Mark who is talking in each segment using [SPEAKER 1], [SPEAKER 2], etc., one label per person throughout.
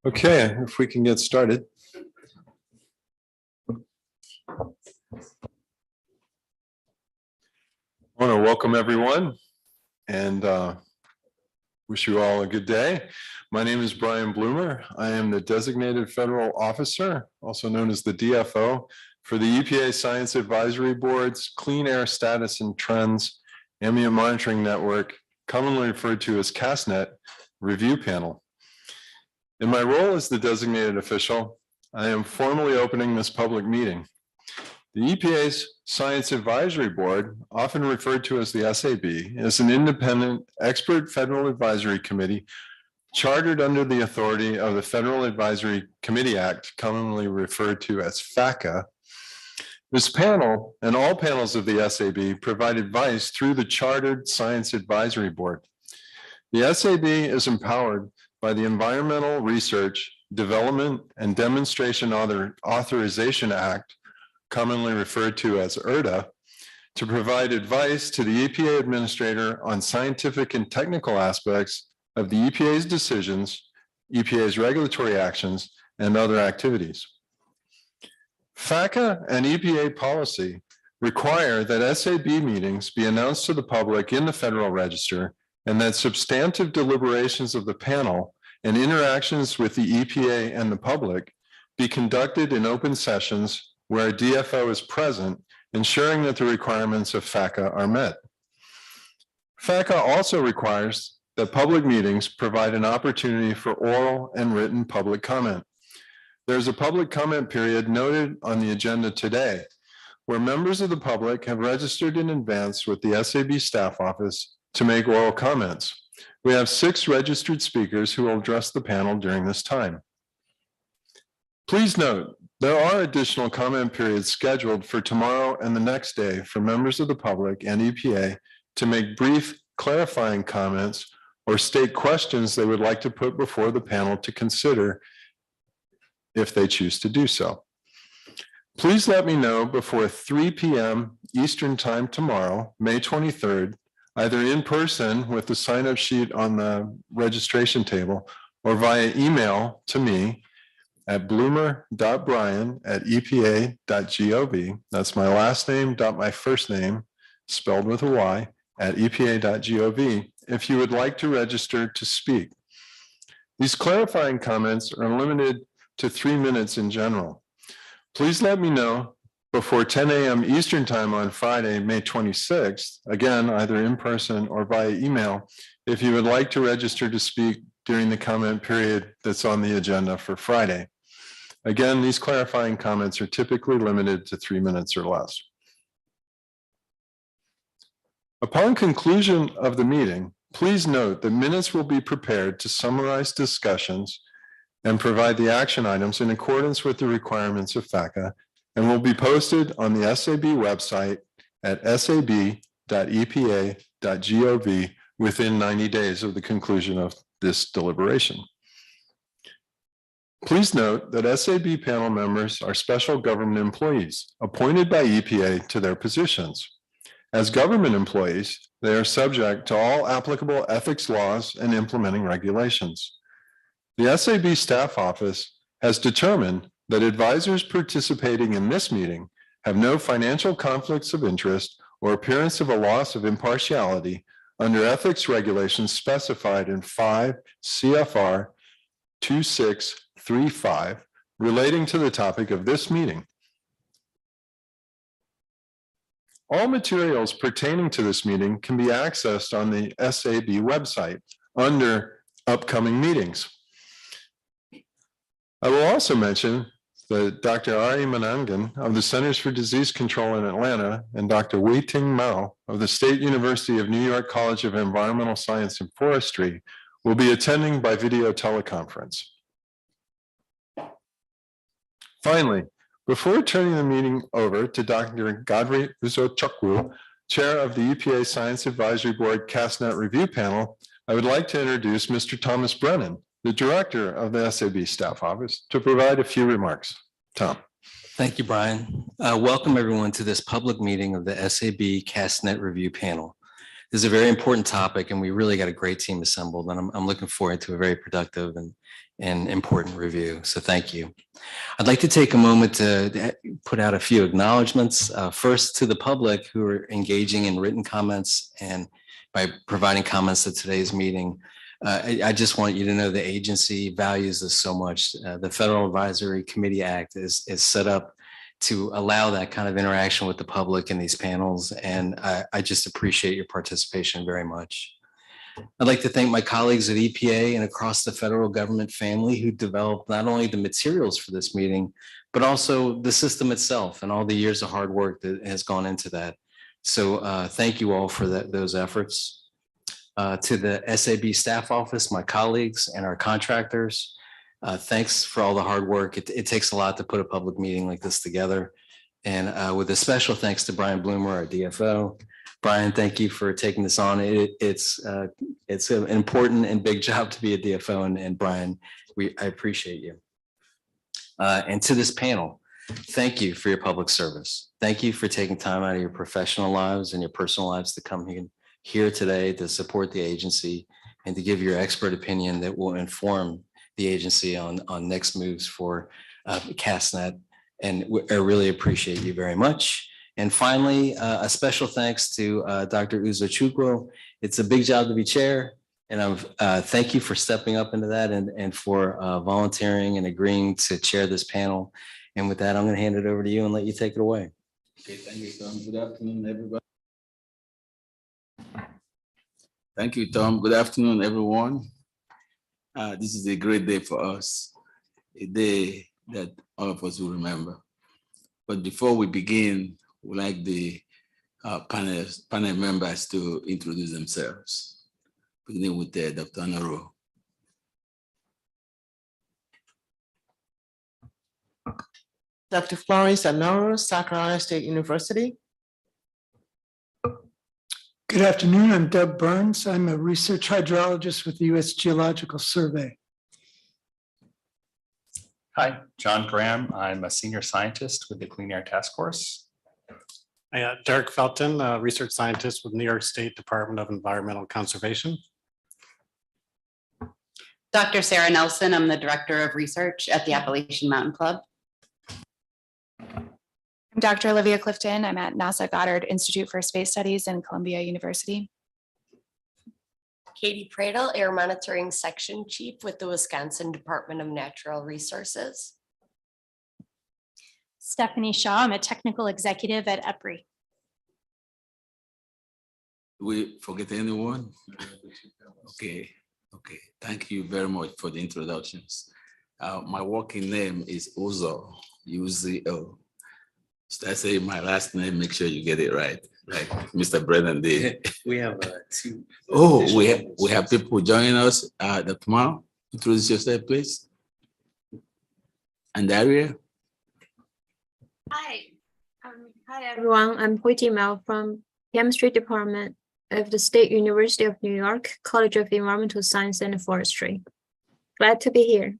[SPEAKER 1] Okay, if we can get started. I want to welcome everyone and wish you all a good day. My name is Brian Bloomer. I am the Designated Federal Officer, also known as the DFO, for the EPA Science Advisory Board's Clean Air Status and Trends Ambient Monitoring Network, commonly referred to as CASTNet, review panel. In my role as the designated official, I am formally opening this public meeting. The EPA's Science Advisory Board, often referred to as the SAB, is an independent expert federal advisory committee chartered under the authority of the Federal Advisory Committee Act, commonly referred to as FACA. This panel and all panels of the SAB provide advice through the Chartered Science Advisory Board. The SAB is empowered by the Environmental Research, Development, and Demonstration Authorization Act, commonly referred to as ERDA, to provide advice to the EPA administrator on scientific and technical aspects of the EPA's decisions, EPA's regulatory actions, and other activities. FACA and EPA policy require that SAB meetings be announced to the public in the Federal Register, and that substantive deliberations of the panel and interactions with the EPA and the public be conducted in open sessions where a DFO is present, ensuring that the requirements of FACA are met. FACA also requires that public meetings provide an opportunity for oral and written public comment. There's a public comment period noted on the agenda today, where members of the public have registered in advance with the SAB staff office to make oral comments. We have 6 registered speakers who will address the panel during this time. Please note, there are additional comment periods scheduled for tomorrow and the next day for members of the public and EPA to make brief clarifying comments or state questions they would like to put before the panel to consider if they choose to do so. Please let me know before 3 p.m. Eastern Time tomorrow, May 23rd, either in person with the sign-up sheet on the registration table or via email to me at bloomer.brian@epa.gov. That's my last name dot my first name, spelled with a Y, at epa.gov, if you would like to register to speak. These clarifying comments are limited to 3 minutes in general. Please let me know before 10 a.m. Eastern Time on Friday, May 26th, again, either in person or via email, if you would like to register to speak during the comment period that's on the agenda for Friday. Again, these clarifying comments are typically limited to 3 minutes or less. Upon conclusion of the meeting, please note that minutes will be prepared to summarize discussions and provide the action items in accordance with the requirements of FACA, and will be posted on the SAB website at sab.epa.gov within 90 days of the conclusion of this deliberation. Please note that SAB panel members are special government employees appointed by EPA to their positions. As government employees, they are subject to all applicable ethics laws and implementing regulations. The SAB staff office has determined that advisors participating in this meeting have no financial conflicts of interest or appearance of a loss of impartiality under ethics regulations specified in 5 CFR 2635 relating to the topic of this meeting. All materials pertaining to this meeting can be accessed on the SAB website under upcoming meetings. I will also mention that Dr. Ari Manangan of the Centers for Disease Control in Atlanta and Dr. Wei-Ting Mao of the State University of New York College of Environmental Science and Forestry will be attending by video teleconference. Finally, before turning the meeting over to Dr. Godfrey Uzochukwu, Chair of the EPA Science Advisory Board CASTNet Review Panel, I would like to introduce Mr. Thomas Brennan, the Director of the SAB Staff Office, to provide a few remarks. Tom.
[SPEAKER 2] Thank you, Brian. Welcome everyone to this public meeting of the SAB CASTNet Review Panel. This is a very important topic, and we really got a great team assembled, and I'm looking forward to a very productive and important review. So thank you. I'd like to take a moment to put out a few acknowledgements. First, to the public who are engaging in written comments and by providing comments to today's meeting. I just want you to know the agency values this so much. The Federal Advisory Committee Act is set up to allow that kind of interaction with the public in these panels. And I just appreciate your participation very much. I'd like to thank my colleagues at EPA and across the federal government family who developed not only the materials for this meeting, but also the system itself and all the years of hard work that has gone into that. So thank you all for those efforts. To the SAB staff office, my colleagues and our contractors, thanks for all the hard work. It takes a lot to put a public meeting like this together. And with a special thanks to Brian Bloomer, our DFO. Brian, thank you for taking this on. It's an important and big job to be a DFO, and Brian, I appreciate you. And to this panel, thank you for your public service. Thank you for taking time out of your professional lives and your personal lives to come here today to support the agency and to give your expert opinion that will inform the agency on next moves for CASTNet. And I really appreciate you very much. And finally, a special thanks to Dr. Uzo Chukwu. It's a big job to be chair. And thank you for stepping up into that and for volunteering and agreeing to chair this panel. And with that, I'm going to hand it over to you and let you take it away.
[SPEAKER 3] Okay, thank you, Tom. Good afternoon, everybody. Thank you, Tom. Good afternoon, everyone. This is a great day for us, a day that all of us will remember. But before we begin, we'd like the panel members to introduce themselves, beginning with Dr. Anaro.
[SPEAKER 4] Dr. Florence Anaro, South Carolina State University.
[SPEAKER 5] Good afternoon, I'm Doug Burns. I'm a research hydrologist with the U.S. Geological Survey.
[SPEAKER 6] Hi, John Graham. I'm a senior scientist with the Clean Air Task Force.
[SPEAKER 7] Derek Felton, research scientist with New York State Department of Environmental Conservation.
[SPEAKER 8] Dr. Sarah Nelson, I'm the Director of Research at the Appalachian Mountain Club.
[SPEAKER 9] I'm Dr. Olivia Clifton. I'm at NASA Goddard Institute for Space Studies in Columbia University.
[SPEAKER 10] Katie Pradle, Air Monitoring Section Chief with the Wisconsin Department of Natural Resources.
[SPEAKER 11] Stephanie Shaw, I'm a technical executive at EPRI.
[SPEAKER 3] We forget anyone? Okay. Thank you very much for the introductions. My working name is Uzo, U-Z-O. So I say my last name, make sure you get it right, like Mr. Brennan did.
[SPEAKER 2] We have two.
[SPEAKER 3] Oh, we have people joining us tomorrow. Introduce yourself, please. And Daria.
[SPEAKER 12] Hi. Hi, everyone. I'm Hui Mao from Chemistry Department of the State University of New York, College of Environmental Science and Forestry. Glad to be here.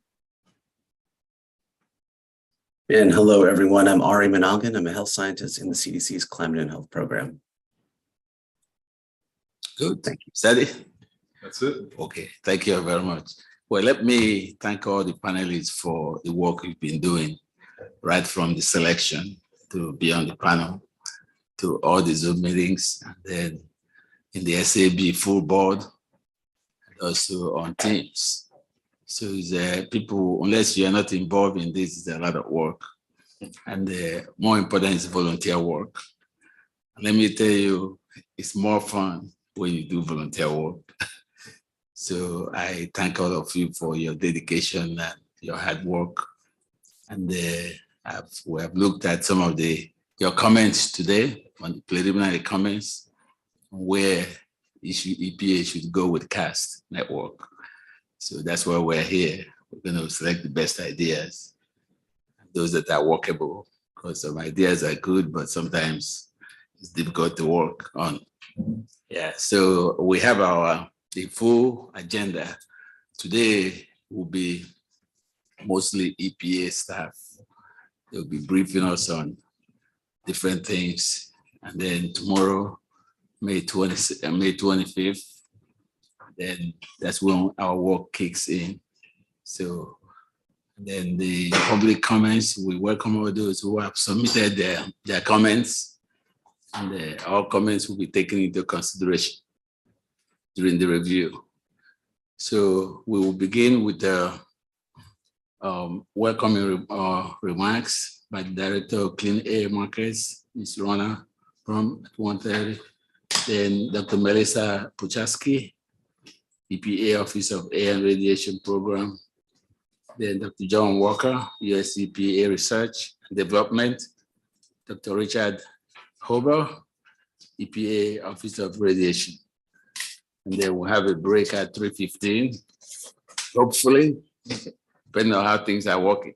[SPEAKER 13] And hello, everyone. I'm Ari Managan. I'm a health scientist in the CDC's Climate and Health Program.
[SPEAKER 3] Good. Thank you. Is that it?
[SPEAKER 1] That's it.
[SPEAKER 3] Okay. Thank you very much. Well, let me thank all the panelists for the work you've been doing, right from the selection to be on the panel, to all the Zoom meetings, and then in the SAB full board, and also on Teams. So people, unless you're not involved in this, it's a lot of work. And more important is volunteer work. Let me tell you, it's more fun when you do volunteer work. So I thank all of you for your dedication and your hard work. And we have looked at some of your comments today, on the preliminary comments, where EPA should go with CAST network. So that's why we're here. We're going to select the best ideas, those that are workable, because some ideas are good, but sometimes it's difficult to work on. Yeah, so we have the full agenda. Today will be mostly EPA staff. They'll be briefing us on different things. And then tomorrow May 25th. Then that's when our work kicks in. So then the public comments, we welcome all those who have submitted their comments, and all comments will be taken into consideration during the review. So we will begin with the welcoming remarks by the Director of Clean Air Markets, Ms. Rona, from 1:30. Then Dr. Melissa Puchaski, EPA Office of Air and Radiation Program. Then Dr. John Walker, US EPA Research and Development. Dr. Richard Hober, EPA Office of Radiation. And then we'll have a break at 3:15, hopefully, depending on how things are working.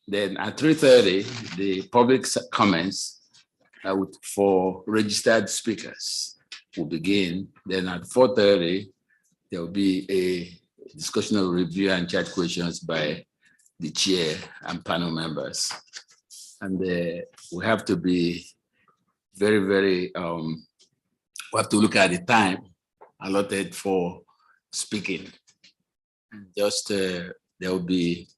[SPEAKER 3] Then at 3:30, the public comments for registered speakers will begin. Then at 4:30, there will be a discussional review and chat questions by the chair and panel members. And we have to be very, very, we have to look at the time allotted for speaking. And just there will be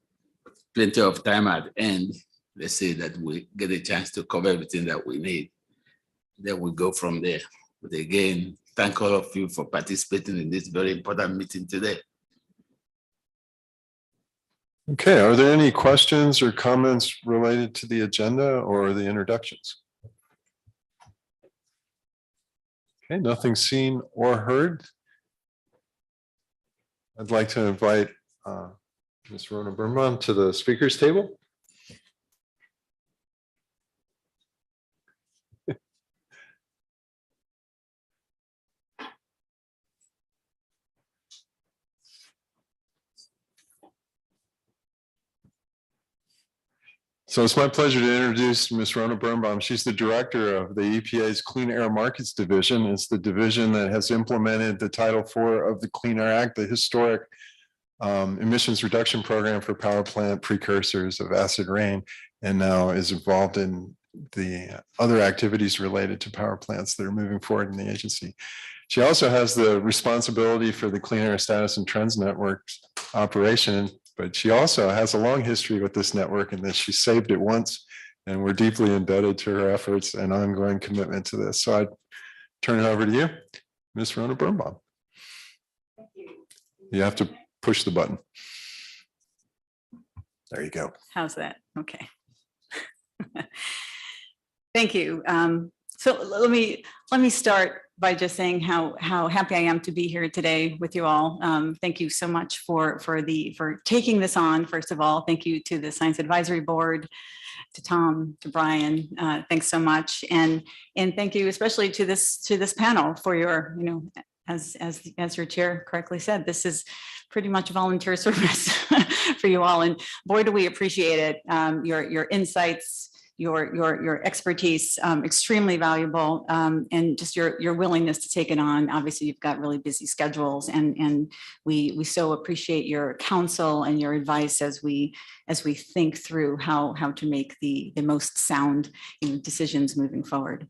[SPEAKER 3] plenty of time at the end. Let's say that we get a chance to cover everything that we need. Then we go from there. But again, thank all of you for participating in this very important meeting today.
[SPEAKER 1] Okay, are there any questions or comments related to the agenda or the introductions? Okay, nothing seen or heard. I'd like to invite Ms. Rona Birnbaum to the speakers table. So it's my pleasure to introduce Ms. Rona Birnbaum. She's the director of the EPA's Clean Air Markets Division. It's the division that has implemented the Title IV of the Clean Air Act, the historic emissions reduction program for power plant precursors of acid rain, and now is involved in the other activities related to power plants that are moving forward in the agency. She also has the responsibility for the Clean Air Status and Trends Network's operation, but she also has a long history with this network in that she saved it once, and we're deeply indebted to her efforts and ongoing commitment to this. So I'd turn it over to you, Ms. Rona Birnbaum.
[SPEAKER 14] Thank you.
[SPEAKER 1] You have to push the button. There you go.
[SPEAKER 14] How's that? Okay. Thank you. So let me start by just saying how happy I am to be here today with you all. Thank you so much for taking this on. First of all, thank you to the Science Advisory Board, to Tom, to Brian. Thanks so much, and thank you especially to this panel for your, as your chair correctly said, this is pretty much volunteer service for you all, and boy, do we appreciate it. Your insights, your expertise, extremely valuable, and just your willingness to take it on. Obviously, you've got really busy schedules, and we so appreciate your counsel and your advice as we think through how to make the most sound decisions moving forward.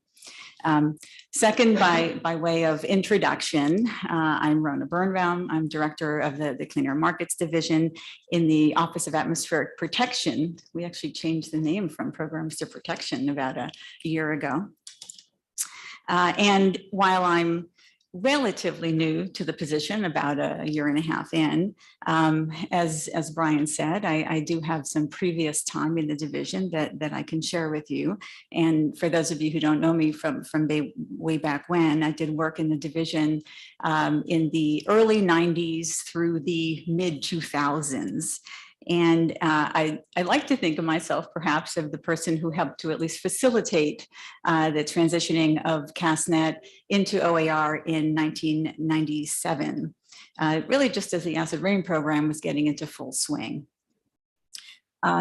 [SPEAKER 14] Second, by way of introduction, I'm Rona Birnbaum. I'm director of the Clean Air Markets Division in the Office of Atmospheric Protection. We actually changed the name from Programs to Protection about a year ago. And while I'm relatively new to the position, about a year and a half in, as Brian said, I do have some previous time in the division that I can share with you. And for those of you who don't know me from way back when, I did work in the division in the early 90s through the mid 2000s. And I like to think of myself perhaps of the person who helped to at least facilitate the transitioning of CASTNet into OAR in 1997, really just as the acid rain program was getting into full swing.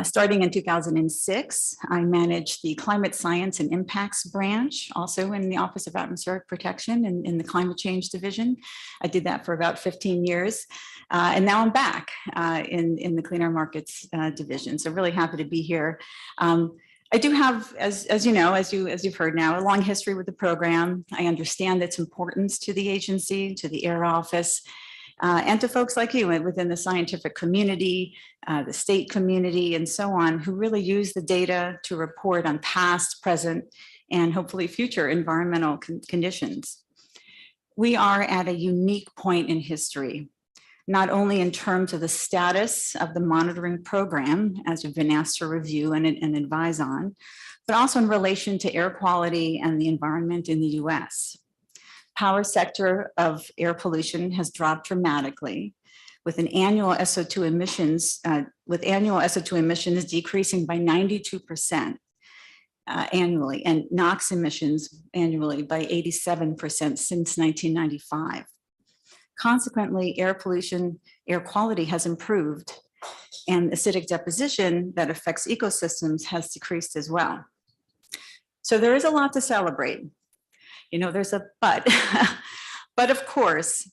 [SPEAKER 14] Starting in 2006, I managed the Climate Science and Impacts branch, also in the Office of Atmospheric Protection in the Climate Change Division. I did that for about 15 years. And now I'm back in the Clean Air Markets Division. So really happy to be here. I do have, as you know, as you've heard now, a long history with the program. I understand its importance to the agency, to the Air Office, and to folks like you within the scientific community, the state community, and so on, who really use the data to report on past, present, and hopefully future environmental conditions. We are at a unique point in history, not only in terms of the status of the monitoring program, as you've been asked to review and advise on, but also in relation to air quality and the environment in the US. Power sector of air pollution has dropped dramatically, with annual SO2 emissions decreasing by 92% annually, and NOx emissions annually by 87% since 1995. Consequently, air quality has improved, and acidic deposition that affects ecosystems has decreased as well. So there is a lot to celebrate. You know, there's a but. But of course,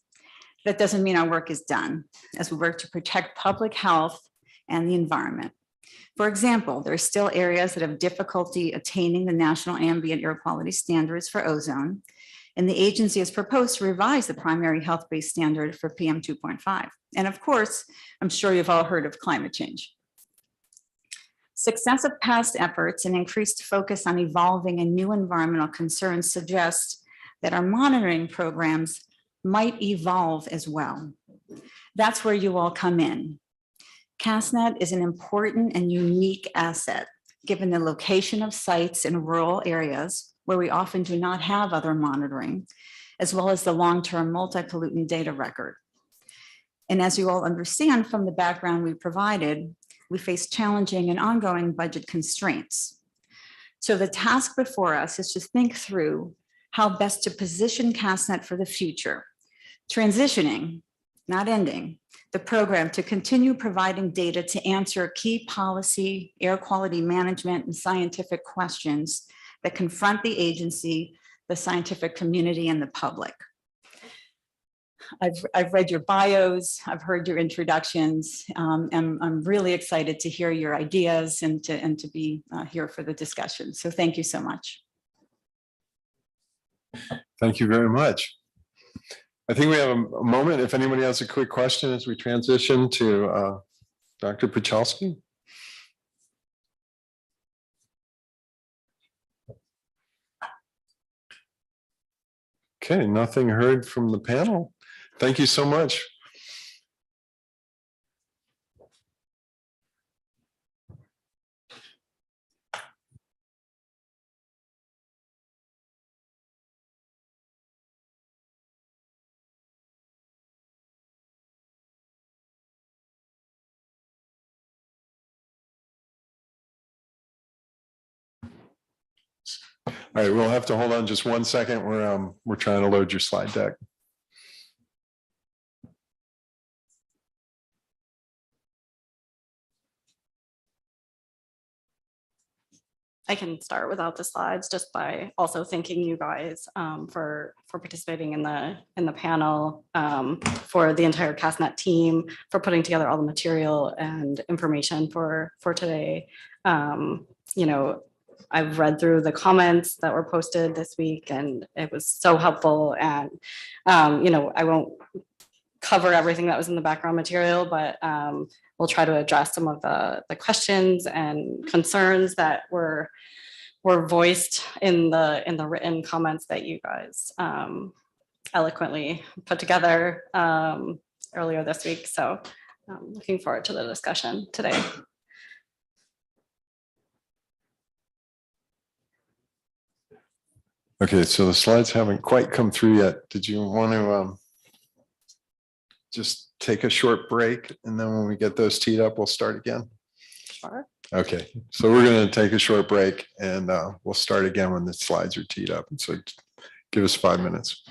[SPEAKER 14] that doesn't mean our work is done as we work to protect public health and the environment. For example, there are still areas that have difficulty attaining the national ambient air quality standards for ozone, and the agency has proposed to revise the primary health-based standard for PM 2.5. And of course, I'm sure you've all heard of climate change. Success of past efforts and increased focus on evolving and new environmental concerns suggest that our monitoring programs might evolve as well. That's where you all come in. CASTNet is an important and unique asset, given the location of sites in rural areas where we often do not have other monitoring, as well as the long-term multi-pollutant data record. And as you all understand from the background we provided, we face challenging and ongoing budget constraints. So the task before us is to think through how best to position CASTNet for the future, transitioning, not ending, the program to continue providing data to answer key policy, air quality management, and scientific questions that confront the agency, the scientific community, and the public. I've read your bios, I've heard your introductions, and I'm really excited to hear your ideas and to be here for the discussion. So thank you so much.
[SPEAKER 1] Thank you very much. I think we have a moment if anybody has a quick question as we transition to Dr. Pachalski. Okay, nothing heard from the panel. Thank you so much. All right, we'll have to hold on just 1 second. We're trying to load your slide deck.
[SPEAKER 15] I can start without the slides just by also thanking you guys for participating in the panel, for the entire CASTNet team, for putting together all the material and information for today. You know, I've read through the comments that were posted this week and it was so helpful. And, you know, I won't cover everything that was in the background material, but we'll try to address some of the questions and concerns that were voiced in the written comments that you guys eloquently put together earlier this week. So I'm looking forward to the discussion today.
[SPEAKER 1] Okay, so the slides haven't quite come through yet. Did you want to just take a short break and then when we get those teed up, we'll start again?
[SPEAKER 15] Sure.
[SPEAKER 1] Okay, so we're going to take a short break and we'll start again when the slides are teed up. And so give us 5 minutes.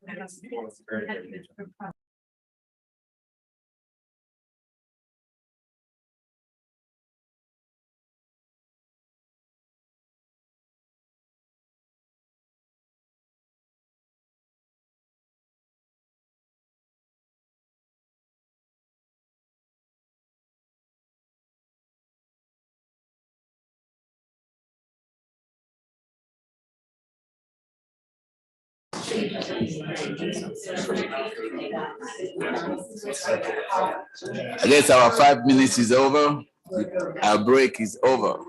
[SPEAKER 3] I guess our 5 minutes is over. Our break is over.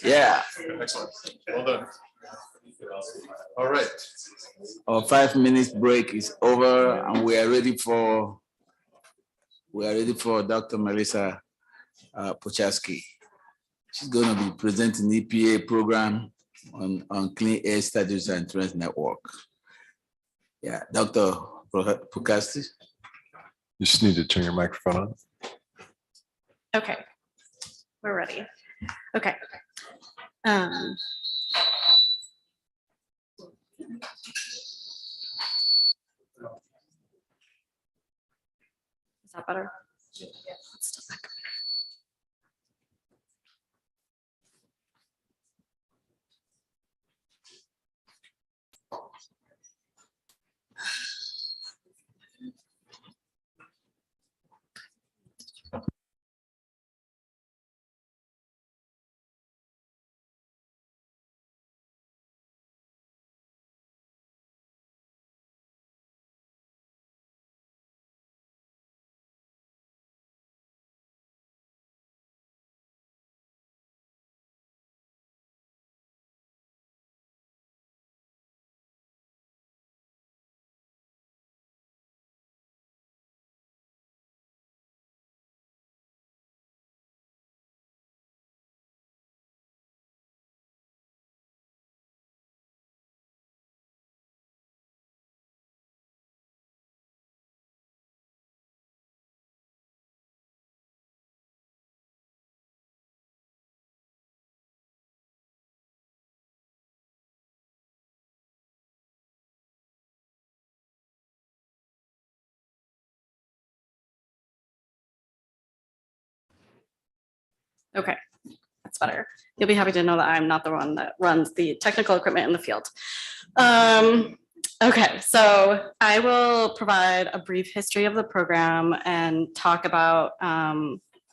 [SPEAKER 3] Yeah.
[SPEAKER 1] Excellent. Well done. All right.
[SPEAKER 3] Our 5 minutes break is over, and we are ready for Dr. Melissa Pochaski. She's going to be presenting the EPA program on clean air studies and trends network. Yeah, Dr. Pochaski.
[SPEAKER 1] You just need to turn your microphone on.
[SPEAKER 15] Okay, we're ready. Okay. Is that better? Still not good. Okay, that's better. You'll be happy to know that I'm not the one that runs the technical equipment in the field. Okay, so I will provide a brief history of the program and talk about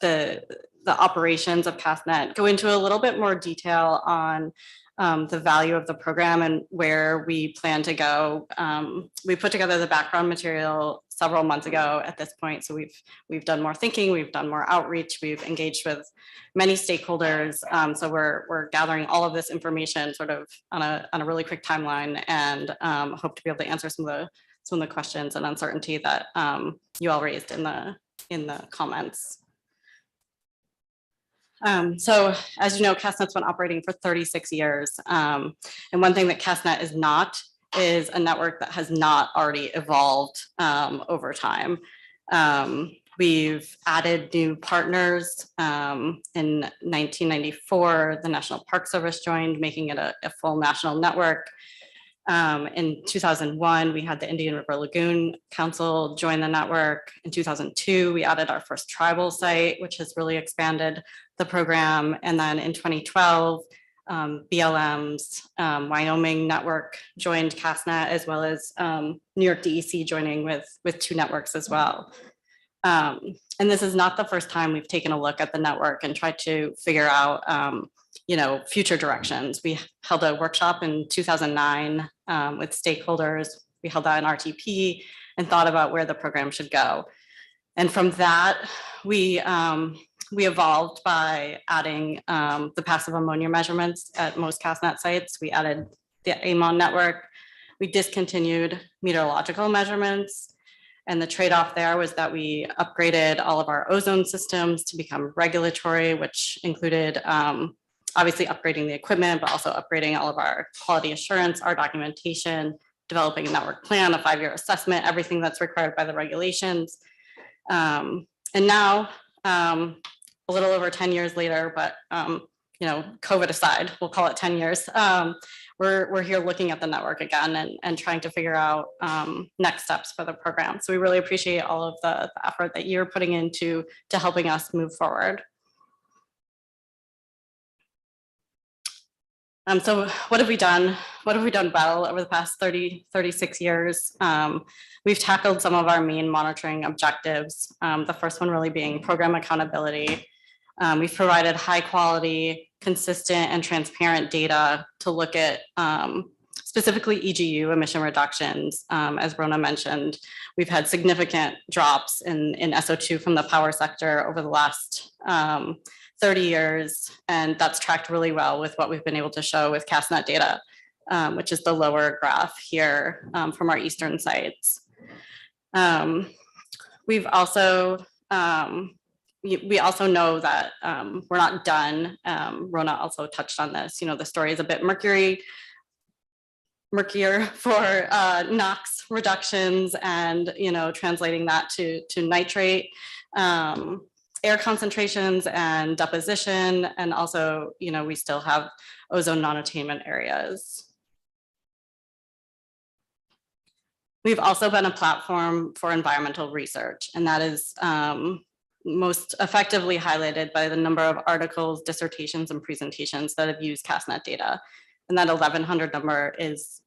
[SPEAKER 15] the operations of CASTNet, go into a little bit more detail on the value of the program and where we plan to go. We put together the background material several months ago at this point. So we've done more thinking, we've done more outreach, we've engaged with many stakeholders. So we're gathering all of this information sort of on a really quick timeline, and hope to be able to answer some of the questions and uncertainty that you all raised in the comments. So as you know, CASTNet's been operating for 36 years. And one thing that CASTNet is not is a network that has not already evolved over time. We've added new partners. In 1994, the National Park Service joined, making it a full national network. In 2001, we had the Indian River Lagoon Council join the network. In 2002, we added our first tribal site, which has really expanded the program. And then in 2012, BLM's Wyoming network joined CASTNet, as well as New York DEC joining with two networks as well. And this is not the first time we've taken a look at the network and tried to figure out future directions. We held a workshop in 2009 with stakeholders. We held that in RTP and thought about where the program should go. And from that, we evolved by adding the passive ammonia measurements at most CASTNet sites. We added the AMON network. We discontinued meteorological measurements. And the trade-off there was that we upgraded all of our ozone systems to become regulatory, which included obviously upgrading the equipment, but also upgrading all of our quality assurance, our documentation, developing a network plan, a 5-year assessment, everything that's required by the regulations. And now, a little over 10 years later, but COVID aside, we'll call it 10 years. we're here looking at the network again and trying to figure out next steps for the program. So we really appreciate all of the effort that you're putting into helping us move forward. So what have we done? What have we done well over the past 36 years? We've tackled some of our main monitoring objectives. The first one really being program accountability. We've provided high quality, consistent and transparent data to look at specifically EGU emission reductions. As Rona mentioned, we've had significant drops in SO2 from the power sector over the last 30 years, and that's tracked really well with what we've been able to show with CASTNet data, which is the lower graph here from our eastern sites. We've also, we also know that we're not done. Rona also touched on this, the story is a bit murkier for NOx reductions and, translating that to nitrate. Air concentrations and deposition, and also, we still have ozone non-attainment areas. We've also been a platform for environmental research, and that is most effectively highlighted by the number of articles, dissertations, and presentations that have used CASTNet data. And that 1,100 number is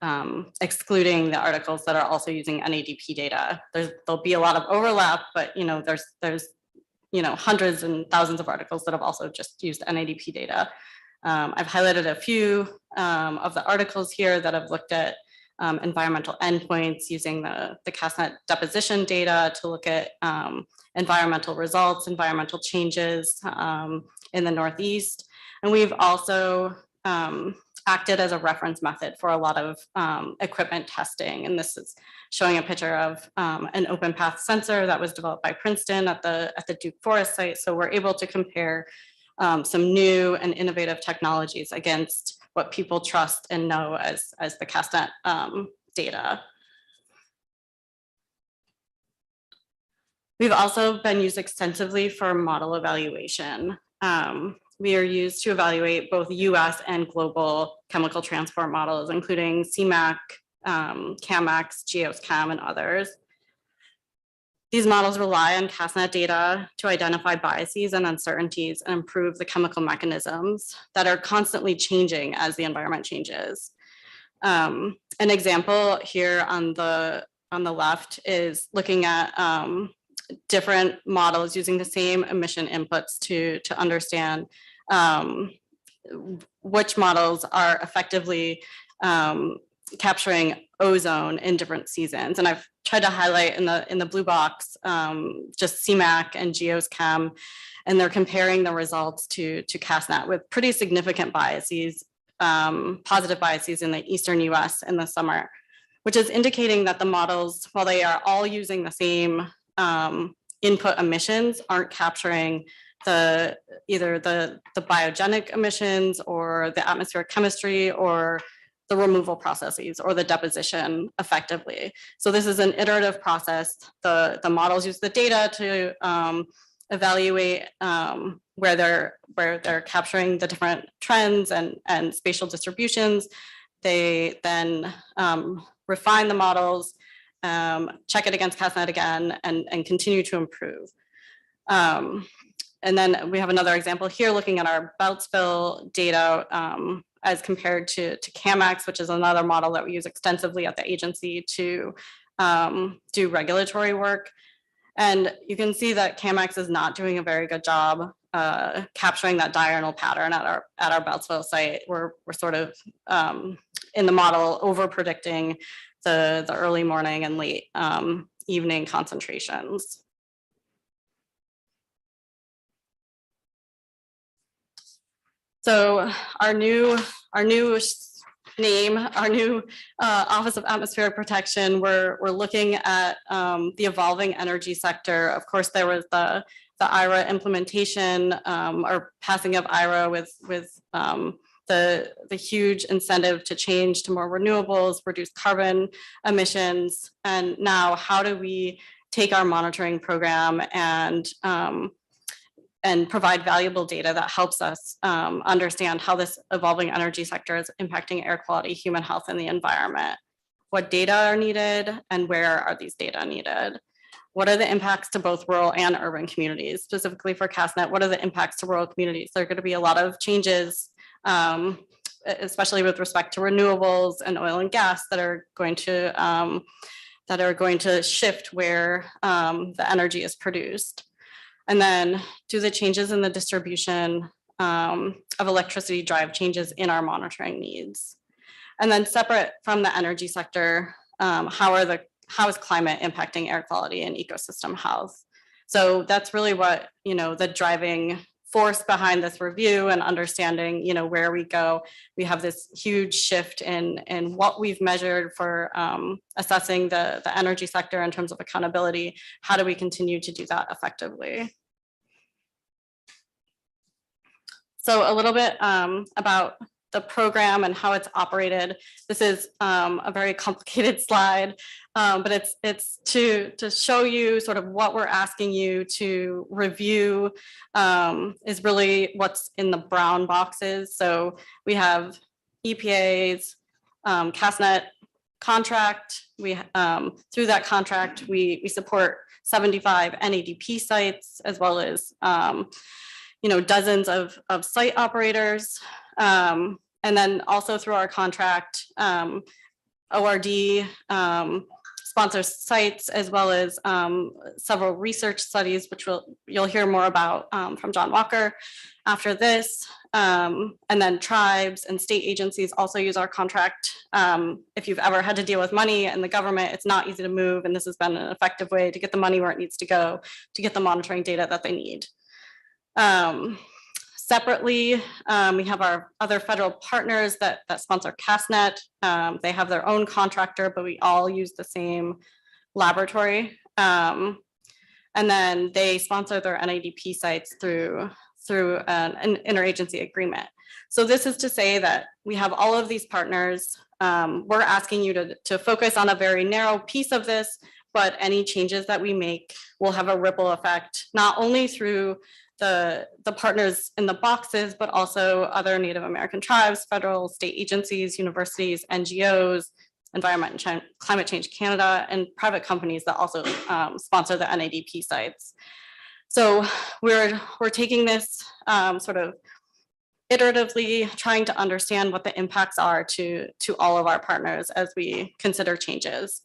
[SPEAKER 15] excluding the articles that are also using NADP data. There'll be a lot of overlap, but there's hundreds and thousands of articles that have also just used NADP data. I've highlighted a few of the articles here that have looked at environmental endpoints using the CASTNet deposition data to look at environmental results, environmental changes in the Northeast. And we've also acted as a reference method for a lot of equipment testing. And this is showing a picture of an open path sensor that was developed by Princeton at the Duke Forest site. So we're able to compare some new and innovative technologies against what people trust and know as the CASTNet data. We've also been used extensively for model evaluation. We are used to evaluate both US and global chemical transport models, including CMAC, CAMAX, GeoSCAM, and others. These models rely on CASTNet data to identify biases and uncertainties and improve the chemical mechanisms that are constantly changing as the environment changes. An example here on the left is looking at different models using the same emission inputs to understand which models are effectively capturing ozone in different seasons. And I've tried to highlight in the blue box just CMAC and GeoSCAM, and they're comparing the results to CASTNet with pretty significant biases, positive biases in the eastern US in the summer, which is indicating that the models, while they are all using the same input emissions, aren't capturing either the biogenic emissions or the atmospheric chemistry or the removal processes or the deposition effectively. So this is an iterative process. The models use the data to evaluate where they're capturing the different trends and spatial distributions. They then refine the models, check it against CASTNet again, and continue to improve. And then we have another example here looking at our Beltsville data as compared to CAMAX, which is another model that we use extensively at the agency to do regulatory work. And you can see that CAMAX is not doing a very good job capturing that diurnal pattern at our Beltsville site. We're sort of in the model over predicting the early morning and late evening concentrations. So our new name, our new Office of Atmospheric Protection, we're looking at the evolving energy sector. Of course, there was the IRA implementation or passing of IRA with the huge incentive to change to more renewables, reduce carbon emissions. And now how do we take our monitoring program and and provide valuable data that helps us understand how this evolving energy sector is impacting air quality, human health, and the environment. What data are needed and where are these data needed? What are the impacts to both rural and urban communities? Specifically for CASTNet, what are the impacts to rural communities? There are going to be a lot of changes, especially with respect to renewables and oil and gas that are going to shift where the energy is produced. And then do the changes in the distribution of electricity drive changes in our monitoring needs? And then separate from the energy sector, how is climate impacting air quality and ecosystem health? So that's really what, the driving force behind this review and understanding, where we go. We have this huge shift in what we've measured for assessing the energy sector in terms of accountability. How do we continue to do that effectively? So a little bit about the program and how it's operated. This is a very complicated slide, but it's to show you sort of what we're asking you to review is really what's in the brown boxes. So we have EPA's CASTNet contract. We through that contract, we support 75 NADP sites as well as dozens of site operators. And then also through our contract, ORD sponsors sites as well as several research studies, which you'll hear more about from John Walker after this. And then tribes and state agencies also use our contract. If you've ever had to deal with money and the government, it's not easy to move, and this has been an effective way to get the money where it needs to go to get the monitoring data that they need. Separately, we have our other federal partners that sponsor CASTNet. They have their own contractor, but we all use the same laboratory. And then they sponsor their NADP sites through an interagency agreement. So this is to say that we have all of these partners. We're asking you to focus on a very narrow piece of this, but any changes that we make will have a ripple effect, not only through the partners in the boxes, but also other Native American tribes, federal, state agencies, universities, NGOs, Environment and Climate Change Canada, and private companies that also sponsor the NADP sites. So we're taking this sort of iteratively trying to understand what the impacts are to all of our partners as we consider changes.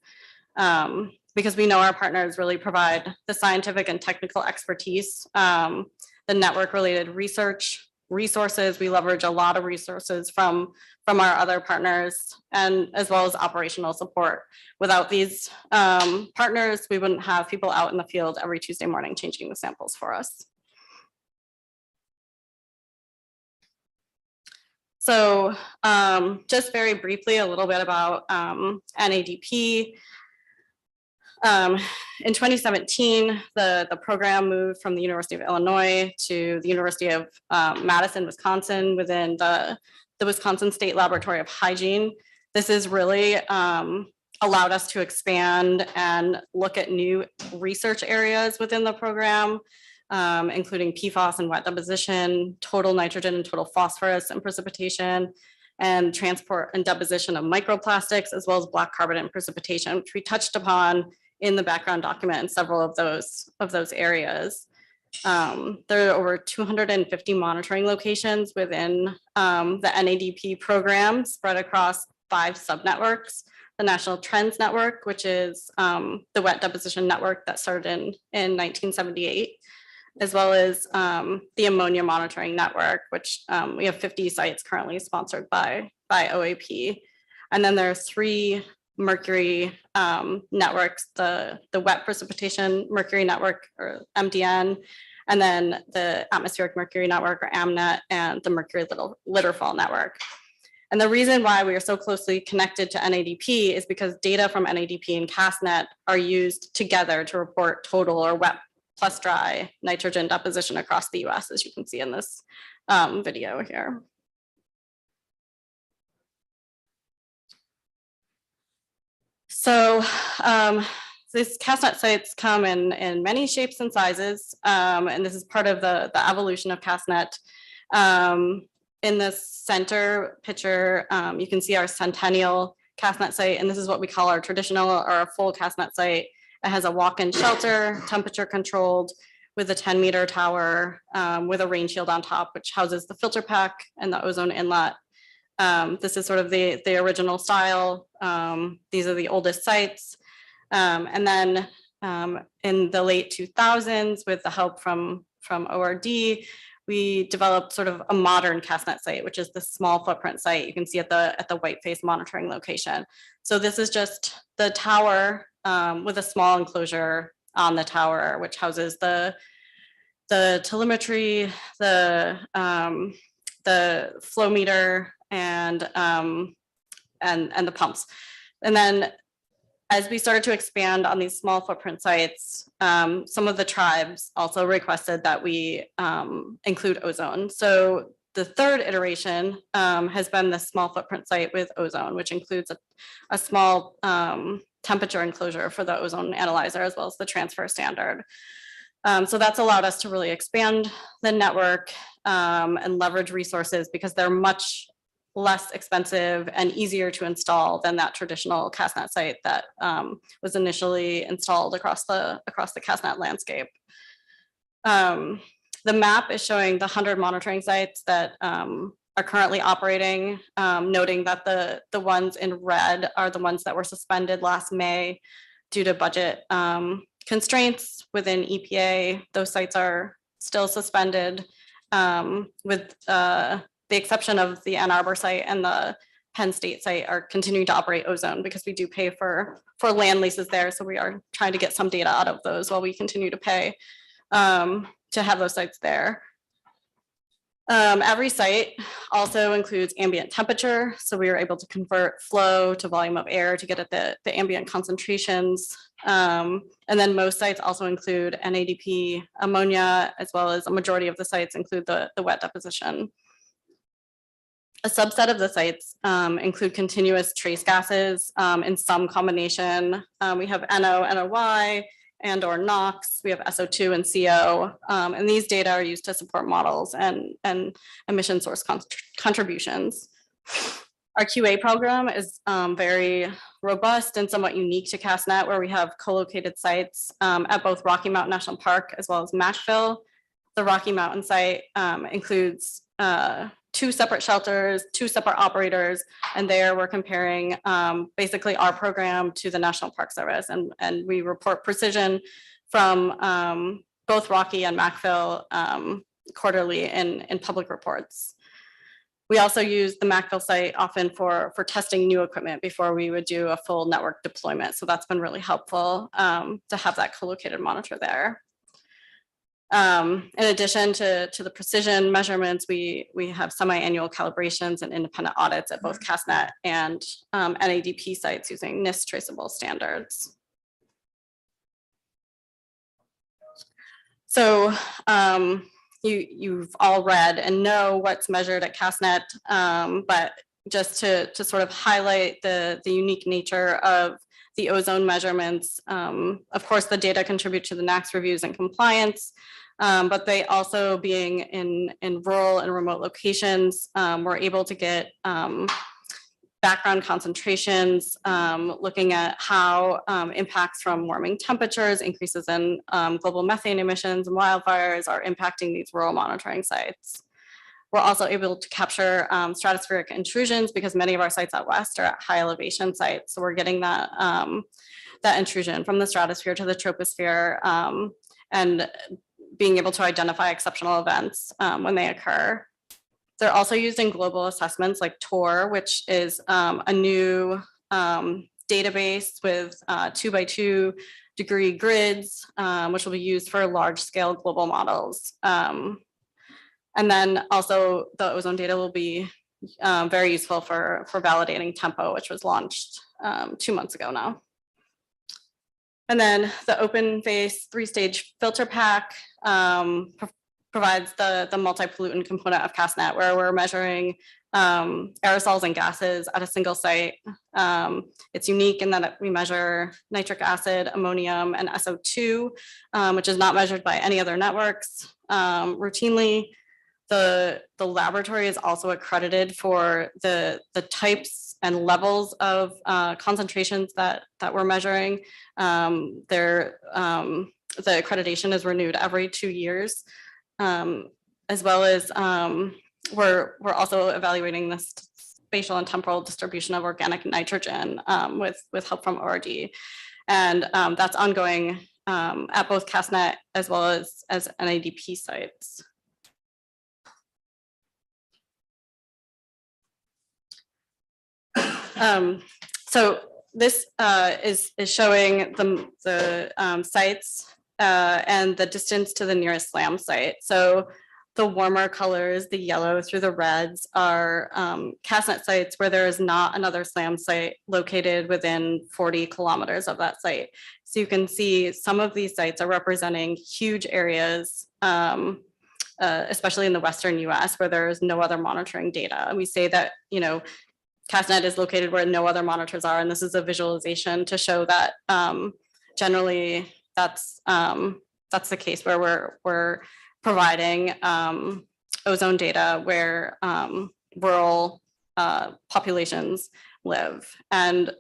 [SPEAKER 15] Because we know our partners really provide the scientific and technical expertise, the network related resources. We leverage a lot of resources from our other partners, and as well as operational support. Without these partners, we wouldn't have people out in the field every Tuesday morning changing the samples for us. So just very briefly, a little bit about NADP. In 2017, the program moved from the University of Illinois to the University of Madison, Wisconsin, within the Wisconsin State Laboratory of Hygiene. This has really allowed us to expand and look at new research areas within the program, including PFAS and wet deposition, total nitrogen and total phosphorus and precipitation, and transport and deposition of microplastics, as well as black carbon and precipitation, which we touched upon in the background document in several of those areas. There are over 250 monitoring locations within the NADP program spread across 5 subnetworks. The National Trends Network, which is the wet deposition network that started in 1978, as well as the ammonia monitoring network, which we have 50 sites currently sponsored by OAP. And then there are 3 mercury networks, the wet precipitation mercury network, or MDN, and then the atmospheric mercury network, or AMNET, and the mercury litterfall network. And the reason why we are so closely connected to NADP is because data from NADP and CASTNet are used together to report total or wet plus dry nitrogen deposition across the US, as you can see in this video here. So these CASTNet sites come in many shapes and sizes, and this is part of the evolution of CASTNet. In the center picture, you can see our Centennial CASTNet site, and this is what we call our traditional or our full CASTNet site. It has a walk-in shelter, temperature controlled, with a 10-meter tower with a rain shield on top, which houses the filter pack and the ozone inlet. This is sort of the original style. These are the oldest sites. And then in the late 2000s, with the help from ORD, we developed sort of a modern CASTNet site, which is the small footprint site you can see at the white face monitoring location. So this is just the tower with a small enclosure on the tower, which houses the telemetry, the flow meter, and the pumps. And then as we started to expand on these small footprint sites, some of the tribes also requested that we include ozone. So the third iteration has been the small footprint site with ozone, which includes a small temperature enclosure for the ozone analyzer, as well as the transfer standard. So that's allowed us to really expand the network and leverage resources, because they're much less expensive and easier to install than that traditional CASTNet site that was initially installed across the CASTNet landscape. The map is showing the 100 monitoring sites that are currently operating, noting that the ones in red are the ones that were suspended last May due to budget constraints within EPA. Those sites are still suspended, with the exception of the Ann Arbor site and the Penn State site are continuing to operate ozone, because we do pay for land leases there. So we are trying to get some data out of those while we continue to pay to have those sites there. Every site also includes ambient temperature. So we were able to convert flow to volume of air to get at the ambient concentrations. And then most sites also include NADP ammonia, as well as a majority of the sites include the wet deposition. A subset of the sites include continuous trace gases in some combination. We have NO, NOY, and or NOx. We have SO2 and CO. And these data are used to support models and emission source contributions. Our QA program is very robust and somewhat unique to CASTNet, where we have co-located sites at both Rocky Mountain National Park as well as Matchville. The Rocky Mountain site includes 2 separate shelters, 2 separate operators, and there we're comparing basically our program to the National Park Service, and we report precision from both Rocky and Matchville quarterly in public reports. We also use the Matchville site often for testing new equipment before we would do a full network deployment, so that's been really helpful to have that co-located monitor there. In addition to the precision measurements, we have semi-annual calibrations and independent audits at both CASTNet and NADP sites using NIST traceable standards. So you've all read and know what's measured at CASTNet, but just to sort of highlight the unique nature of the ozone measurements. Of course, the data contribute to the NAAQS reviews and compliance, but they also, being in rural and remote locations, we're able to get background concentrations, looking at how impacts from warming temperatures, increases in global methane emissions and wildfires are impacting these rural monitoring sites. We're also able to capture stratospheric intrusions, because many of our sites out west are at high elevation sites. So we're getting that, that intrusion from the stratosphere to the troposphere, and being able to identify exceptional events when they occur. They're also used in global assessments like TOR, which is a new database with 2x2 degree grids, which will be used for large scale global models. And then also the ozone data will be very useful for validating tempo, which was launched 2 months ago now. And then the open face 3-stage filter pack provides the multi-pollutant component of CASTNet, where we're measuring aerosols and gases at a single site. It's unique in that we measure nitric acid, ammonium, and SO2, which is not measured by any other networks routinely. The laboratory is also accredited for the types and levels of concentrations that we're measuring. The accreditation is renewed every 2 years, as well as we're also evaluating the spatial and temporal distribution of organic nitrogen with help from ORD. And that's ongoing at both CASTNet as well as NADP sites. So this is showing the sites and the distance to the nearest SLAM site. So the warmer colors, the yellow through the reds, are CASTNet sites where there is not another SLAM site located within 40 kilometers of that site. So you can see some of these sites are representing huge areas, especially in the Western US, where there is no other monitoring data. We say that, you know, CASTNet is located where no other monitors are, and this is a visualization to show that generally that's the case where we're providing ozone data where rural populations live. And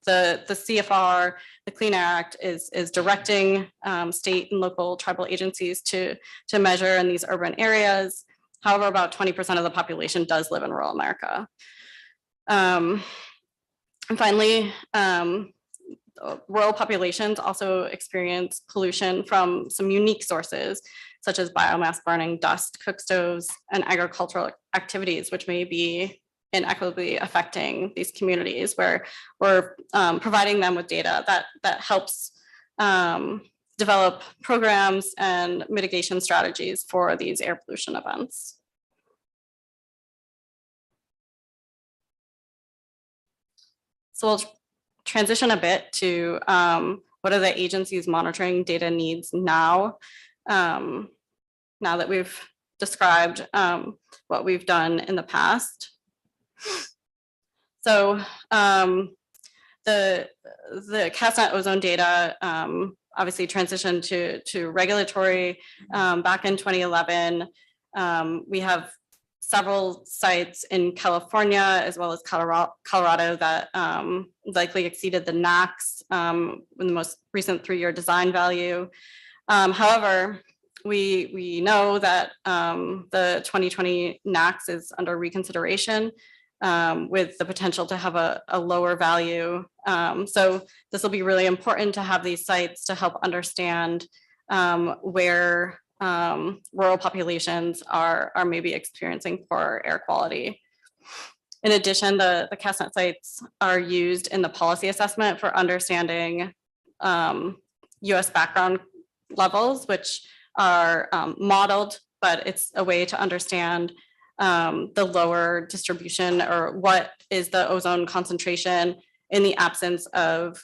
[SPEAKER 15] the CFR, the Clean Air Act, is directing state and local tribal agencies to measure in these urban areas. However, about 20% of the population does live in rural America. And finally, rural populations also experience pollution from some unique sources, such as biomass burning, dust, cook stoves, and agricultural activities, which may be inequitably affecting these communities, where we're providing them with data that helps develop programs and mitigation strategies for these air pollution events. So we'll transition a bit to what are the agency's monitoring data needs now, now that we've described what we've done in the past. So the CASTNet ozone data obviously transitioned to regulatory back in 2011. We have several sites in California as well as Colorado that likely exceeded the NACs in the most recent 3-year design value. However, we know that the 2020 NACs is under reconsideration with the potential to have a lower value. So this will be really important to have these sites to help understand where rural populations are maybe experiencing poor air quality. In addition, the CASTNet sites are used in the policy assessment for understanding US background levels, which are modeled, but it's a way to understand the lower distribution, or what is the ozone concentration in the absence of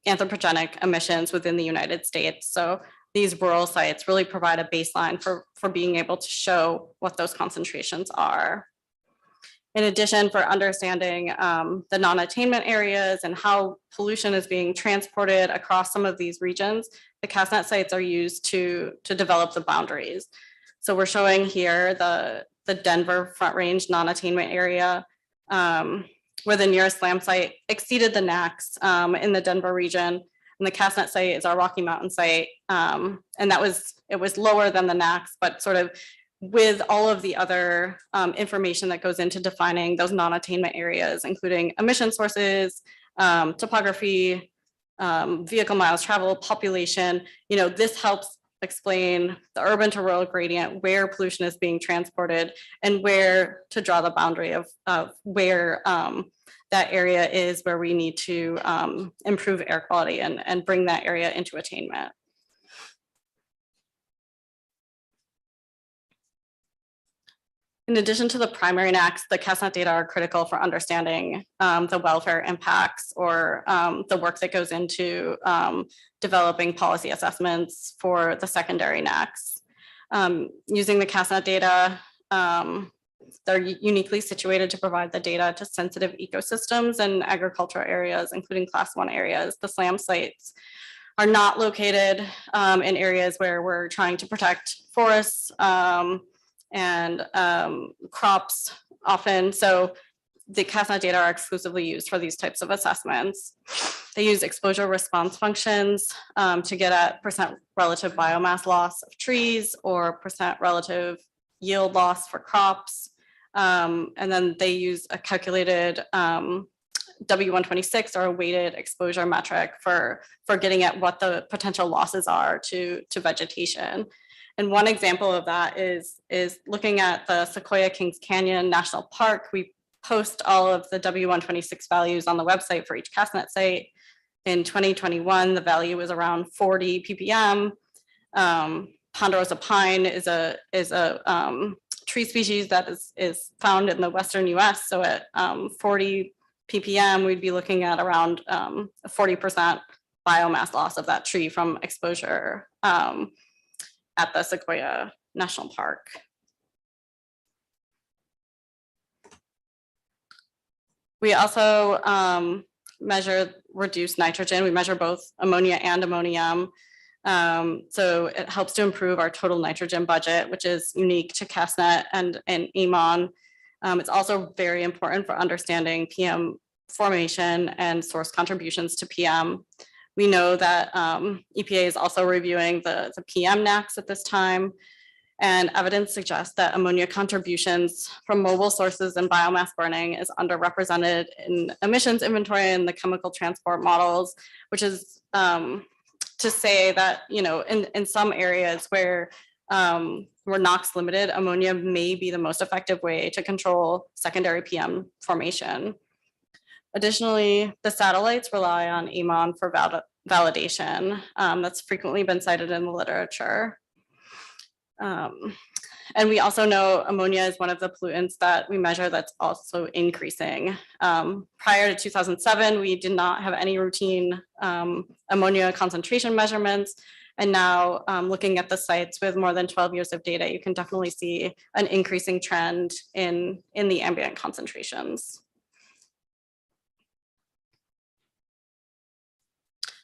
[SPEAKER 15] anthropogenic emissions within the United States. So these rural sites really provide a baseline for being able to show what those concentrations are. In addition, for understanding the non-attainment areas and how pollution is being transported across some of these regions, the CASTNet sites are used to develop the boundaries. So we're showing here the Denver Front Range non-attainment area, where the nearest SLAM site exceeded the NACs in the Denver region. And the CASTNet site is our Rocky Mountain site. And it was lower than the NACs, but sort of with all of the other information that goes into defining those non-attainment areas, including emission sources, topography, vehicle miles traveled, population, this helps explain the urban to rural gradient, where pollution is being transported, and where to draw the boundary of where that area is where we need to improve air quality and bring that area into attainment. In addition to the primary NACs, the CASTNet data are critical for understanding the welfare impacts, or the work that goes into developing policy assessments for the secondary NACs. Using the CASTNet data, They're uniquely situated to provide the data to sensitive ecosystems and agricultural areas, including Class 1 areas. The SLAM sites are not located in areas where we're trying to protect forests and crops often. So the CASTNet data are exclusively used for these types of assessments. They use exposure response functions to get at percent relative biomass loss of trees or percent relative yield loss for crops. And then they use a calculated W126 or a weighted exposure metric for getting at what the potential losses are to vegetation. And one example of that is looking at the Sequoia Kings Canyon National Park. We post all of the W126 values on the website for each CASTNet site. In 2021, the value was around 40 ppm. Ponderosa pine is a tree species that is found in the Western US. So at 40 ppm, we'd be looking at around 40% biomass loss of that tree from exposure at the Sequoia National Park. We also measure reduced nitrogen. We measure both ammonia and ammonium. So it helps to improve our total nitrogen budget, which is unique to CASTNet and EMON. It's also very important for understanding PM formation and source contributions to PM. We know that EPA is also reviewing the PM NACs at this time, and evidence suggests that ammonia contributions from mobile sources and biomass burning is underrepresented in emissions inventory and the chemical transport models, which is to say that, you know, in some areas where we're NOx limited, ammonia may be the most effective way to control secondary PM formation. Additionally, the satellites rely on EMON for validation. That's frequently been cited in the literature. And we also know ammonia is one of the pollutants that we measure that's also increasing. Prior to 2007, we did not have any routine ammonia concentration measurements. And now looking at the sites with more than 12 years of data, you can definitely see an increasing trend in the ambient concentrations.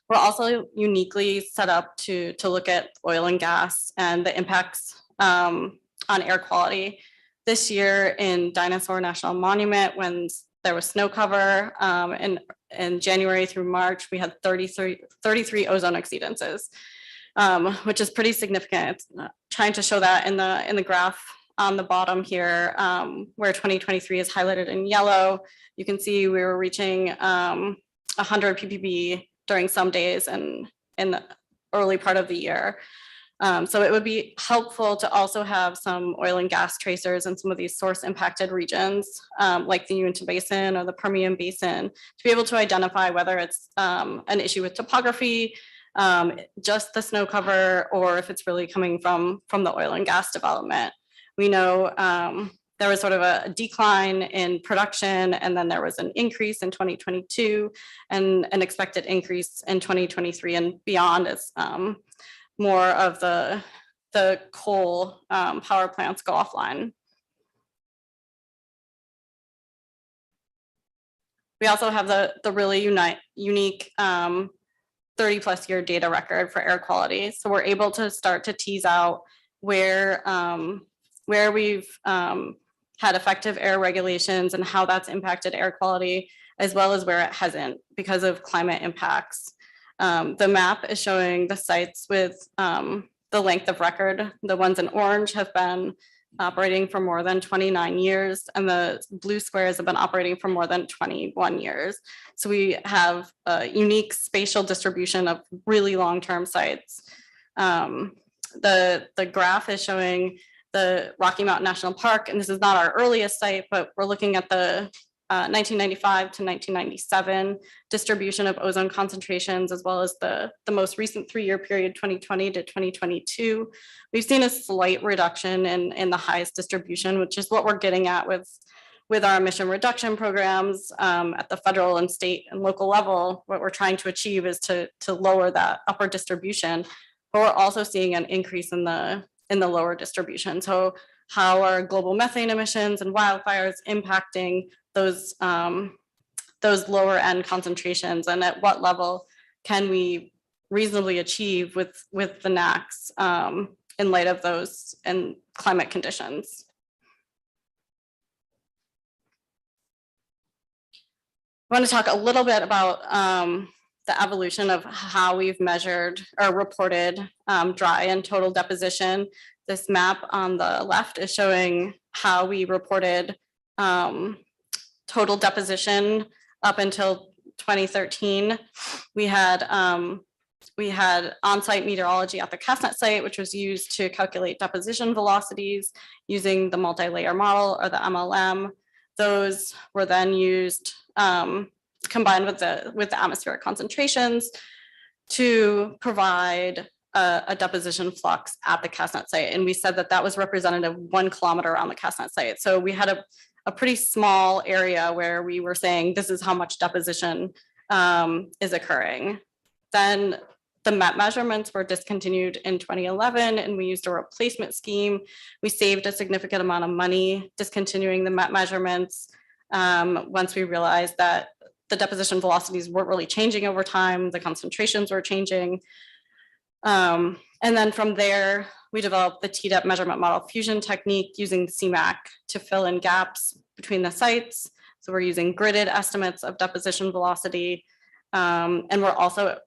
[SPEAKER 15] We're also uniquely set up to look at oil and gas and the impacts on air quality. This year in Dinosaur National Monument, when there was snow cover in January through March, we had 33 ozone exceedances, which is pretty significant. It's trying to show that in the graph on the bottom here, where 2023 is highlighted in yellow. You can see we were reaching 100 ppb during some days and in the early part of the year. So it would be helpful to also have some oil and gas tracers in some of these source impacted regions, like the Uinta Basin or the Permian Basin, to be able to identify whether it's an issue with topography, just the snow cover, or if it's really coming from the oil and gas development. We know there was sort of a decline in production, and then there was an increase in 2022 and an expected increase in 2023 and beyond as more of the coal power plants go offline. We also have the really unique 30+ year data record for air quality. So we're able to start to tease out where we've had effective air regulations and how that's impacted air quality, as well as where it hasn't because of climate impacts. The map is showing the sites with the length of record. The ones in orange have been operating for more than 29 years, and the blue squares have been operating for more than 21 years. So we have a unique spatial distribution of really long-term sites. The graph is showing the Rocky Mountain National Park, and this is not our earliest site, but we're looking at the 1995 to 1997 distribution of ozone concentrations, as well as the most recent 3-year period, 2020 to 2022. We've seen a slight reduction in the highest distribution, which is what we're getting at with our emission reduction programs at the federal and state and local level. What we're trying to achieve is to lower that upper distribution, but we're also seeing an increase in the lower distribution. So how are global methane emissions and wildfires impacting those lower end concentrations, and at what level can we reasonably achieve with the NACs in light of those and climate conditions. I want to talk a little bit about the evolution of how we've measured or reported dry and total deposition. This map on the left is showing how we reported total deposition up until 2013. We had on-site meteorology at the CASTNet site, which was used to calculate deposition velocities using the multi-layer model or the MLM. Those were then used combined with the atmospheric concentrations to provide a deposition flux at the CASTNet site. And we said that that was representative 1 kilometer around the CASTNet site. So we had a pretty small area where we were saying this is how much deposition is occurring. Then the MET measurements were discontinued in 2011, and we used a replacement scheme. We saved a significant amount of money discontinuing the MET measurements once we realized that the deposition velocities weren't really changing over time, the concentrations were changing. And then from there, we developed the TDEP measurement model fusion technique using CMAC to fill in gaps between the sites. So we're using gridded estimates of deposition velocity. And we're also,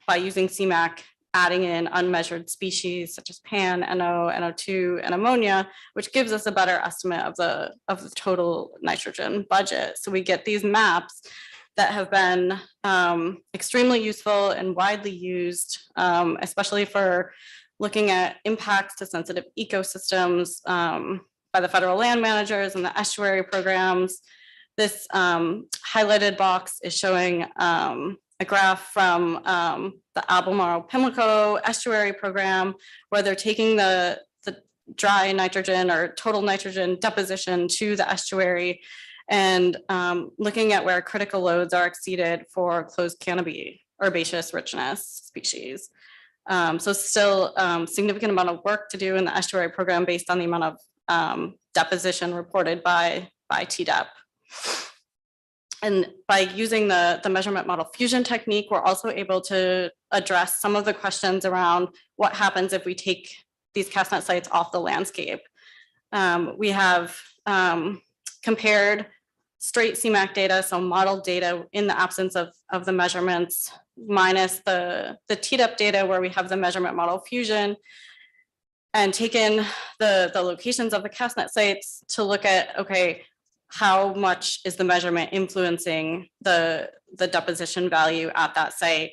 [SPEAKER 15] by using CMAC, adding in unmeasured species such as PAN, NO, NO2, and ammonia, which gives us a better estimate of the total nitrogen budget. So we get these maps that have been extremely useful and widely used, especially for looking at impacts to sensitive ecosystems by the federal land managers and the estuary programs. This highlighted box is showing a graph from the Albemarle Pimlico estuary program, where they're taking the dry nitrogen or total nitrogen deposition to the estuary and looking at where critical loads are exceeded for closed canopy herbaceous richness species. So still significant amount of work to do in the estuary program based on the amount of deposition reported by TDEP. And by using the measurement model fusion technique, we're also able to address some of the questions around what happens if we take these CASTNet sites off the landscape. We have compared straight CMAC data, so model data in the absence of the measurements, minus the TDEP data where we have the measurement model fusion, and taken the locations of the CASTNet sites to look at, okay, how much is the measurement influencing the deposition value at that site?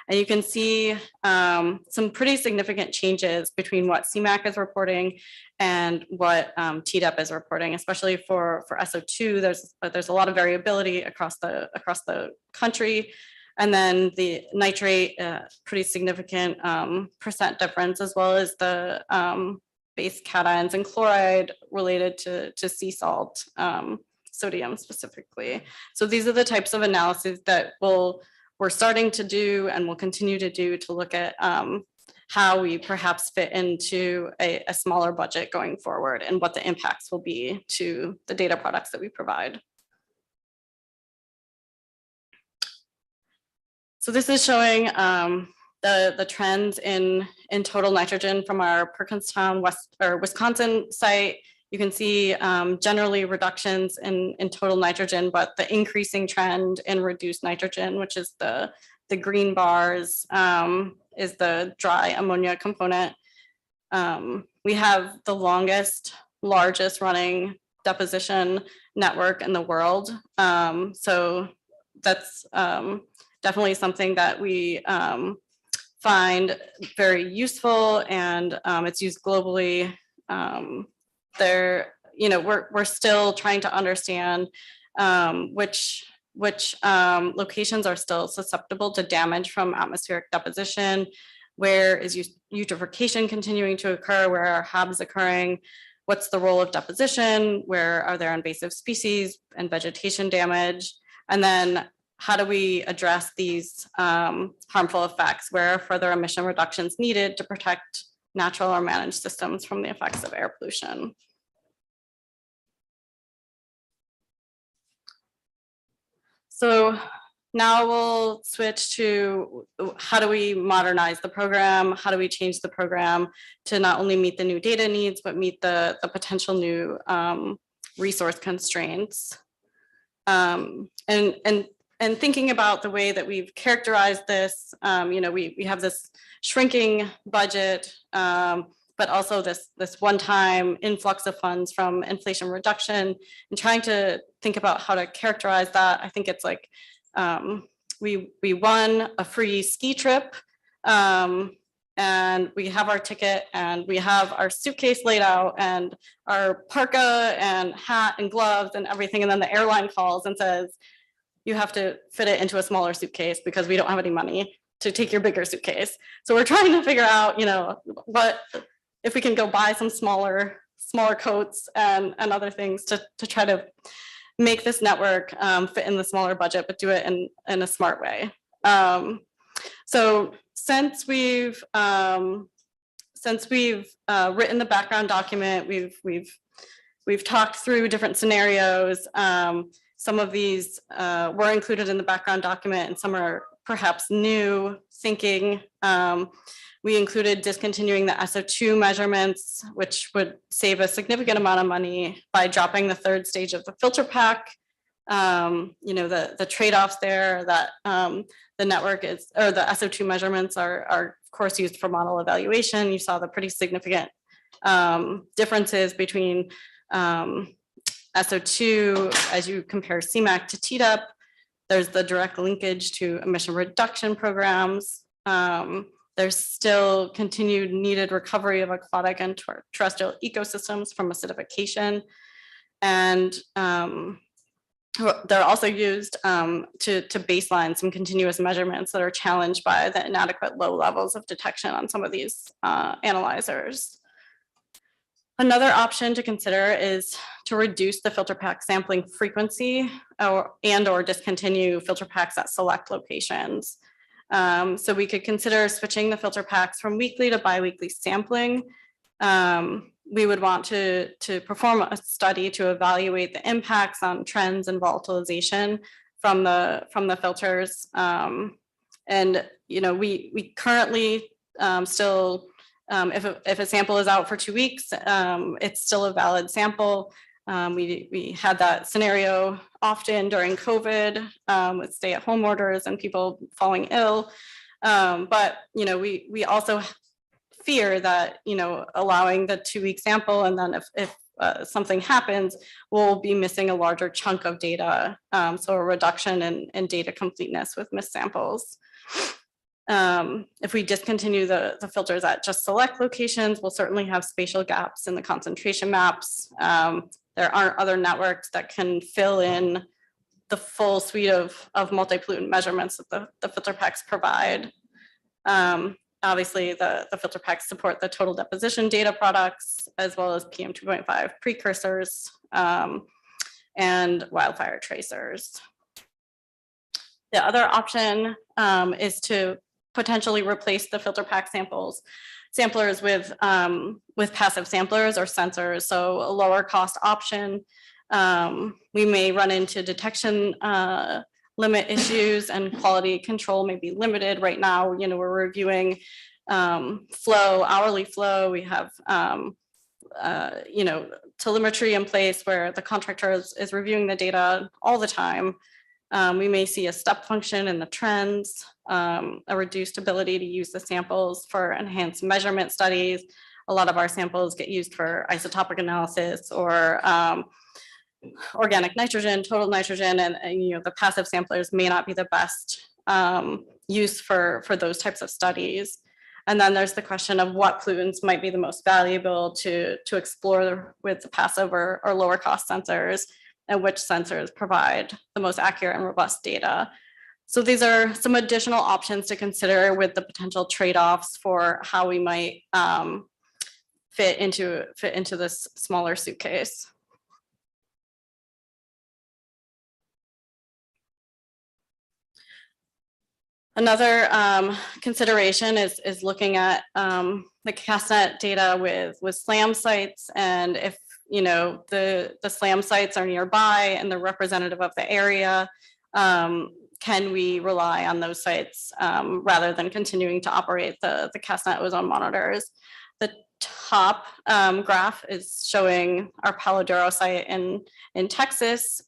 [SPEAKER 15] And you can see some pretty significant changes between what CMAC is reporting and what TDEP is reporting, especially for SO2. There's a lot of variability across the country. And then the nitrate, pretty significant percent difference, as well as the base cations and chloride related to sea salt, sodium specifically. So these are the types of analyses that we're starting to do and will continue to do to look at how we perhaps fit into a smaller budget going forward and what the impacts will be to the data products that we provide. So this is showing the trends in total nitrogen from our Perkinstown, Wisconsin site. You can see generally reductions in total nitrogen, but the increasing trend in reduced nitrogen, which is the green bars, is the dry ammonia component. We have the largest running deposition network in the world. So that's definitely something that we find very useful, and it's used globally. We're still trying to understand which locations are still susceptible to damage from atmospheric deposition, where is eutrophication continuing to occur, where are HABs occurring, what's the role of deposition, where are there invasive species and vegetation damage, and then how do we address these harmful effects, where are further emission reductions needed to protect natural or managed systems from the effects of air pollution. So now we'll switch to how do we modernize the program? How do we change the program to not only meet the new data needs, but meet the potential new resource constraints? And thinking about the way that we've characterized this, we have this shrinking budget, but also this one-time influx of funds from Inflation Reduction, and trying to think about how to characterize that. I think it's like we won a free ski trip, and we have our ticket, and we have our suitcase laid out, and our parka and hat and gloves and everything, and then the airline calls and says, you have to fit it into a smaller suitcase because we don't have any money to take your bigger suitcase. So we're trying to figure out, what if we can go buy some smaller coats and other things to try to make this network fit in the smaller budget, but do it in a smart way. So since we've written the background document, we've talked through different scenarios. Some of these were included in the background document, and some are perhaps new thinking. We included discontinuing the SO2 measurements, which would save a significant amount of money by dropping the third stage of the filter pack. The trade-offs there that the network is, or the SO2 measurements are of course used for model evaluation. You saw the pretty significant differences between SO2 as you compare CMAQ to TDEP. There's the direct linkage to emission reduction programs. There's still continued needed recovery of aquatic and terrestrial ecosystems from acidification. And they're also used to baseline some continuous measurements that are challenged by the inadequate low levels of detection on some of these analyzers. Another option to consider is to reduce the filter pack sampling frequency or discontinue filter packs at select locations. So we could consider switching the filter packs from weekly to biweekly sampling. We would want to perform a study to evaluate the impacts on trends and volatilization from the filters. We currently still, if a sample is out for 2 weeks, it's still a valid sample. We had that scenario often during COVID with stay-at-home orders and people falling ill. But we also fear that allowing the 2-week sample, and then if something happens, we'll be missing a larger chunk of data. So a reduction in data completeness with missed samples. If we discontinue the filters at just select locations, we'll certainly have spatial gaps in the concentration maps. There aren't other networks that can fill in the full suite of multi-pollutant measurements that the filter packs provide. Obviously, the filter packs support the total deposition data products, as well as PM 2.5 precursors and wildfire tracers. The other option is to potentially replace the filter pack samplers with passive samplers or sensors, so a lower cost option. We may run into detection limit issues, and quality control may be limited. Right now, we're reviewing hourly flow. We have telemetry in place where the contractor is reviewing the data all the time. We may see a step function in the trends, a reduced ability to use the samples for enhanced measurement studies. A lot of our samples get used for isotopic analysis or organic nitrogen, total nitrogen, and the passive samplers may not be the best use for those types of studies. And then there's the question of what pollutants might be the most valuable to explore with the passive or lower cost sensors, and which sensors provide the most accurate and robust data. So these are some additional options to consider with the potential trade-offs for how we might fit into this smaller suitcase. Another consideration is looking at the CASTNet data with SLAM sites, and if the SLAM sites are nearby and they're representative of the area, can we rely on those sites rather than continuing to operate the CASTNet ozone monitors? The top graph is showing our Palo Duro site in Texas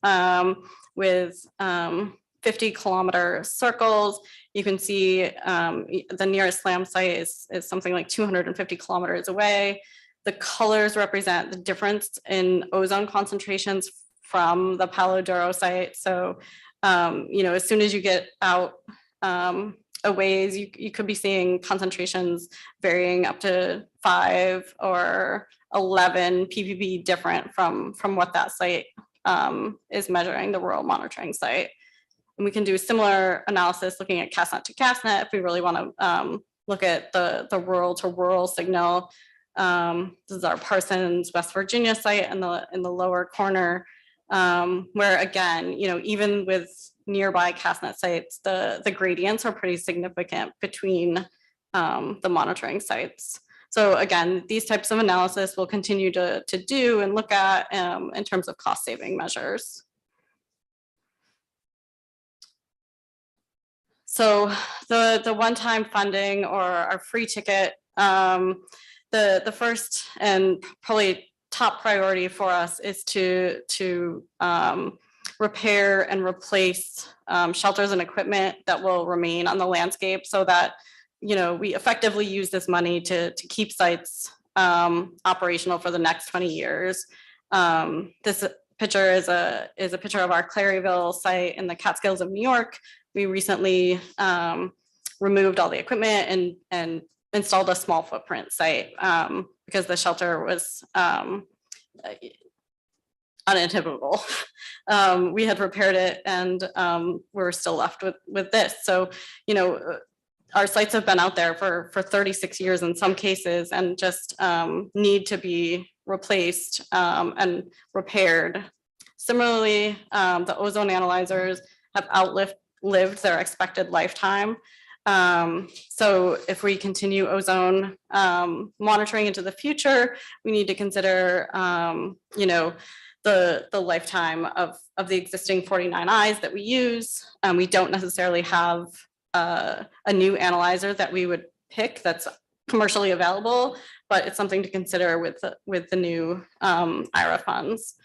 [SPEAKER 15] with 50-kilometer circles. You can see the nearest SLAM site is something like 250 kilometers away. The colors represent the difference in ozone concentrations from the Palo Duro site. So, as soon as you get out a ways, you could be seeing concentrations varying up to 5 or 11 ppb different from what that site is measuring, the rural monitoring site. And we can do a similar analysis looking at CASTNet to CASTNet if we really want to look at the rural to rural signal. This is our Parsons, West Virginia site in the lower corner, where again, even with nearby CASTNet sites, the gradients are pretty significant between the monitoring sites. So again, these types of analysis we'll continue to do and look at in terms of cost saving measures. So the one-time funding or our free ticket, the first and probably top priority for us is to repair and replace shelters and equipment that will remain on the landscape so that we effectively use this money to keep sites operational for the next 20 years. This picture is a picture of our Claryville site in the Catskills of New York. We recently removed all the equipment and installed a small footprint site because the shelter was uninhabitable. We had repaired it and we're still left with this. So, our sites have been out there for 36 years in some cases and just need to be replaced and repaired. Similarly, the ozone analyzers have outlived their expected lifetime. So if we continue ozone monitoring into the future, we need to consider, the lifetime of the existing 49 eyes that we use. We don't necessarily have a new analyzer that we would pick that's commercially available, but it's something to consider with the new IRA funds.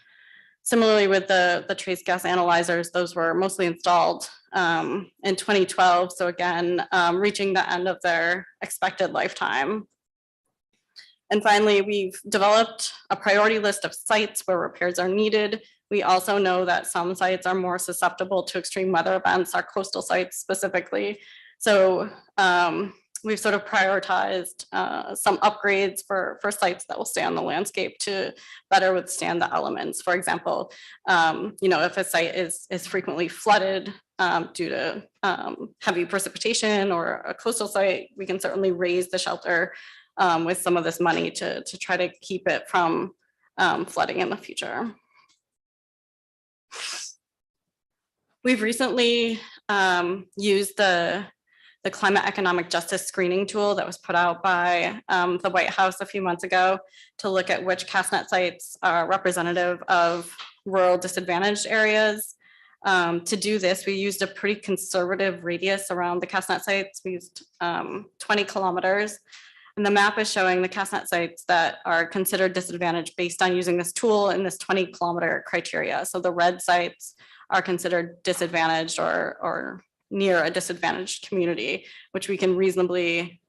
[SPEAKER 15] Similarly with the trace gas analyzers, those were mostly installed in 2012. So again, reaching the end of their expected lifetime. And finally, we've developed a priority list of sites where repairs are needed. We also know that some sites are more susceptible to extreme weather events, our coastal sites specifically. So we've sort of prioritized some upgrades for sites that will stay on the landscape to better withstand the elements. For example, if a site is frequently flooded due to heavy precipitation or a coastal site, we can certainly raise the shelter with some of this money to try to keep it from flooding in the future. We've recently used the climate economic justice screening tool that was put out by the White House a few months ago to look at which CASTNet sites are representative of rural disadvantaged areas. To do this, we used a pretty conservative radius around the CASTNet sites. We used 20 kilometers. And the map is showing the CASTNet sites that are considered disadvantaged based on using this tool in this 20-kilometer criteria. So the red sites are considered disadvantaged or near a disadvantaged community, which we can reasonably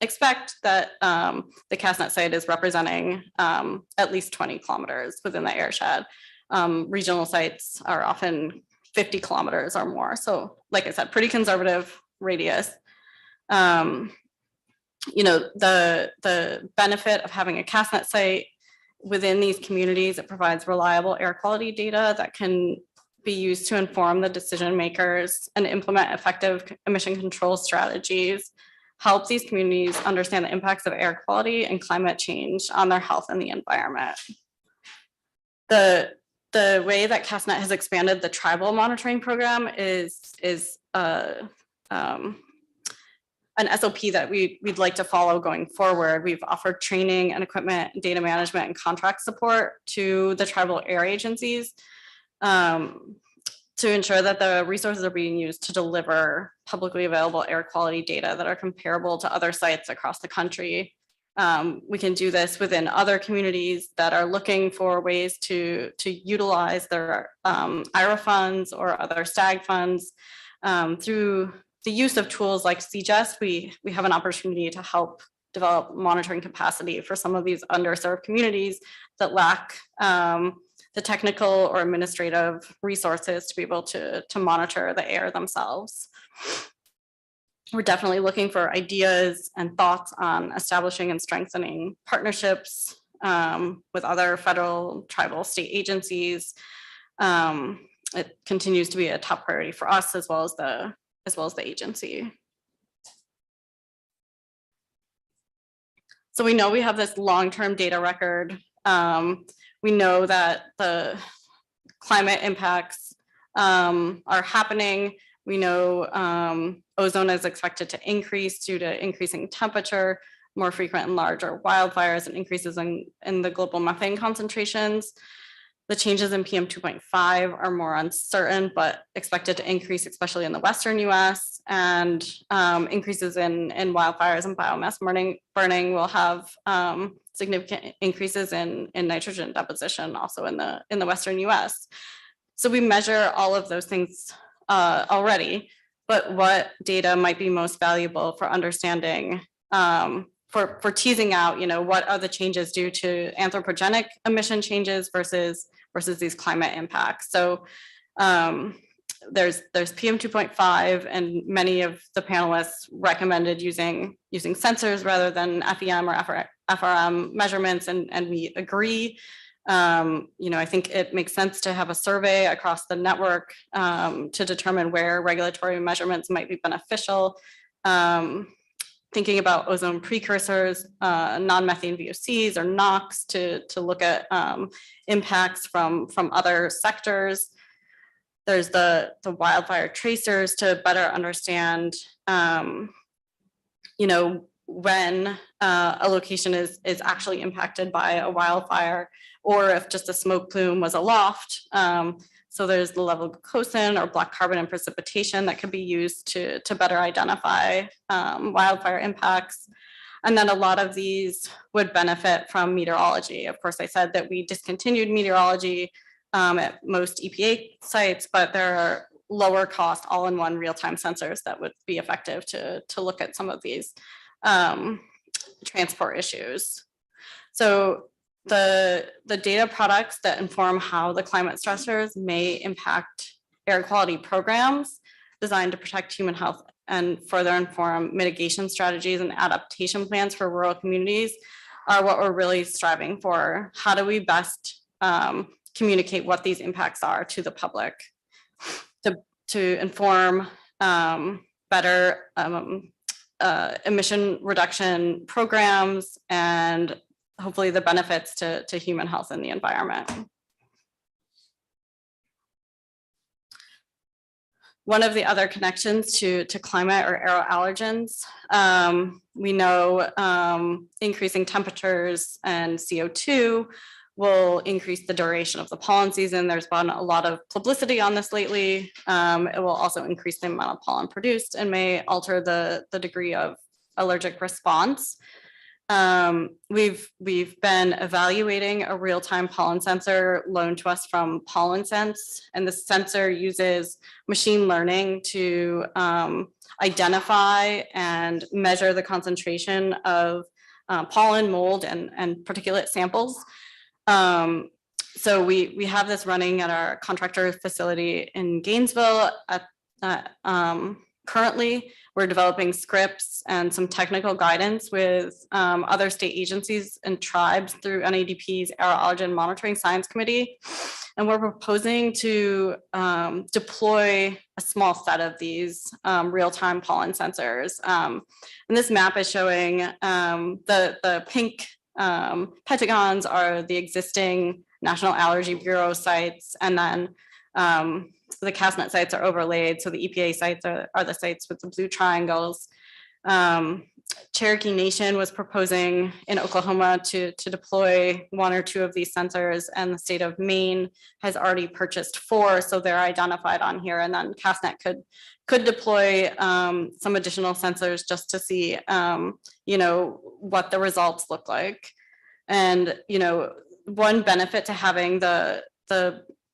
[SPEAKER 15] expect that the CASTNet site is representing at least 20 kilometers within the airshed. Regional sites are often 50 kilometers or more. So like I said, pretty conservative radius. The benefit of having a CASTNet site within these communities, it provides reliable air quality data that can be used to inform the decision makers and implement effective emission control strategies, help these communities understand the impacts of air quality and climate change on their health and the environment. The way that CASTNet has expanded the tribal monitoring program is an SOP that we'd like to follow going forward. We've offered training and equipment, data management, and contract support to the tribal air agencies. to ensure that the resources are being used to deliver publicly available air quality data that are comparable to other sites across the country. We can do this within other communities that are looking for ways to utilize their IRA funds or other STAG funds. Through the use of tools like CGES, we have an opportunity to help develop monitoring capacity for some of these underserved communities that lack the technical or administrative resources to be able to monitor the air themselves. We're definitely looking for ideas and thoughts on establishing and strengthening partnerships with other federal, tribal, state agencies. It continues to be a top priority for us as well as the agency. So we know we have this long-term data record. We know that the climate impacts are happening. We know ozone is expected to increase due to increasing temperature, more frequent and larger wildfires, and increases in the global methane concentrations. The changes in PM 2.5 are more uncertain, but expected to increase, especially in the Western US, and increases in wildfires and biomass burning will have significant increases in nitrogen deposition also in the Western US. So we measure all of those things already, but what data might be most valuable for understanding, for teasing out, what are the changes due to anthropogenic emission changes versus these climate impacts. So there's PM 2.5, and many of the panelists recommended using sensors rather than FEM or FRM measurements, and we agree. I think it makes sense to have a survey across the network to determine where regulatory measurements might be beneficial. Thinking about ozone precursors, non-methane VOCs or NOx to look at impacts from other sectors. There's the wildfire tracers to better understand, when a location is actually impacted by a wildfire, or if just a smoke plume was aloft. So there's the level of glucosin or black carbon and precipitation that could be used to better identify wildfire impacts. And then a lot of these would benefit from meteorology. Of course, I said that we discontinued meteorology at most EPA sites, but there are lower cost all-in-one real-time sensors that would be effective to look at some of these transport issues. So the data products that inform how the climate stressors may impact air quality programs designed to protect human health and further inform mitigation strategies and adaptation plans for rural communities are what we're really striving for. How do we best communicate what these impacts are to the public to inform better emission reduction programs and hopefully the benefits to human health and the environment. One of the other connections to climate or aeroallergens, we know increasing temperatures and CO2 will increase the duration of the pollen season. There's been a lot of publicity on this lately. It will also increase the amount of pollen produced and may alter the degree of allergic response. We've been evaluating a real-time pollen sensor loaned to us from Pollen Sense, and the sensor uses machine learning to identify and measure the concentration of pollen, mold, and particulate samples. So we have this running at our contractor facility in Gainesville. Currently, we're developing scripts and some technical guidance with other state agencies and tribes through NADP's Aeroallergen Monitoring Science Committee. And we're proposing to deploy a small set of these real-time pollen sensors. And this map is showing the pink pentagons are the existing National Allergy Bureau sites, and then the CASTNet sites are overlaid. So the EPA sites are the sites with the blue triangles. Cherokee Nation was proposing in Oklahoma to deploy 1 or 2 of these sensors, and the state of Maine has already purchased 4, so they're identified on here. And then CASTNet could deploy some additional sensors just to see, you know, what the results look like. And, you know, one benefit to having the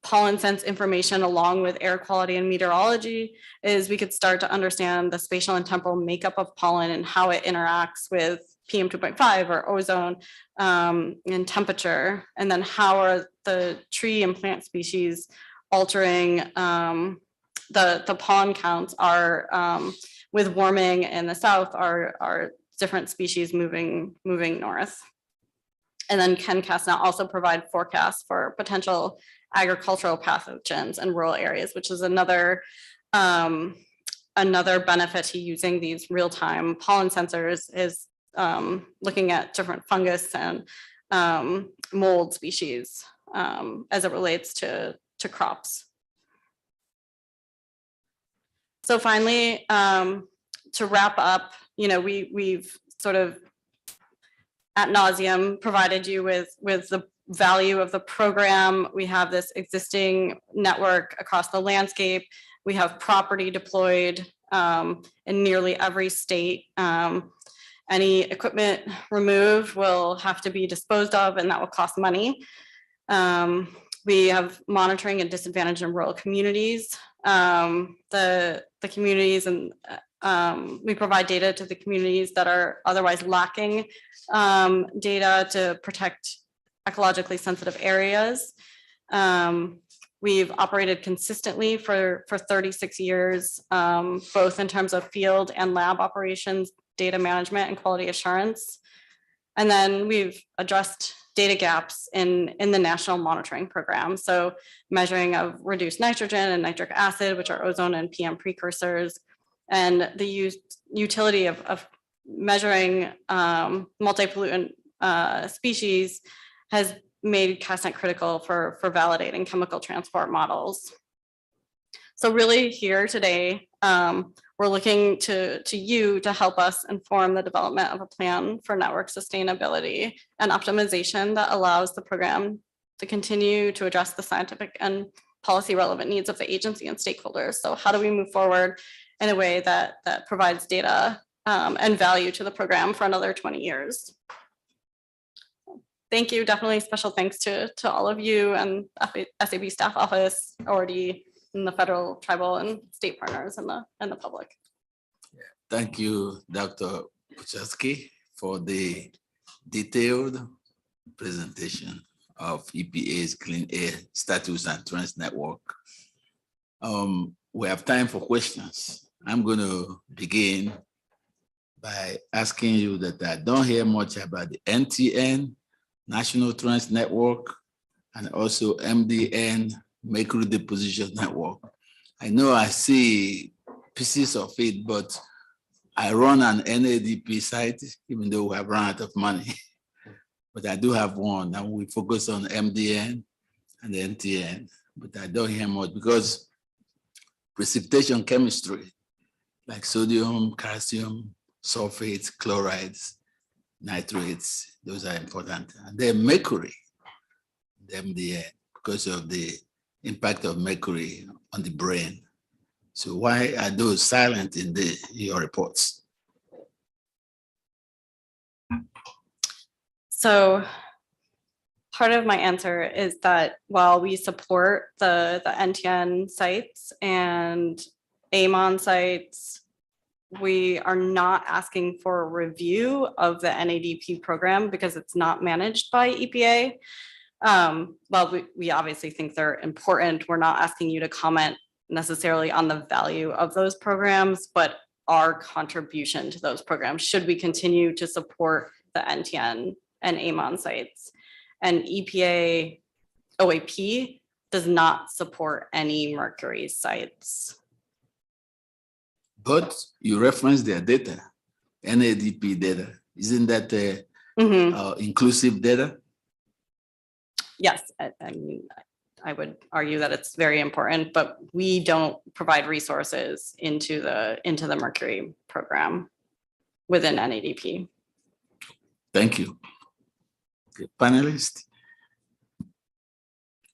[SPEAKER 15] pollen sense information along with air quality and meteorology is we could start to understand the spatial and temporal makeup of pollen and how it interacts with PM 2.5 or ozone and temperature. And then how are the tree and plant species altering the pollen counts are with warming in the south are different species moving north. And then can CASTNet also provide forecasts for potential agricultural pathogens in rural areas, which is another benefit to using these real-time pollen sensors is looking at different fungus and mold species as it relates to crops. So finally, to wrap up, you know, we've sort of ad nauseum provided you with the value of the program. We have this existing network across the landscape. We have property deployed in nearly every state. Any equipment removed will have to be disposed of, and that will cost money. We have monitoring and disadvantaged in rural communities. The communities and we provide data to the communities that are otherwise lacking data to protect ecologically sensitive areas. We've operated consistently for 36 years, both in terms of field and lab operations, data management, and quality assurance. And then we've addressed data gaps in the national monitoring program. So measuring of reduced nitrogen and nitric acid, which are ozone and PM precursors, and the utility of measuring multi-pollutant species has made CASTNet critical for validating chemical transport models. So really here today, we're looking to you to help us inform the development of a plan for network sustainability and optimization that allows the program to continue to address the scientific and policy relevant needs of the agency and stakeholders. So how do we move forward in a way that provides data and value to the program for another 20 years? Thank you. Definitely special thanks to all of you and SAB staff office, already in the federal, tribal, and state partners and the public.
[SPEAKER 3] Thank you, Dr. Puchaski, for the detailed presentation of EPA's Clean Air Status and Trends Network. We have time for questions. I'm going to begin by asking you that I don't hear much about the NTN, National Trends Network, and also MDN, Mercury Deposition Network. I know I see pieces of it, but I run an NADP site, even though we have run out of money. But I do have one, and we focus on MDN and the NTN, but I don't hear much because precipitation chemistry, like sodium, calcium, sulfates, chlorides, nitrates, those are important. And then mercury, the MDN, because of the impact of mercury on the brain. So why are those silent in your reports?
[SPEAKER 15] So part of my answer is that while we support the NTN sites and AMON sites, we are not asking for a review of the NADP program because it's not managed by EPA. Well, we obviously think they're important. We're not asking you to comment necessarily on the value of those programs, but our contribution to those programs, should we continue to support the NTN and AMON sites. And EPA OAP does not support any mercury sites.
[SPEAKER 3] But you reference their data, NADP data. Isn't that inclusive data?
[SPEAKER 15] Yes, I mean, I would argue that it's very important, but we don't provide resources into the mercury program. within NADP.
[SPEAKER 3] Thank you. Okay, panelist.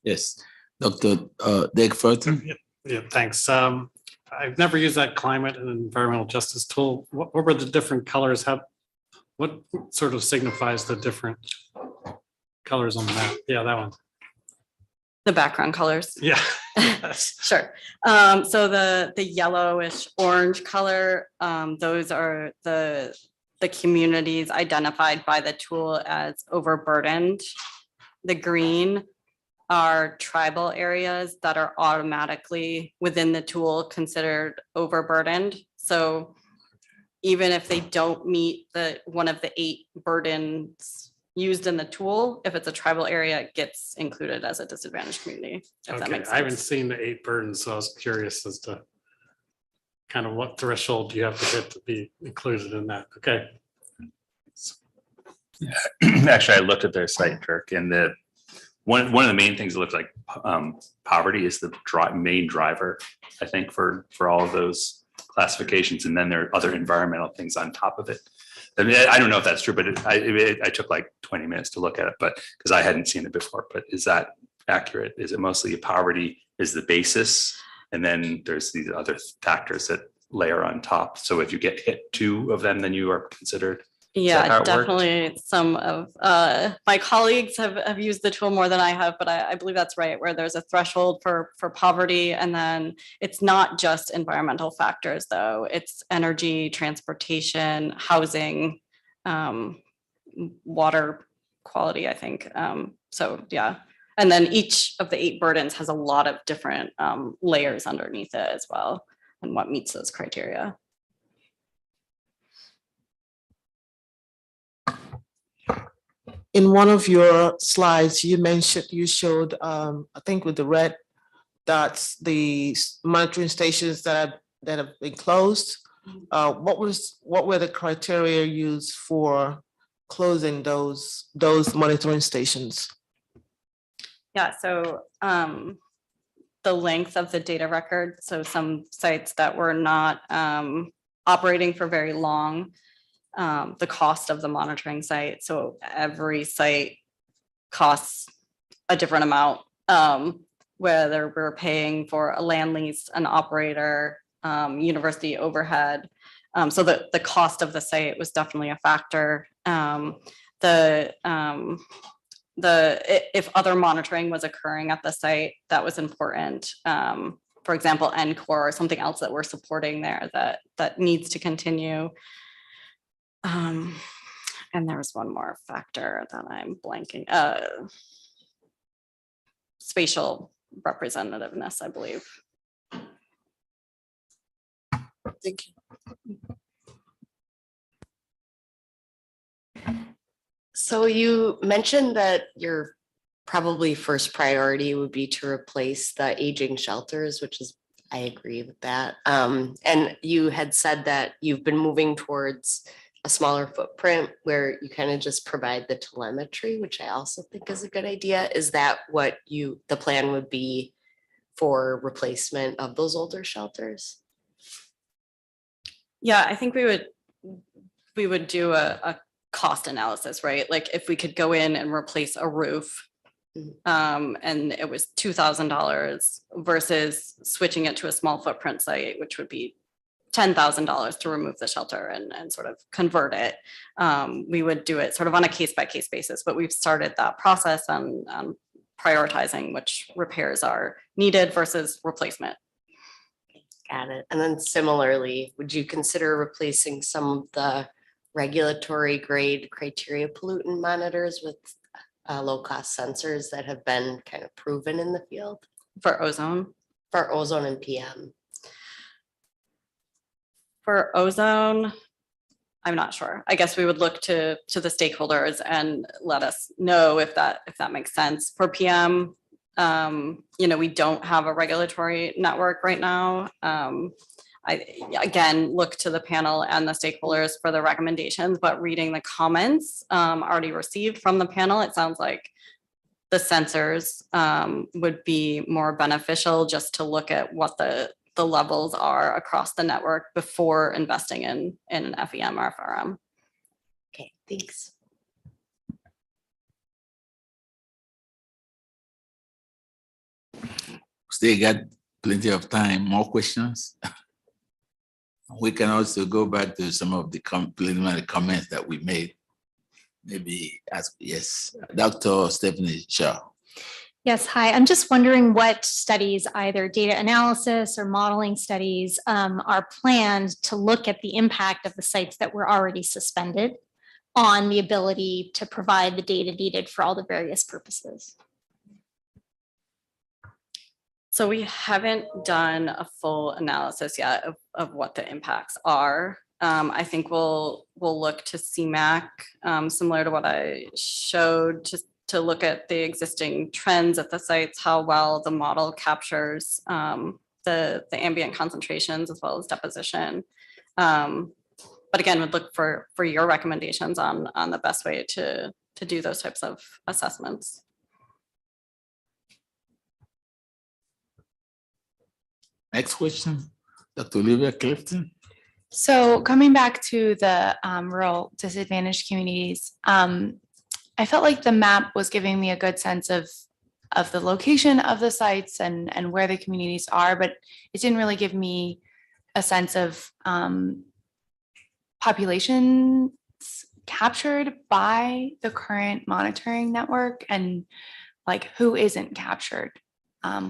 [SPEAKER 3] Yes, Dr. Dirk Felton.
[SPEAKER 7] Yeah, thanks. I've never used that climate and environmental justice tool. What were the different colors? What sort of signifies the different colors on the map? Yeah, that one.
[SPEAKER 15] The background colors.
[SPEAKER 7] Yeah.
[SPEAKER 15] Sure. So the yellowish orange color, those are the communities identified by the tool as overburdened. The green are tribal areas that are automatically within the tool considered overburdened. So even if they don't meet one of the 8 burdens used in the tool, if it's a tribal area, it gets included as a disadvantaged community, if that
[SPEAKER 7] Okay,
[SPEAKER 15] makes
[SPEAKER 7] I haven't
[SPEAKER 15] sense.
[SPEAKER 7] seen the 8 burdens, so I was curious as to kind of what threshold you have to hit to be included in that. Okay.
[SPEAKER 6] Actually, I looked at their site, Dirk, and one of the main things that looks like poverty is the main driver, I think, for all of those classifications. And then there are other environmental things on top of it. I mean, I don't know if that's true, but I took like 20 minutes to look at it, but because I hadn't seen it before. But is that accurate? Is it mostly poverty is the basis, and then there's these other factors that layer on top? So if you get hit 2 of them, then you are considered.
[SPEAKER 15] Yeah, definitely. Some of my colleagues have used the tool more than I have, but I believe that's right, where there's a threshold for poverty. And then it's not just environmental factors, though. It's energy, transportation, housing, water quality, I think. So yeah. And then each of the 8 burdens has a lot of different layers underneath it as well, and what meets those criteria.
[SPEAKER 4] In one of your slides, you showed, I think with the red dots, the monitoring stations that have been closed. What were the criteria used for closing those monitoring stations?
[SPEAKER 15] Yeah, so the length of the data record. So some sites that were not operating for very long, the cost of the monitoring site. So every site costs a different amount, whether we're paying for a land lease, an operator, university overhead. So the cost of the site was definitely a factor. If other monitoring was occurring at the site, that was important. For example, NCORE or something else that we're supporting there that needs to continue. And there was one more factor that I'm blanking. Spatial representativeness, I believe.
[SPEAKER 4] Thank you.
[SPEAKER 10] So you mentioned that your probably first priority would be to replace the aging shelters, which is, I agree with that. And you had said that you've been moving towards a smaller footprint where you kind of just provide the telemetry, which I also think is a good idea. Is that what the plan would be for replacement of those older shelters?
[SPEAKER 15] Yeah, I think we would do a cost analysis, right? Like if we could go in and replace a roof, and it was $2,000 versus switching it to a small footprint site, which would be $10,000 to remove the shelter and sort of convert it. We would do it sort of on a case-by-case basis, but we've started that process on prioritizing which repairs are needed versus replacement.
[SPEAKER 10] Got it. And then similarly, would you consider replacing some of the regulatory grade criteria pollutant monitors with low-cost sensors that have been kind of proven in the field?
[SPEAKER 15] For ozone?
[SPEAKER 10] For ozone and PM.
[SPEAKER 15] For ozone, I'm not sure. I guess we would look to the stakeholders and let us know if that makes sense. For PM, we don't have a regulatory network right now. I again look to the panel and the stakeholders for the recommendations, but reading the comments already received from the panel, it sounds like the sensors would be more beneficial just to look at what the the levels are across the network before investing in an FEM or FRM.
[SPEAKER 10] Okay, thanks.
[SPEAKER 3] Still got plenty of time. More questions? We can also go back to some of the preliminary comments that we made. Maybe ask, yes, Dr. Stephanie Shaw.
[SPEAKER 11] Yes, hi. I'm just wondering what studies, either data analysis or modeling studies, are planned to look at the impact of the sites that were already suspended on the ability to provide the data needed for all the various purposes.
[SPEAKER 15] So we haven't done a full analysis yet of what the impacts are. I think we'll look to CMAC, similar to what I showed, just to look at the existing trends at the sites, how well the model captures the ambient concentrations as well as deposition. But again, would look for your recommendations on the best way to do those types of assessments.
[SPEAKER 3] Next question, Dr. Olivia Clifton.
[SPEAKER 9] So coming back to the rural disadvantaged communities, I felt like the map was giving me a good sense of the location of the sites and where the communities are, but it didn't really give me a sense of populations captured by the current monitoring network and like who isn't captured,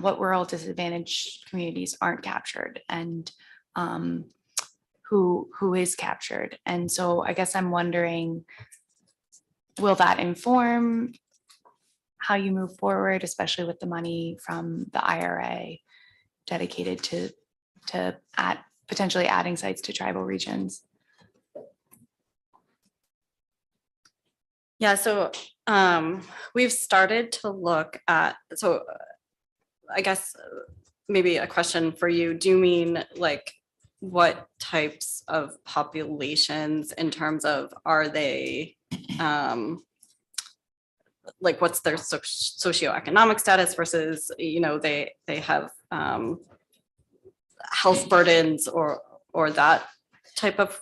[SPEAKER 9] what rural disadvantaged communities aren't captured, and who is captured. And so I guess I'm wondering, will that inform how you move forward, especially with the money from the IRA dedicated to potentially adding sites to tribal regions?
[SPEAKER 15] Yeah, so we've started to look at, so I guess maybe a question for you. Do you mean like what types of populations in terms of, are they like what's their socioeconomic status versus, you know, they have health burdens or that type of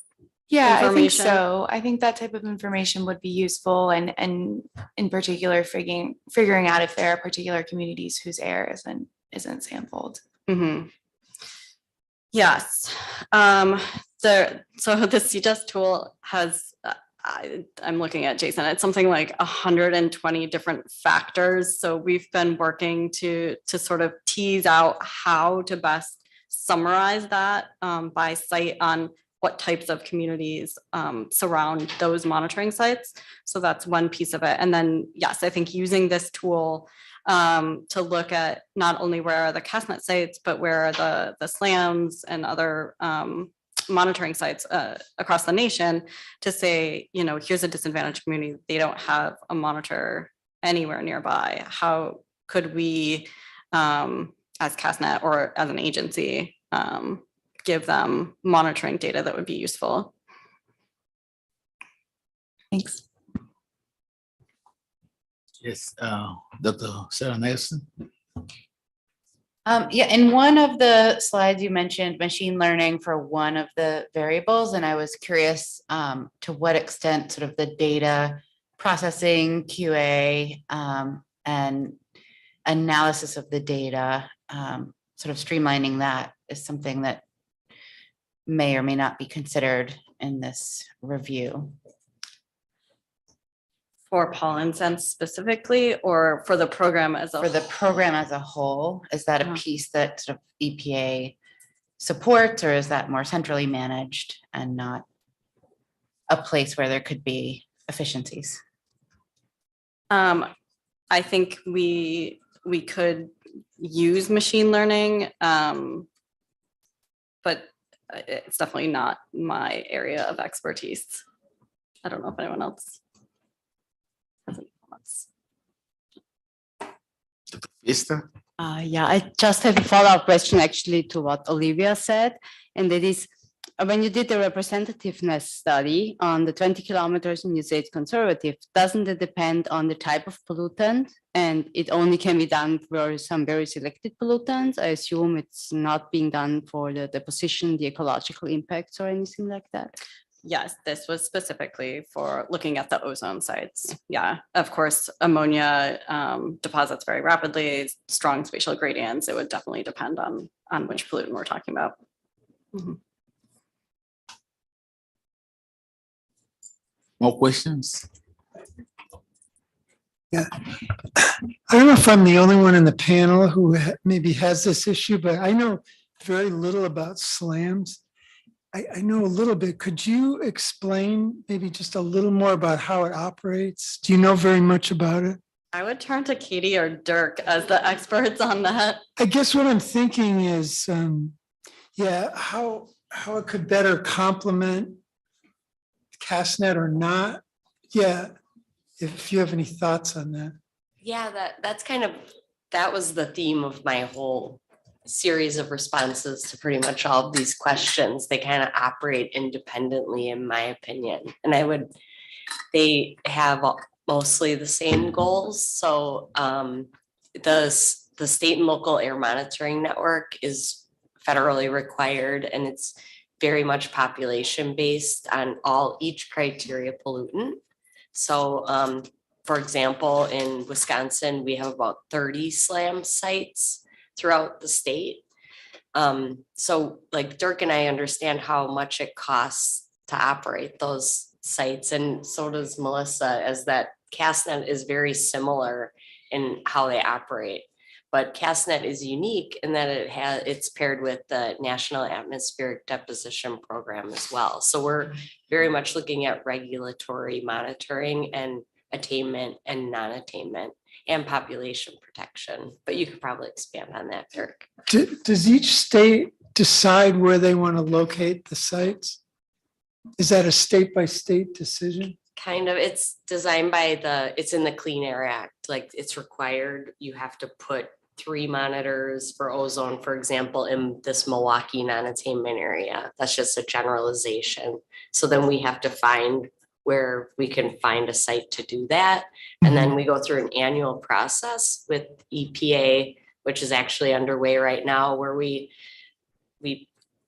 [SPEAKER 9] Yeah, I think
[SPEAKER 15] information?
[SPEAKER 9] so. I think that type of information would be useful, and in particular figuring out if there are particular communities whose air isn't sampled.
[SPEAKER 15] Mm-hmm. Yes. So the CDES tool has, I'm looking at Jason, it's something like 120 different factors. So we've been working to sort of tease out how to best summarize that by site on what types of communities surround those monitoring sites. So that's one piece of it. And then, yes, I think using this tool to look at not only where are the CASTNet sites, but where are the SLAMs and other monitoring sites across the nation to say, you know, here's a disadvantaged community. They don't have a monitor anywhere nearby. How could we, as CASTNet or as an agency, give them monitoring data that would be useful?
[SPEAKER 9] Thanks.
[SPEAKER 3] Yes, Dr. Sarah Nelson.
[SPEAKER 16] Yeah, in one of the slides, you mentioned machine learning for one of the variables, and I was curious to what extent sort of the data processing, QA, and analysis of the data, sort of streamlining that is something that may or may not be considered in this review.
[SPEAKER 15] For pollen sense specifically, or for the program as a
[SPEAKER 16] For the program as a whole, is that a piece that sort of EPA supports, or is that more centrally managed and not a place where there could be efficiencies?
[SPEAKER 15] I think we could use machine learning, but it's definitely not my area of expertise. I don't know if anyone else has any comments.
[SPEAKER 17] Yeah, I just have a follow-up question actually to what Olivia said, and that is,
[SPEAKER 16] when you did the representativeness study on the 20 kilometers and you say it's conservative, doesn't it depend on the type of pollutant? And it only can be done for some very selected pollutants. I assume it's not being done for the deposition, the ecological impacts or anything like that.
[SPEAKER 15] Yes, this was specifically for looking at the ozone sites. Yeah, of course, ammonia deposits very rapidly, strong spatial gradients. It would definitely depend on which pollutant we're talking about. Mhm.
[SPEAKER 3] More questions?
[SPEAKER 5] Yeah. I don't know if I'm the only one in the panel who maybe has this issue, but I know very little about SLAMs. I know a little bit. Could you explain maybe just a little more about how it operates? Do you know very much about it?
[SPEAKER 15] I would turn to Katie or Dirk as the experts on that.
[SPEAKER 5] I guess what I'm thinking is, yeah, how it could better complement CASTNet or not. Yeah, if you have any thoughts on that.
[SPEAKER 10] Yeah, that was the theme of my whole series of responses to pretty much all of these questions. They kind of operate independently, in my opinion. And they have mostly the same goals. So the state and local air monitoring network is federally required, and it's very much population based on each criteria pollutant. So for example, in Wisconsin, we have about 30 SLAM sites throughout the state. So like Dirk and I understand how much it costs to operate those sites, and so does Melissa, as that CASTNet is very similar in how they operate. But CASTNet is unique in that it's paired with the National Atmospheric Deposition Program as well. So we're very much looking at regulatory monitoring and attainment and non-attainment and population protection. But you could probably expand on that, Dirk.
[SPEAKER 5] Does each state decide where they want to locate the sites? Is that a state by state decision?
[SPEAKER 10] Kind of, it's designed by it's in the Clean Air Act, like it's required, you have to put 3 monitors for ozone, for example, in this Milwaukee non-attainment area. That's just a generalization. So then we have to find where we can find a site to do that. And then we go through an annual process with EPA, which is actually underway right now, where we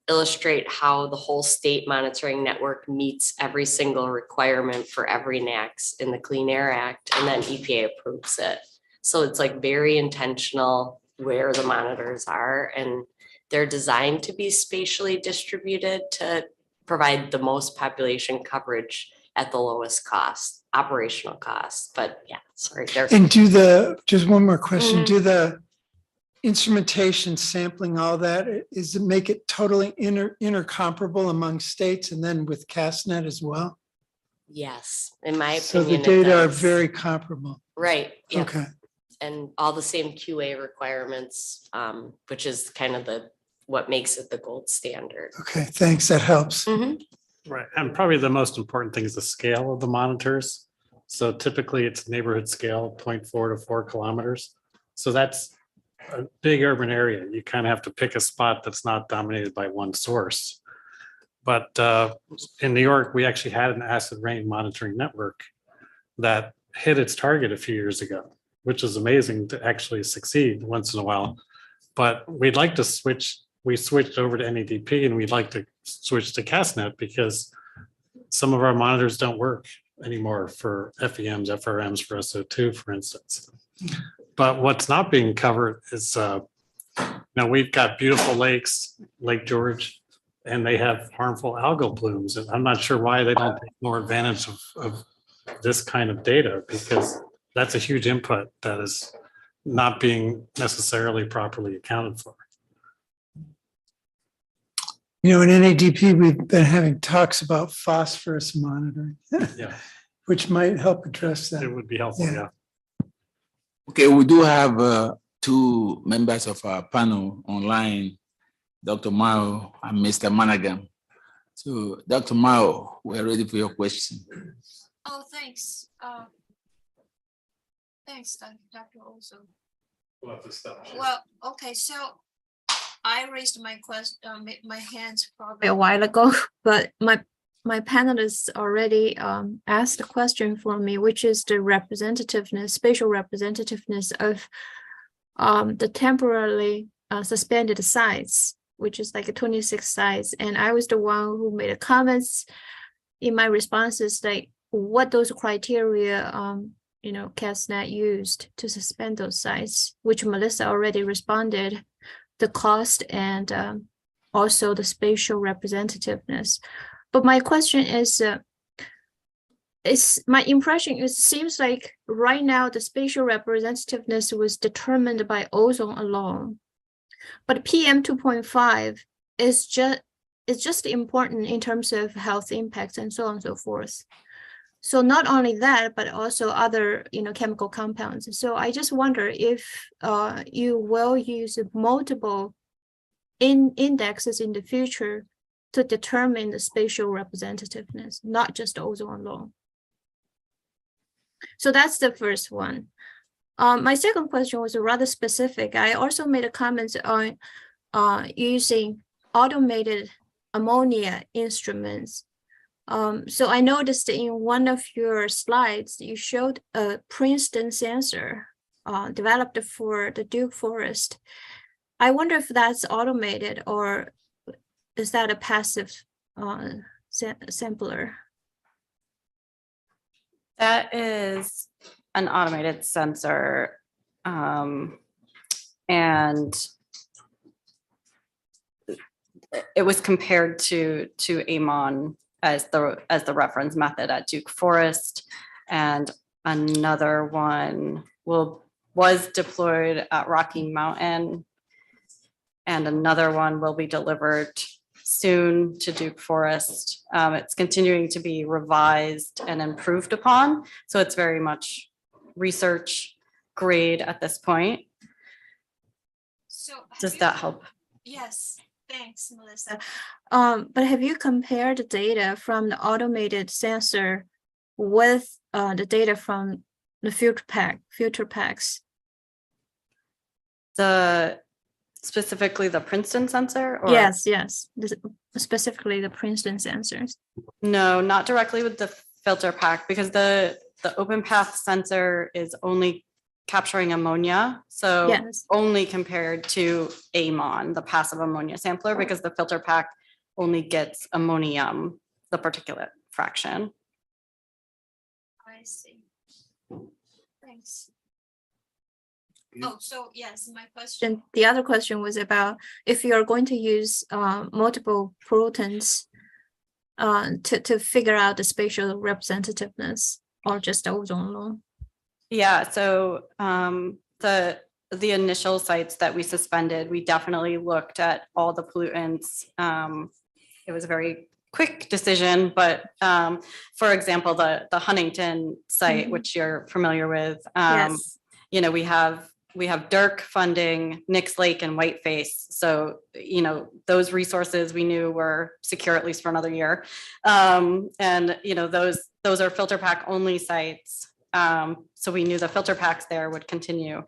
[SPEAKER 10] illustrate how the whole state monitoring network meets every single requirement for every NACS in the Clean Air Act, and then EPA approves it. So it's like very intentional where the monitors are, and they're designed to be spatially distributed to provide the most population coverage at the lowest cost, operational cost. But yeah, sorry.
[SPEAKER 5] And just one more question, do the instrumentation sampling, all that, is it make it totally intercomparable among states and then with CASTNet as well?
[SPEAKER 10] Yes, in my opinion.
[SPEAKER 5] So the data are very comparable.
[SPEAKER 10] Right. Yeah.
[SPEAKER 5] Okay.
[SPEAKER 10] And all the same QA requirements, which is kind of what makes it the gold standard.
[SPEAKER 5] Okay, thanks. That helps.
[SPEAKER 7] Right, and probably the most important thing is the scale of the monitors. So typically it's neighborhood scale, 0.4 to 4 kilometers. So that's a big urban area. You kind of have to pick a spot that's not dominated by one source. But in New York, we actually had an acid rain monitoring network that hit its target a few years ago, which is amazing to actually succeed once in a while. But we'd like to switch. We switched over to NEDP, and we'd like to switch to CASTNet because some of our monitors don't work anymore for FEMs, FRMs, for SO2, for instance. But what's not being covered is, we've got beautiful lakes, Lake George, and they have harmful algal blooms. And I'm not sure why they don't take more advantage of this kind of data, because that's a huge input that is not being necessarily properly accounted for.
[SPEAKER 5] In NADP, we've been having talks about phosphorus monitoring,
[SPEAKER 7] Yeah,
[SPEAKER 5] which might help address that.
[SPEAKER 7] it would be helpful, yeah.
[SPEAKER 3] Okay, we do have 2 members of our panel online, Dr. Mao and Mr. Monaghan. So Dr. Mao, we're ready for your question.
[SPEAKER 12] Oh, thanks. Thanks, Dr. Olson.
[SPEAKER 7] We'll have to stop.
[SPEAKER 12] Well, okay, so I raised my my hands probably a while ago, but my panelists already asked a question for me, which is the representativeness, spatial representativeness of the temporarily suspended sites, which is like a 26 sites. And I was the one who made a comments in my responses, like what those criteria CASTNet used to suspend those sites, which Melissa already responded, the cost and also the spatial representativeness. But my question is my impression is, it seems like right now the spatial representativeness was determined by ozone alone, but PM 2.5 is just important in terms of health impacts and so on and so forth. So not only that, but also other chemical compounds. So I just wonder if you will use multiple indexes in the future to determine the spatial representativeness, not just ozone alone. So that's the first one. My second question was rather specific. I also made a comment on using automated ammonia instruments. So I noticed in one of your slides, you showed a Princeton sensor developed for the Duke Forest. I wonder if that's automated or is that a passive sampler?
[SPEAKER 15] That is an automated sensor. And it was compared to AMON as the reference method at Duke Forest, and another one was deployed at Rocky Mountain, and another one will be delivered soon to Duke Forest. It's continuing to be revised and improved upon, so it's very much research grade at this point.
[SPEAKER 12] So
[SPEAKER 15] does that help?
[SPEAKER 12] Yes. Thanks, Melissa. But have you compared the data from the automated sensor with the data from the filter packs?
[SPEAKER 15] Specifically the Princeton sensor? Or?
[SPEAKER 12] Yes. Specifically the Princeton sensors.
[SPEAKER 15] No, not directly with the filter pack, because the open path sensor is only capturing ammonia, so
[SPEAKER 12] yes.
[SPEAKER 15] Only compared to AMON, the passive ammonia sampler, because the filter pack only gets ammonium, the particulate fraction.
[SPEAKER 12] I see. Thanks. Oh, so yes, my question. The other question was about if you are going to use multiple pollutants to figure out the spatial representativeness or just ozone alone.
[SPEAKER 15] Yeah, so the initial sites that we suspended, we definitely looked at all the pollutants. It was a very quick decision, but for example, the Huntington site, which you're familiar with,
[SPEAKER 12] yes.
[SPEAKER 15] We have DIRC funding, Nix Lake and Whiteface. So, those resources we knew were secure at least for another year. And, those are filter pack only sites. So we knew the filter packs there would continue.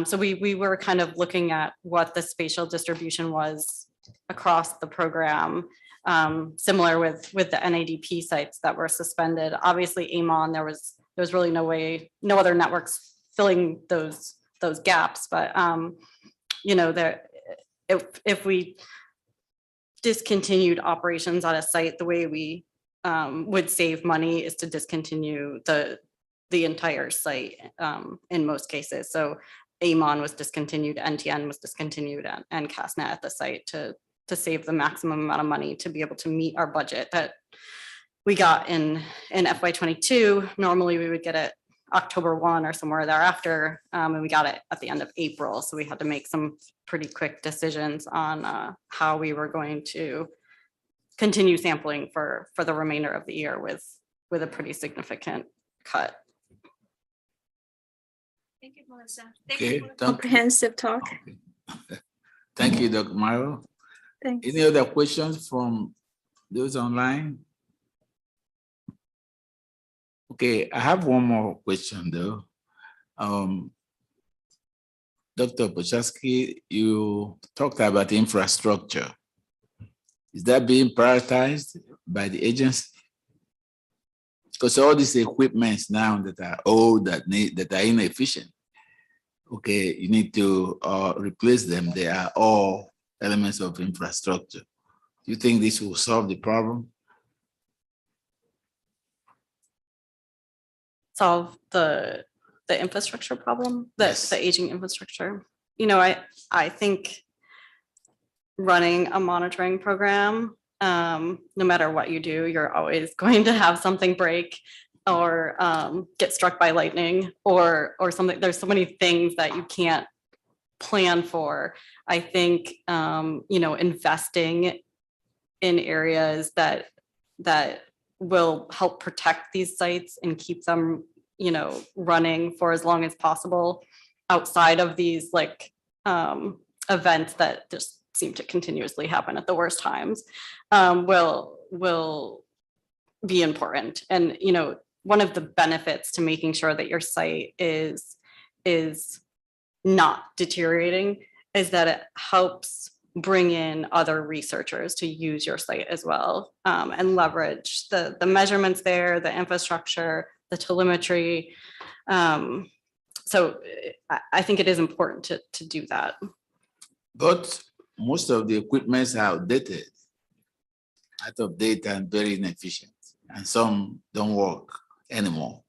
[SPEAKER 15] So we were kind of looking at what the spatial distribution was across the program, similar with the NADP sites that were suspended. Obviously, AMON, there was really no other networks filling those gaps. But if we discontinued operations on a site, the way we would save money is to discontinue the entire site in most cases. So AMON was discontinued, NTN was discontinued, and CASTNet at the site to save the maximum amount of money to be able to meet our budget that we got in FY22. Normally we would get it October 1 or somewhere thereafter, and we got it at the end of April. So we had to make some pretty quick decisions on how we were going to continue sampling for the remainder of the year with a pretty significant cut.
[SPEAKER 12] Thank you, Melissa. Thank you for the comprehensive talk.
[SPEAKER 3] Okay. Thank you, Dr. Morrow.
[SPEAKER 12] Thanks.
[SPEAKER 3] Any other questions from those online? Okay, I have one more question though. Dr. Bochaski, you talked about infrastructure. Is that being prioritized by the agency? Because all these equipments now that are old, that are inefficient, okay, you need to replace them. They are all elements of infrastructure. Do you think this will solve the problem?
[SPEAKER 15] Solve the infrastructure problem,
[SPEAKER 3] Yes.
[SPEAKER 15] the aging infrastructure. You know, I think running a monitoring program, no matter what you do, you're always going to have something break or get struck by lightning or something. There's so many things that you can't plan for. I think you know, investing in areas that will help protect these sites and keep them, you know, running for as long as possible outside of these like events that just seem to continuously happen at the worst times, will be important. And, you know, one of the benefits to making sure that your site is not deteriorating is that it helps bring in other researchers to use your site as well, and leverage the measurements there, the infrastructure, the telemetry. So I think it is important to do that.
[SPEAKER 3] But most of the equipment are outdated, out of date and very inefficient, and some don't work anymore.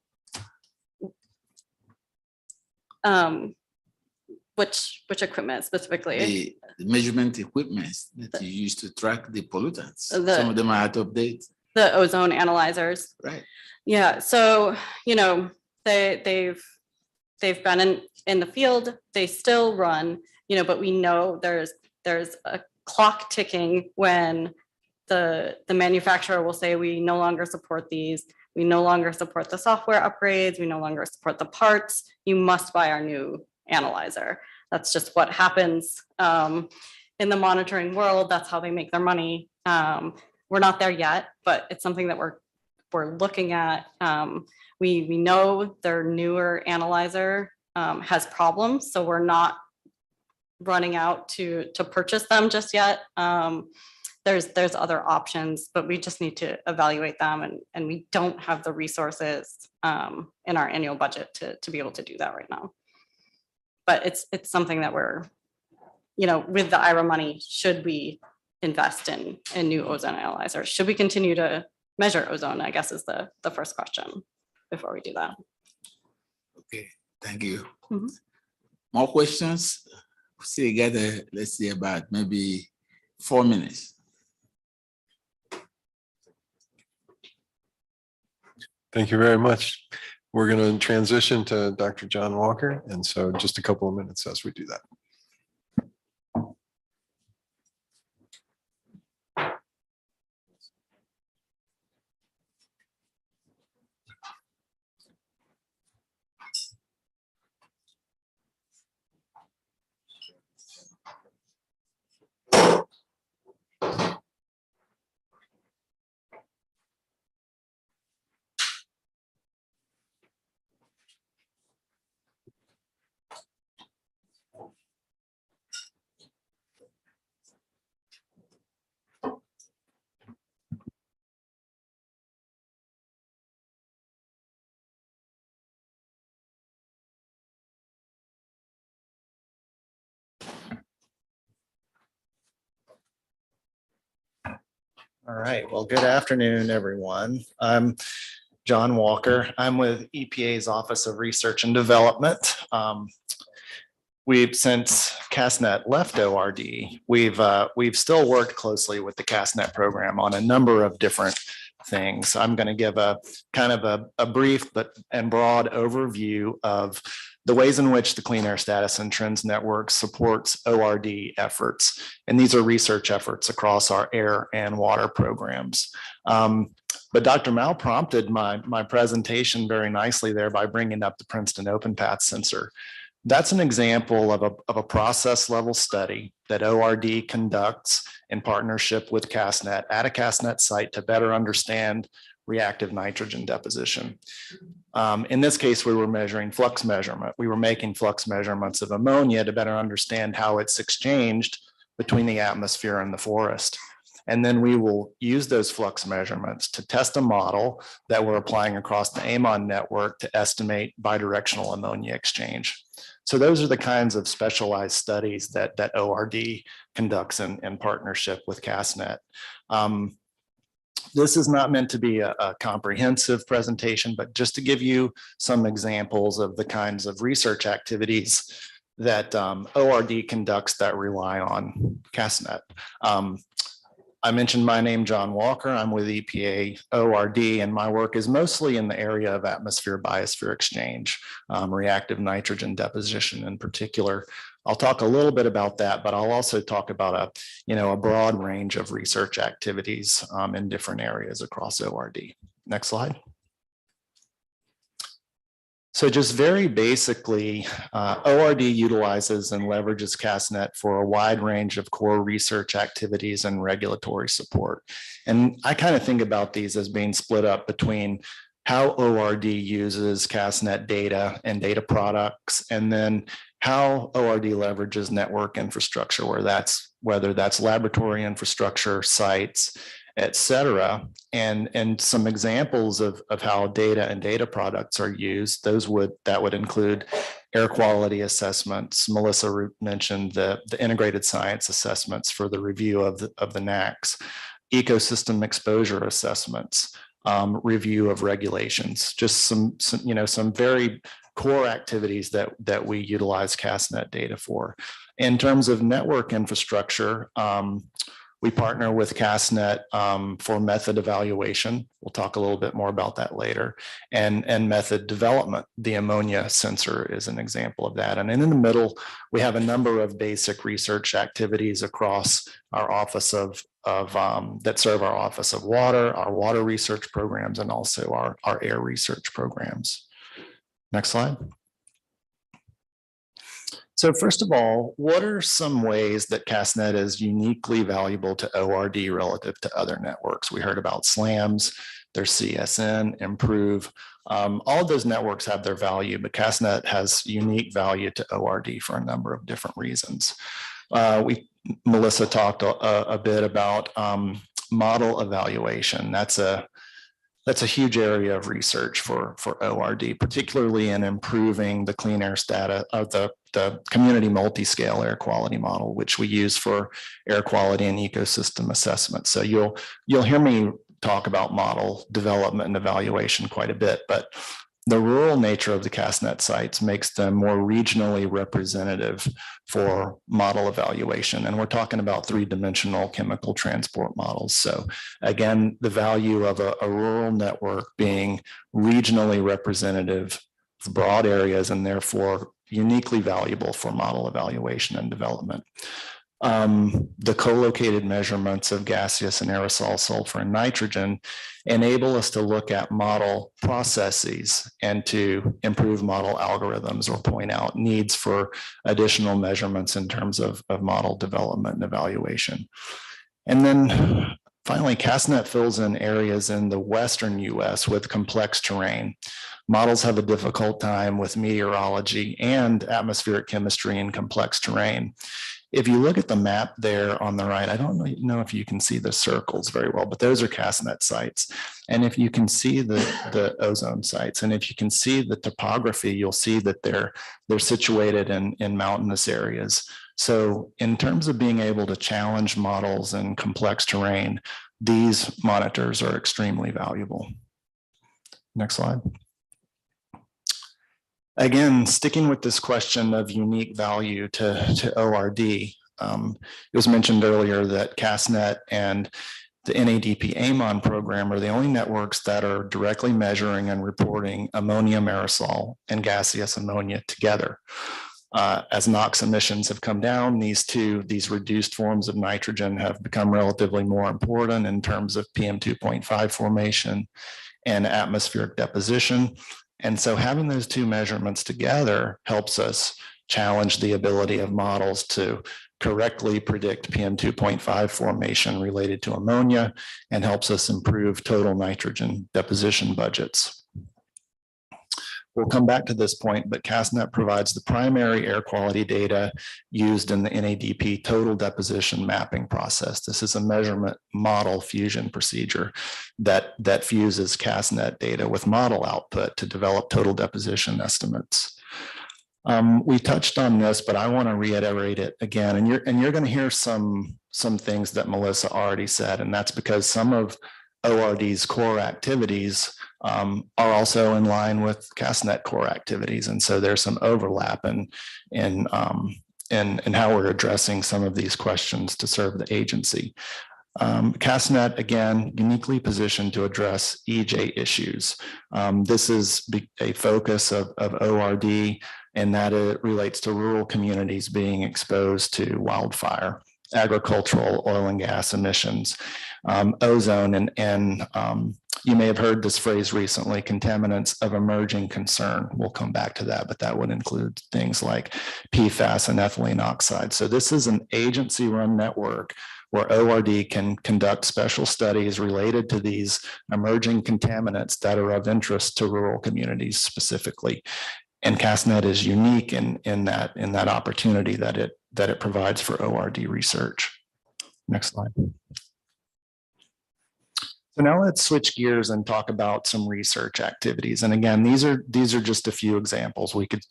[SPEAKER 15] Which equipment specifically?
[SPEAKER 3] The measurement equipment that you use to track the pollutants. Some of them are out of date.
[SPEAKER 15] The ozone analyzers.
[SPEAKER 3] Right.
[SPEAKER 15] Yeah. So, you know, they've been in the field. They still run, you know, but we know there's a clock ticking when the manufacturer will say we no longer support these. We no longer support the software upgrades. We no longer support the parts. You must buy our new analyzer. That's just what happens in the monitoring world. That's how they make their money. We're not there yet, but it's something that we're looking at. We know their newer analyzer has problems, so we're not running out to purchase them just yet. There's other options, but we just need to evaluate them, and we don't have the resources in our annual budget to be able to do that right now. But it's something that we're, you know, with the IRA money, should we invest in new ozone analyzers? Should we continue to measure ozone, I guess is the first question before we do that.
[SPEAKER 3] Okay, thank you.
[SPEAKER 15] Mm-hmm.
[SPEAKER 3] More questions? See, let's see, about maybe 4 minutes.
[SPEAKER 1] Thank you very much. We're going to transition to Dr. John Walker. And so just a couple of minutes as we do that.
[SPEAKER 17] All right, well, good afternoon, everyone. I'm John Walker. I'm with EPA's Office of Research and Development. Since CASTNet left ORD, we've still worked closely with the CASTNet program on a number of different things. I'm going to give a kind of a brief and broad overview of the ways in which the Clean Air Status and Trends Network supports ORD efforts. And these are research efforts across our air and water programs. But Dr. Mal prompted my presentation very nicely there by bringing up the Princeton OpenPath sensor. That's an example of a process level study that ORD conducts in partnership with CASTNet at a CASTNet site to better understand reactive nitrogen deposition. In this case, we were measuring flux measurement. We were making flux measurements of ammonia to better understand how it's exchanged between the atmosphere and the forest. And then we will use those flux measurements to test a model that we're applying across the AMON network to estimate bidirectional ammonia exchange. So those are the kinds of specialized studies that ORD conducts in partnership with CASTNet. This is not meant to be a comprehensive presentation, but just to give you some examples of the kinds of research activities that ORD conducts that rely on CASTNet. I mentioned my name, John Walker. I'm with EPA ORD, and my work is mostly in the area of atmosphere-biosphere exchange, reactive nitrogen deposition in particular. I'll talk a little bit about that, but I'll also talk about a broad range of research activities in different areas across ORD. Next slide. So just very basically, ORD utilizes and leverages CASTNet for a wide range of core research activities and regulatory support. And I kind of think about these as being split up between how ORD uses CASTNet data and data products, and then how ORD leverages network infrastructure, whether that's laboratory infrastructure, sites, et cetera, and some examples of how data and data products are used. That would include air quality assessments. Melissa mentioned the integrated science assessments for the review of the NACs, ecosystem exposure assessments, review of regulations, just some very core activities that we utilize CASTNet data for. In terms of network infrastructure, we partner with CASTNet for method evaluation. We'll talk a little bit more about that later. And method development. The ammonia sensor is an example of that. And in the middle, we have a number of basic research activities across our office that serve our Office of Water, our water research programs, and also our air research programs. Next slide. So first of all, what are some ways that CASTNet is uniquely valuable to ORD relative to other networks? We heard about SLAMs, there's CSN, Improve. All of those networks have their value, but CASTNet has unique value to ORD for a number of different reasons. Melissa talked a bit about model evaluation. That's a huge area of research for ORD, particularly in improving the clean air status of the community multi-scale air quality model, which we use for air quality and ecosystem assessment. So you'll hear me talk about model development and evaluation quite a bit, but the rural nature of the CASTNet sites makes them more regionally representative for model evaluation. And we're talking about three-dimensional chemical transport models. So again, the value of a rural network being regionally representative of broad areas and therefore uniquely valuable for model evaluation and development. The co-located measurements of gaseous and aerosol sulfur and nitrogen enable us to look at model processes and to improve model algorithms or point out needs for additional measurements in terms of model development and evaluation. And then finally, CASTNet fills in areas in the Western US with complex terrain. Models have a difficult time with meteorology and atmospheric chemistry in complex terrain. If you look at the map there on the right, I don't know if you can see the circles very well, but those are CASTNet sites. And if you can see the ozone sites, and if you can see the topography, you'll see that they're situated in mountainous areas. So in terms of being able to challenge models in complex terrain, these monitors are extremely valuable. Next slide. Again, sticking with this question of unique value to ORD, it was mentioned earlier that CASTNet and the NADP AMON program are the only networks that are directly measuring and reporting ammonium aerosol and gaseous ammonia together. As NOx emissions have come down, these reduced forms of nitrogen have become relatively more important in terms of PM2.5 formation and atmospheric deposition. And so having those two measurements together helps us challenge the ability of models to correctly predict PM 2.5 formation related to ammonia and helps us improve total nitrogen deposition budgets. We'll come back to this point, but CASTNet provides the primary air quality data used in the NADP total deposition mapping process. This is a measurement model fusion procedure that fuses CASTNet data with model output to develop total deposition estimates. We touched on this, but I want to reiterate it again, and you're going to hear some things that Melissa already said, and that's because some of ORD's core activities are also in line with CASTNet core activities. And so there's some overlap in how we're addressing some of these questions to serve the agency. CASTNet, again, uniquely positioned to address EJ issues. This is a focus of ORD, and that it relates to rural communities being exposed to wildfire, agricultural, oil and gas emissions, ozone, and you may have heard this phrase recently, contaminants of emerging concern. We'll come back to that, but that would include things like PFAS and ethylene oxide. So this is an agency-run network where ORD can conduct special studies related to these emerging contaminants that are of interest to rural communities specifically. And CASTNet is unique in that opportunity that it provides for ORD research. Next slide. So now let's switch gears and talk about some research activities. And again, these are just a few examples. We could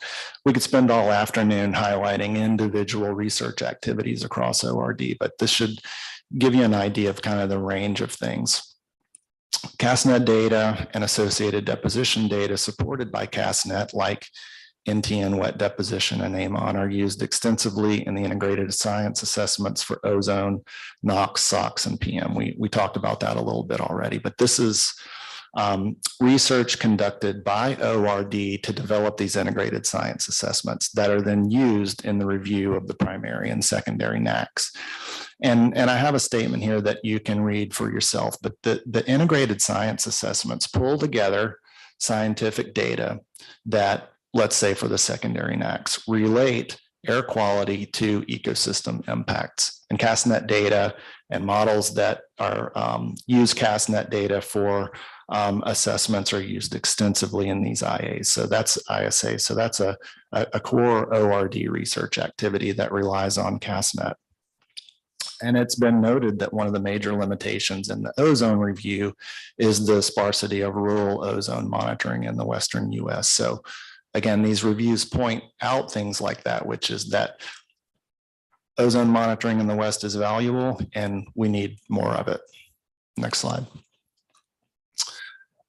[SPEAKER 17] spend all afternoon highlighting individual research activities across ORD, but this should give you an idea of kind of the range of things. CASTNet data and associated deposition data supported by CASTNet, like NTN wet deposition and AMON, are used extensively in the integrated science assessments for ozone, NOx, SOx, and PM. We talked about that a little bit already, but this is research conducted by ORD to develop these integrated science assessments that are then used in the review of the primary and secondary NACs. And I have a statement here that you can read for yourself, but the integrated science assessments pull together scientific data that, let's say for the secondary NACs, relate air quality to ecosystem impacts. And CASTNet data and models that are use CASTNet data for assessments are used extensively in these IAs. So that's ISA. So that's a core ORD research activity that relies on CASTNet. And it's been noted that one of the major limitations in the ozone review is the sparsity of rural ozone monitoring in the Western US. So again, these reviews point out things like that, which is that ozone monitoring in the West is valuable and we need more of it. Next slide.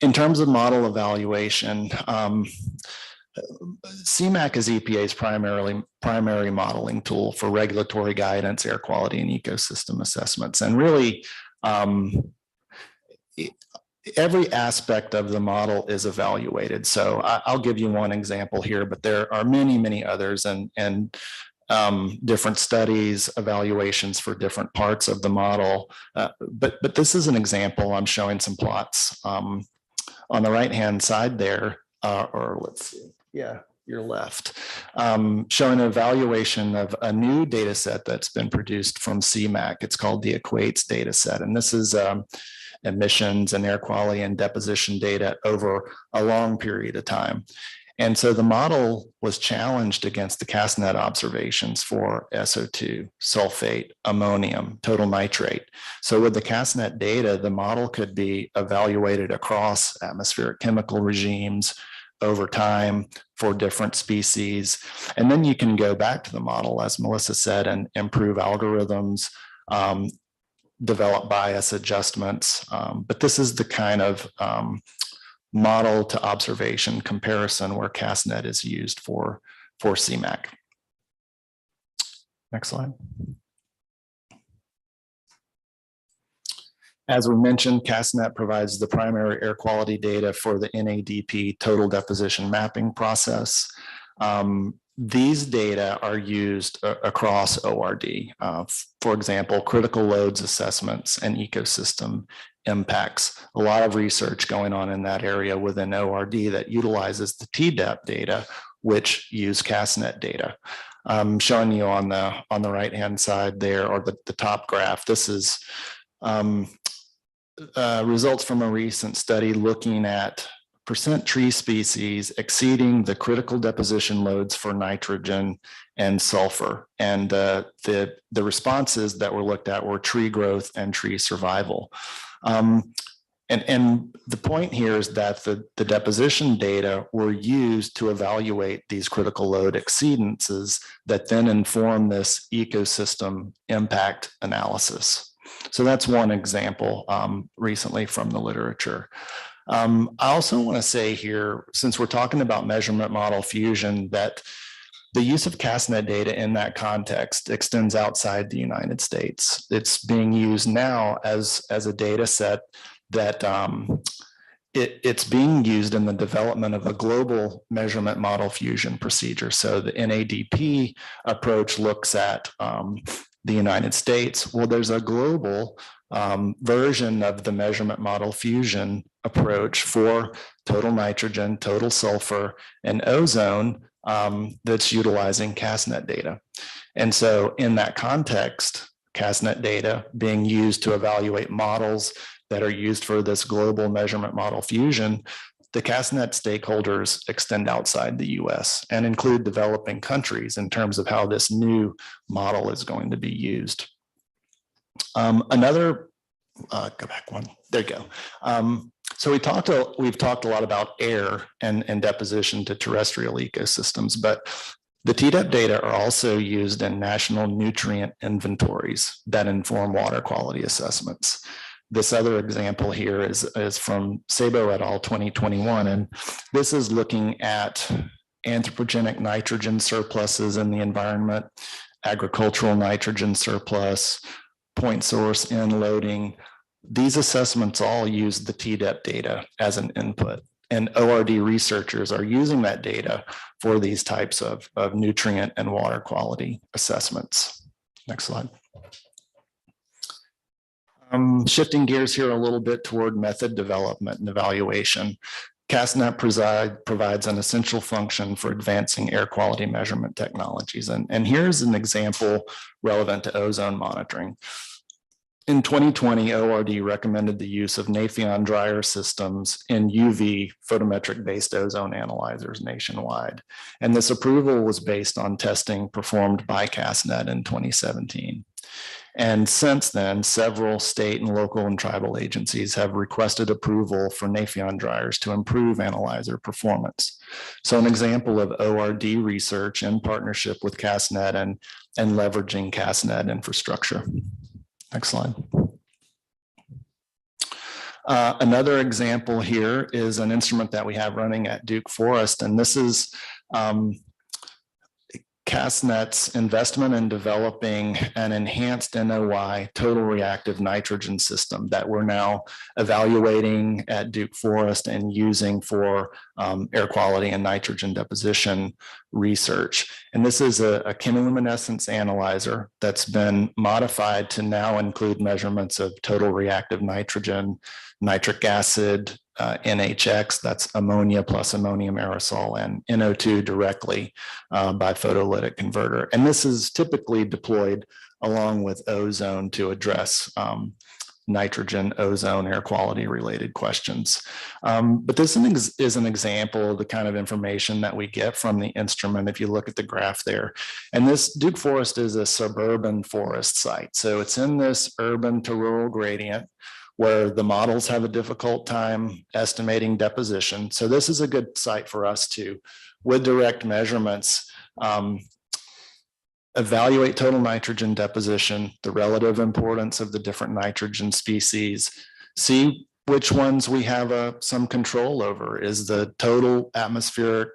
[SPEAKER 17] In terms of model evaluation, CMAQ is EPA's primary modeling tool for regulatory guidance, air quality, and ecosystem assessments. And really, every aspect of the model is evaluated. So I'll give you one example here, but there are many, many others and different studies, evaluations for different parts of the model. But this is an example. I'm showing some plots on the right-hand side there, or let's see, yeah, your left, showing an evaluation of a new data set that's been produced from CMAQ. It's called the Equates data set. And this is emissions and air quality and deposition data over a long period of time. And so the model was challenged against the CASTNet observations for SO2, sulfate, ammonium, total nitrate. So with the CASTNet data, the model could be evaluated across atmospheric chemical regimes over time for different species. And then you can go back to the model, as Melissa said, and improve algorithms, develop bias adjustments. But this is the kind of model to observation comparison where CASTNet is used for CMAQ. Next slide. As we mentioned, CASTNet provides the primary air quality data for the NADP total deposition mapping process. These data are used across ORD. For example, critical loads assessments and ecosystem impacts. A lot of research going on in that area within ORD that utilizes the TDEP data, which use CASTNet data. Showing you on the right-hand side there, or the top graph. This is results from a recent study looking at percent tree species exceeding the critical deposition loads for nitrogen and sulfur. And the responses that were looked at were tree growth and tree survival. And the point here is that the deposition data were used to evaluate these critical load exceedances that then inform this ecosystem impact analysis. So that's one example recently from the literature. I also want to say here, since we're talking about measurement model fusion, that the use of CASTNet data in that context extends outside the United States. It's being used now as a data set that it's being used in the development of a global measurement model fusion procedure. So the NADP approach looks at the United States. Well, there's a global version of the measurement model fusion approach for total nitrogen, total sulfur, and ozone that's utilizing CASTNet data. And so in that context, CASTNet data being used to evaluate models that are used for this global measurement model fusion, the CASTNet stakeholders extend outside the US and include developing countries in terms of how this new model is going to be used. Go back one, there you go. So we've talked a lot about air and deposition to terrestrial ecosystems, but the TDEP data are also used in national nutrient inventories that inform water quality assessments. This other example here is from Sabo et al. 2021, and this is looking at anthropogenic nitrogen surpluses in the environment, agricultural nitrogen surplus, point source in loading. These assessments all use the TDEP data as an input, and ORD researchers are using that data for these types of nutrient and water quality assessments. Next slide. Shifting gears here a little bit toward method development and evaluation. CASTNet provides an essential function for advancing air quality measurement technologies. And here's an example relevant to ozone monitoring. In 2020, ORD recommended the use of Nafion dryer systems in UV photometric-based ozone analyzers nationwide. And this approval was based on testing performed by CASTNet in 2017. And since then, several state and local and tribal agencies have requested approval for Nafion dryers to improve analyzer performance. So an example of ORD research in partnership with CASTNet and leveraging CASTNet infrastructure. Next slide. Another example here is an instrument that we have running at Duke Forest, and this is CASTNet's investment in developing an enhanced NOI total reactive nitrogen system that we're now evaluating at Duke Forest and using for air quality and nitrogen deposition research. And this is a chemiluminescence analyzer that's been modified to now include measurements of total reactive nitrogen, nitric acid, NHX, that's ammonia plus ammonium aerosol, and NO2 directly by photolytic converter. And this is typically deployed along with ozone to address nitrogen, ozone, air quality related questions. But this is an example of the kind of information that we get from the instrument if you look at the graph there. And this Duke Forest is a suburban forest site. So it's in this urban to rural gradient where the models have a difficult time estimating deposition. So this is a good site for us to, with direct measurements, evaluate total nitrogen deposition, the relative importance of the different nitrogen species, see which ones we have some control over. Is the total atmospheric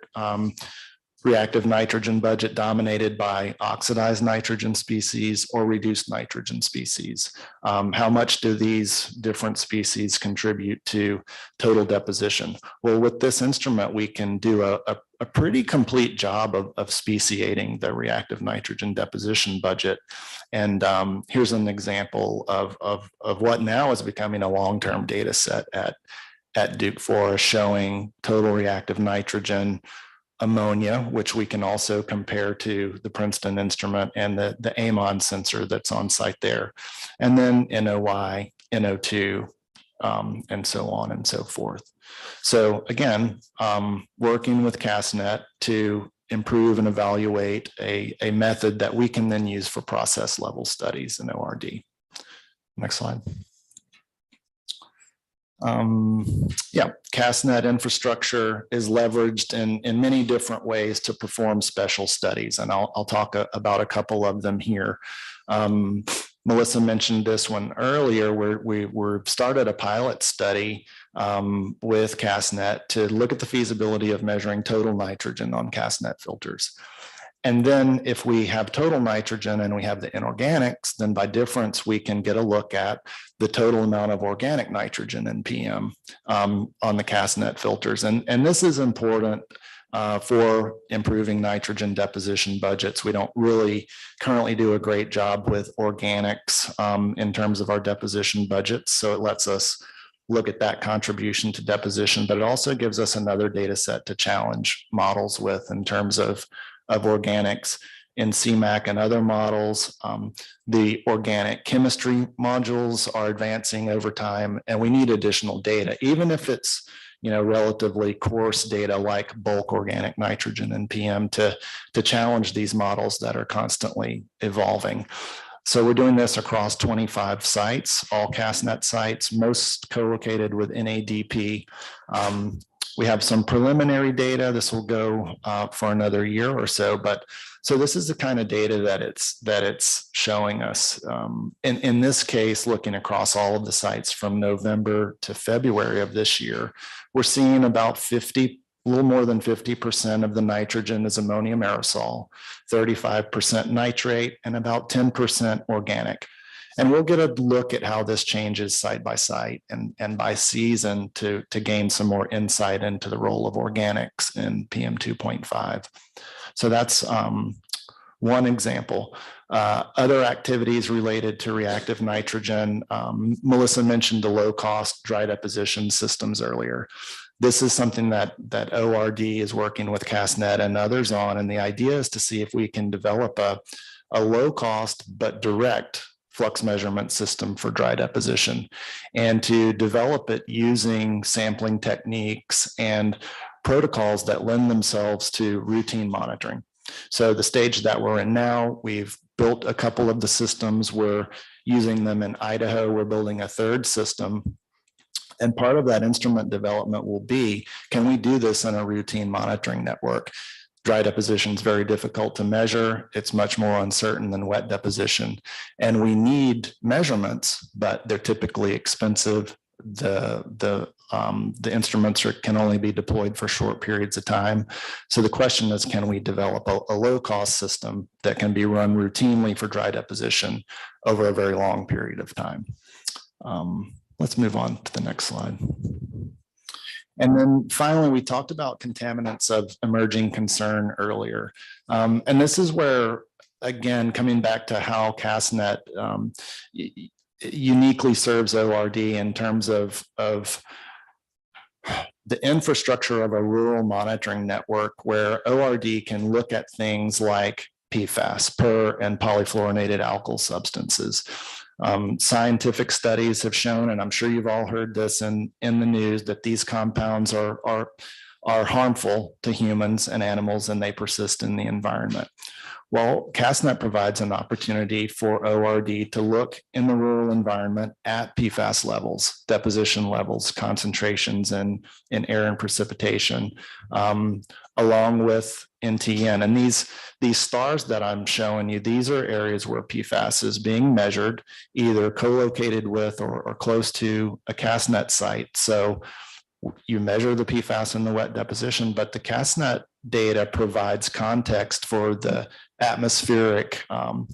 [SPEAKER 17] reactive nitrogen budget dominated by oxidized nitrogen species or reduced nitrogen species? How much do these different species contribute to total deposition? Well, with this instrument, we can do a pretty complete job of speciating the reactive nitrogen deposition budget. And here's an example of what now is becoming a long-term data set at Duke Forest, showing total reactive nitrogen ammonia, which we can also compare to the Princeton instrument and the AMON sensor that's on site there. And then NOI, NO2, and so on and so forth. So again, working with CASTNet to improve and evaluate a method that we can then use for process level studies in ORD. Next slide. Yeah, CASTNet infrastructure is leveraged in many different ways to perform special studies, and I'll talk about a couple of them here. Melissa mentioned this one earlier, where we started a pilot study with CASTNet to look at the feasibility of measuring total nitrogen on CASTNet filters. And then if we have total nitrogen and we have the inorganics, then by difference, we can get a look at the total amount of organic nitrogen in PM on the CASTNet filters. And this is important for improving nitrogen deposition budgets. We don't really currently do a great job with organics in terms of our deposition budgets. So it lets us look at that contribution to deposition, but it also gives us another data set to challenge models with in terms of organics. In CMAC and other models, the organic chemistry modules are advancing over time, and we need additional data, even if it's relatively coarse data like bulk organic nitrogen and PM to challenge these models that are constantly evolving. So we're doing this across 25 sites, all CASTNet sites, most co-located with NADP. We have some preliminary data. This will go for another year or so, but so this is the kind of data that it's showing us. In this case, looking across all of the sites from November to February of this year, we're seeing about a little more than 50% of the nitrogen is ammonium aerosol, 35% nitrate, and about 10% organic. And we'll get a look at how this changes site by site and by season to gain some more insight into the role of organics in PM 2.5. So that's one example. Other activities related to reactive nitrogen. Melissa mentioned the low-cost dry deposition systems earlier. This is something that ORD is working with CASTNet and others on, and the idea is to see if we can develop a low-cost but direct flux measurement system for dry deposition, and to develop it using sampling techniques and protocols that lend themselves to routine monitoring. So the stage that we're in now, we've built a couple of the systems. We're using them in Idaho. We're building a third system. And part of that instrument development will be, can we do this in a routine monitoring network? Dry deposition is very difficult to measure. It's much more uncertain than wet deposition. And we need measurements, but they're typically expensive. The instruments can only be deployed for short periods of time. So the question is, can we develop a low-cost system that can be run routinely for dry deposition over a very long period of time? Let's move on to the next slide. And then finally, we talked about contaminants of emerging concern earlier. And this is where, again, coming back to how CASTNet uniquely serves ORD in terms of the infrastructure of a rural monitoring network, where ORD can look at things like PFAS, per and polyfluorinated alkyl substances. Scientific studies have shown, and I'm sure you've all heard this in the news, that these compounds are harmful to humans and animals, and they persist in the environment. Well, CASTNet provides an opportunity for ORD to look in the rural environment at PFAS levels, deposition levels, concentrations in air and precipitation, along with NTN. And these stars that I'm showing you, these are areas where PFAS is being measured, either co-located with or close to a CASTNet site. So you measure the PFAS in the wet deposition, but the CASTNet data provides context for the atmospheric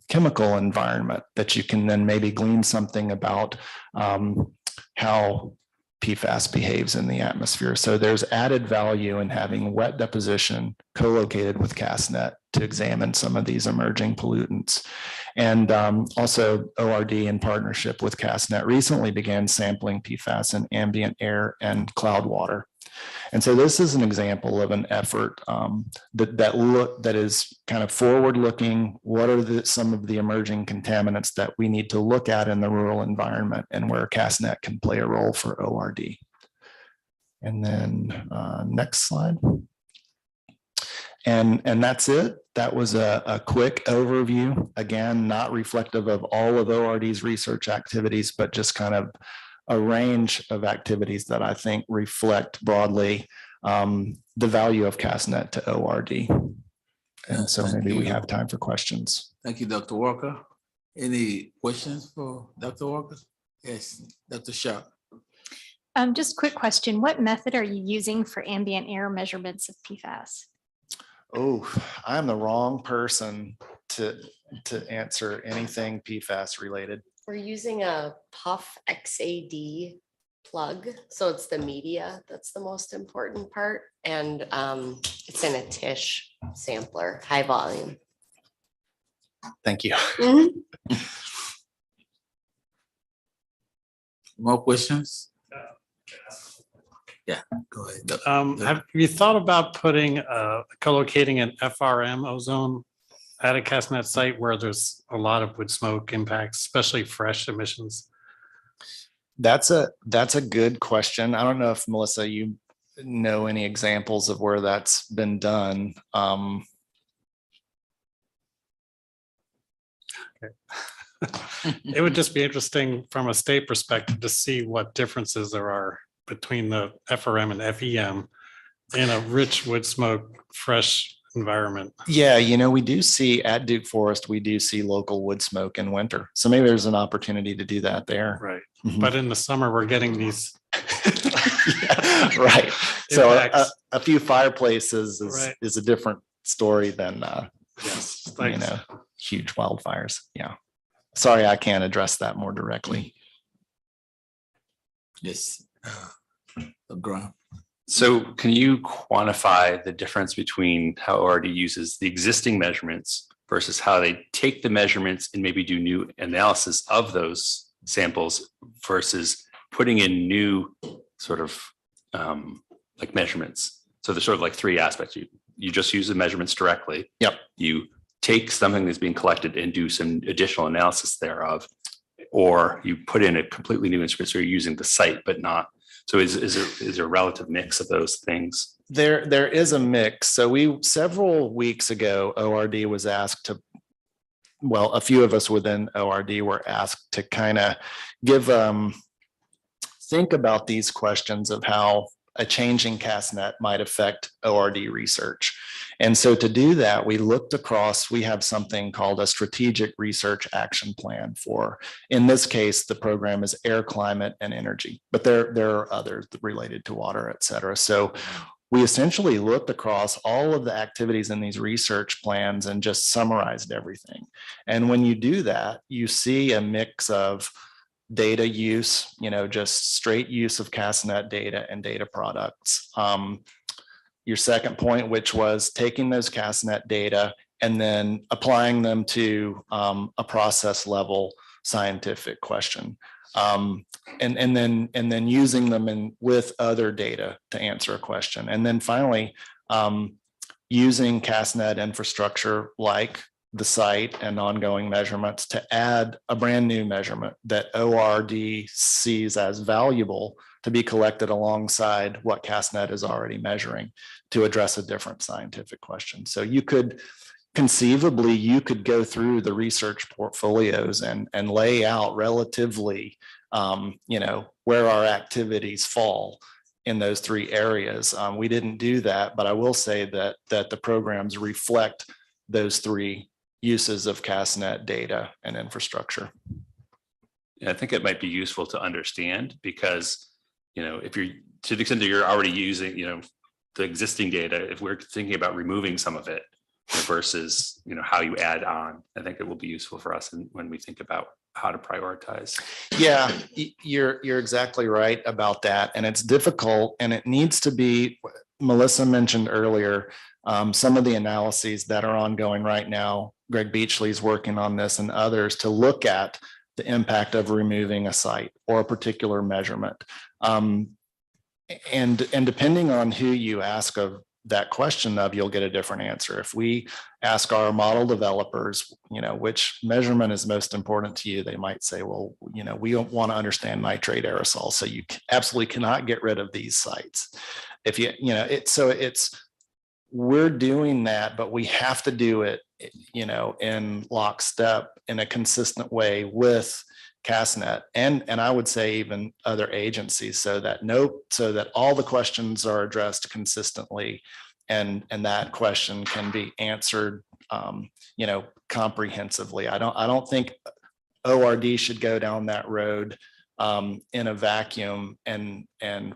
[SPEAKER 17] chemical environment that you can then maybe glean something about how PFAS behaves in the atmosphere. So there's added value in having wet deposition co-located with CASTNet to examine some of these emerging pollutants. And also ORD in partnership with CASTNet recently began sampling PFAS in ambient air and cloud water. And so this is an example of an effort that is kind of forward looking. What are some of the emerging contaminants that we need to look at in the rural environment and where CASTNet can play a role for ORD? And then next slide. And that's it. That was a quick overview. Again, not reflective of all of ORD's research activities, but just kind of a range of activities that I think reflect broadly the value of CASTNet to ORD. And so maybe we have time for questions.
[SPEAKER 3] Thank you, Dr. Walker. Any questions for Dr. Walker? Yes, Dr. Shaw.
[SPEAKER 11] Just a quick question. What method are you using for ambient air measurements of PFAS?
[SPEAKER 17] Oh, I'm the wrong person to answer anything PFAS related.
[SPEAKER 10] We're using a Puff XAD plug. So it's the media that's the most important part. And it's in a Tish sampler, high volume.
[SPEAKER 17] Thank you.
[SPEAKER 3] More questions? Yeah, go ahead.
[SPEAKER 7] Have you thought about putting, co-locating an FRM ozone at a CASTNet site where there's a lot of wood smoke impacts, especially fresh emissions?
[SPEAKER 17] That's a good question. I don't know if Melissa, you know any examples of where that's been done.
[SPEAKER 7] It would just be interesting from a state perspective to see what differences there are between the FRM and FEM in a rich wood smoke, fresh environment.
[SPEAKER 17] Yeah, we do see at Duke Forest, we do see local wood smoke in winter. So maybe there's an opportunity to do that there.
[SPEAKER 7] Right.
[SPEAKER 17] Mhm.
[SPEAKER 7] But in the summer, we're getting these.
[SPEAKER 17] Yeah, right. So
[SPEAKER 7] impacts.
[SPEAKER 17] a few fireplaces
[SPEAKER 7] Right.
[SPEAKER 17] is a different story than,
[SPEAKER 7] Yes, thanks.
[SPEAKER 17] huge wildfires. Yeah. Sorry, I can't address that more directly.
[SPEAKER 3] Yes. Graham.
[SPEAKER 6] So can you quantify the difference between how ORD uses the existing measurements versus how they take the measurements and maybe do new analysis of those samples versus putting in new sort of like measurements? So there's sort of like three aspects. You just use the measurements directly.
[SPEAKER 17] Yep.
[SPEAKER 6] You take something that's being collected and do some additional analysis thereof, or you put in a completely new instrument. So you're using the site, but not. So is there a relative mix of those things?
[SPEAKER 17] There is a mix. So several weeks ago, ORD was asked to, well, a few of us within ORD were asked to kind of think about these questions of how a changing CASTNet might affect ORD research. And so to do that, we looked across, we have something called a strategic research action plan for, in this case, the program is air, climate, and energy, but there are others related to water, et cetera. So we essentially looked across all of the activities in these research plans and just summarized everything. And when you do that, you see a mix of data use, just straight use of CASTNet data and data products. Your second point, which was taking those CASTNet data and then applying them to a process level scientific question. And then using them with other data to answer a question. And then finally, using CASTNet infrastructure like the site and ongoing measurements to add a brand new measurement that ORD sees as valuable to be collected alongside what CASTNet is already measuring to address a different scientific question. So you could conceivably, go through the research portfolios and lay out relatively, where our activities fall in those three areas. We didn't do that, but I will say that the programs reflect those three uses of CASTNet data and infrastructure.
[SPEAKER 6] Yeah, I think it might be useful to understand because, if you're to the extent that you're already using, the existing data, if we're thinking about removing some of it versus, how you add on, I think it will be useful for us when we think about how to prioritize.
[SPEAKER 17] Yeah, you're exactly right about that. And it's difficult and it needs to be, Melissa mentioned earlier, some of the analyses that are ongoing right now. Greg Beachley's working on this and others to look at the impact of removing a site or a particular measurement. and depending on who you ask of that question of, you'll get a different answer. If we ask our model developers, which measurement is most important to you, they might say, well, we don't want to understand nitrate aerosol, so you absolutely cannot get rid of these sites. If we're doing that, but we have to do it, in lockstep in a consistent way with CASTNet and I would say even other agencies, so that all the questions are addressed consistently, and that question can be answered, comprehensively. I don't think ORD should go down that road in a vacuum, and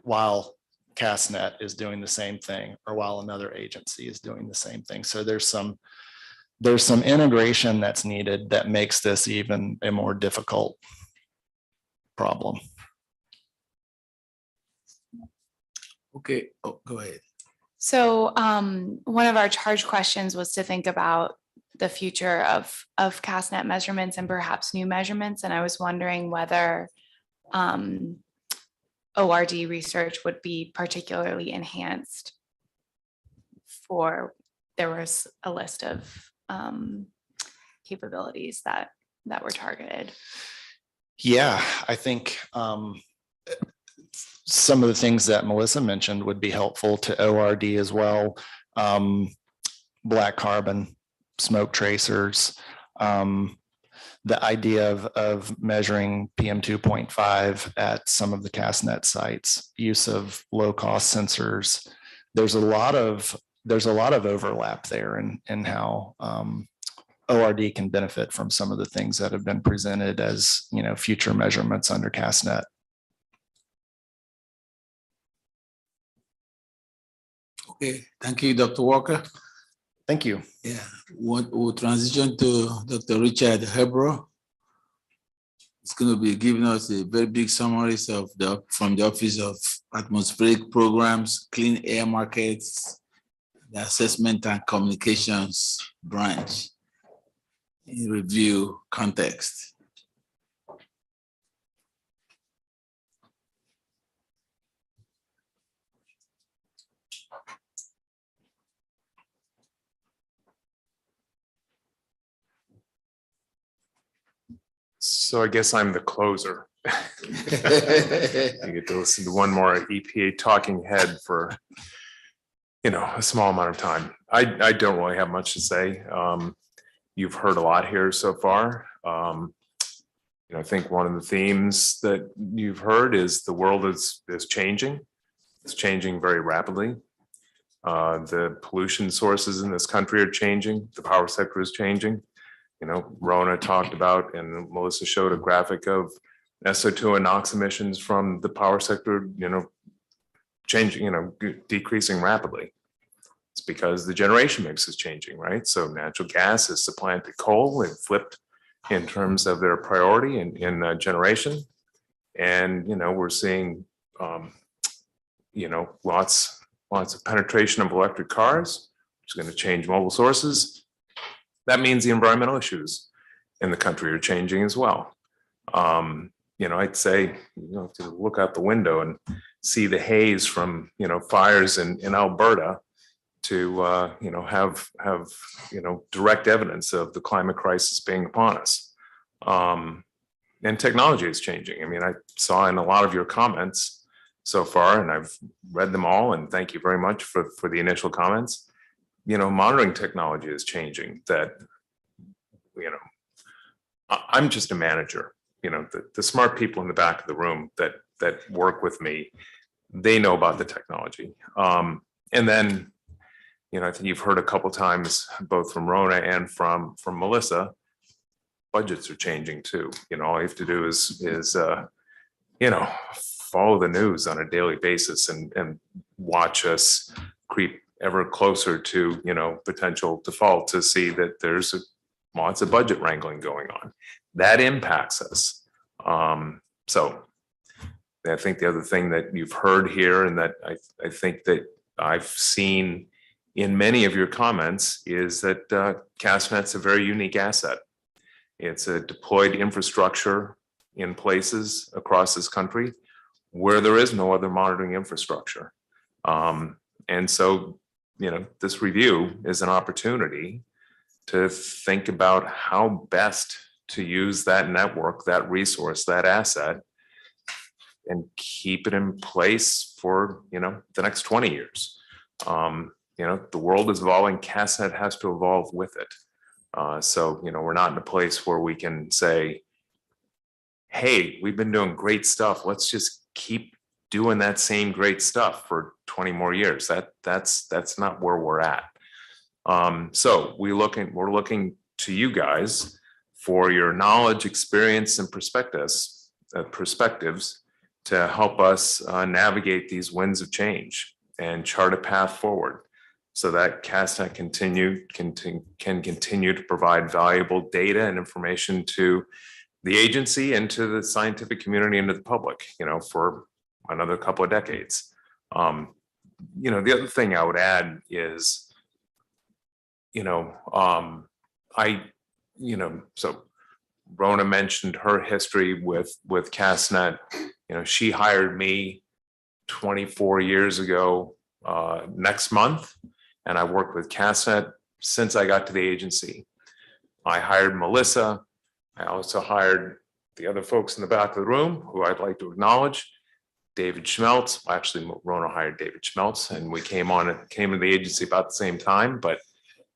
[SPEAKER 17] while CASTNet is doing the same thing, or while another agency is doing the same thing. So there's some integration that's needed that makes this even a more difficult problem.
[SPEAKER 3] Okay, go ahead.
[SPEAKER 9] So one of our charge questions was to think about the future of CASTNet measurements and perhaps new measurements. And I was wondering whether ORD research would be particularly enhanced there was a list of capabilities that were targeted.
[SPEAKER 17] Yeah, I think some of the things that Melissa mentioned would be helpful to ORD as well. Black carbon, smoke tracers, the idea of measuring PM 2.5 at some of the CASTNet sites, use of low-cost sensors. There's a lot of overlap there in how ORD can benefit from some of the things that have been presented as future measurements under CASTNet.
[SPEAKER 3] Okay, thank you, Dr. Walker.
[SPEAKER 17] Thank you.
[SPEAKER 3] Yeah, we'll transition to Dr. Richard Hebro. It's going to be giving us a very big summaries from the Office of Atmospheric Programs, Clean Air Markets, the Assessment and Communications branch in review context.
[SPEAKER 18] So I guess I'm the closer. You get to listen to one more EPA talking head for, a small amount of time. I don't really have much to say. You've heard a lot here so far. I think one of the themes that you've heard is the world is changing. It's changing very rapidly. The pollution sources in this country are changing. The power sector is changing. Rona talked about, and Melissa showed a graphic of SO2 and NOx emissions from the power sector, changing, decreasing rapidly. It's because the generation mix is changing, right? So natural gas has supplanted coal and flipped in terms of their priority in generation. And, we're seeing, lots of penetration of electric cars, which is going to change mobile sources. That means the environmental issues in the country are changing as well. I'd say, to look out the window and see the haze from, fires in Alberta to, have direct evidence of the climate crisis being upon us. And technology is changing. I mean, I saw in a lot of your comments so far, and I've read them all, and thank you very much for the initial comments. Monitoring technology is changing that, I'm just a manager, the smart people in the back of the room that work with me, they know about the technology. And then, I think you've heard a couple times, both from Rona and from Melissa, budgets are changing too. All you have to do is follow the news on a daily basis and watch us creep ever closer to, potential default to see that there's lots of budget wrangling going on. That impacts us. So I think the other thing that you've heard here and that I think that I've seen in many of your comments is that CASTNet's a very unique asset. It's a deployed infrastructure in places across this country where there is no other monitoring infrastructure. And so, this review is an opportunity to think about how best to use that network, that resource, that asset, and keep it in place for, the next 20 years. The world is evolving, CASTNet has to evolve with it. So, we're not in a place where we can say, hey, we've been doing great stuff. Let's just keep doing that same great stuff for 20 more years. That's not where we're at. So we're looking to you guys for your knowledge, experience, and perspectives to help us navigate these winds of change and chart a path forward so that CASTNet can continue to provide valuable data and information to the agency and to the scientific community and to the public, for another couple of decades. The other thing I would add is, so Rona mentioned her history with CASTNet. She hired me 24 years ago next month, and I worked with CASTNet since I got to the agency. I hired Melissa. I also hired the other folks in the back of the room who I'd like to acknowledge. David Schmeltz, actually Rona hired David Schmeltz, and we came to the agency about the same time, but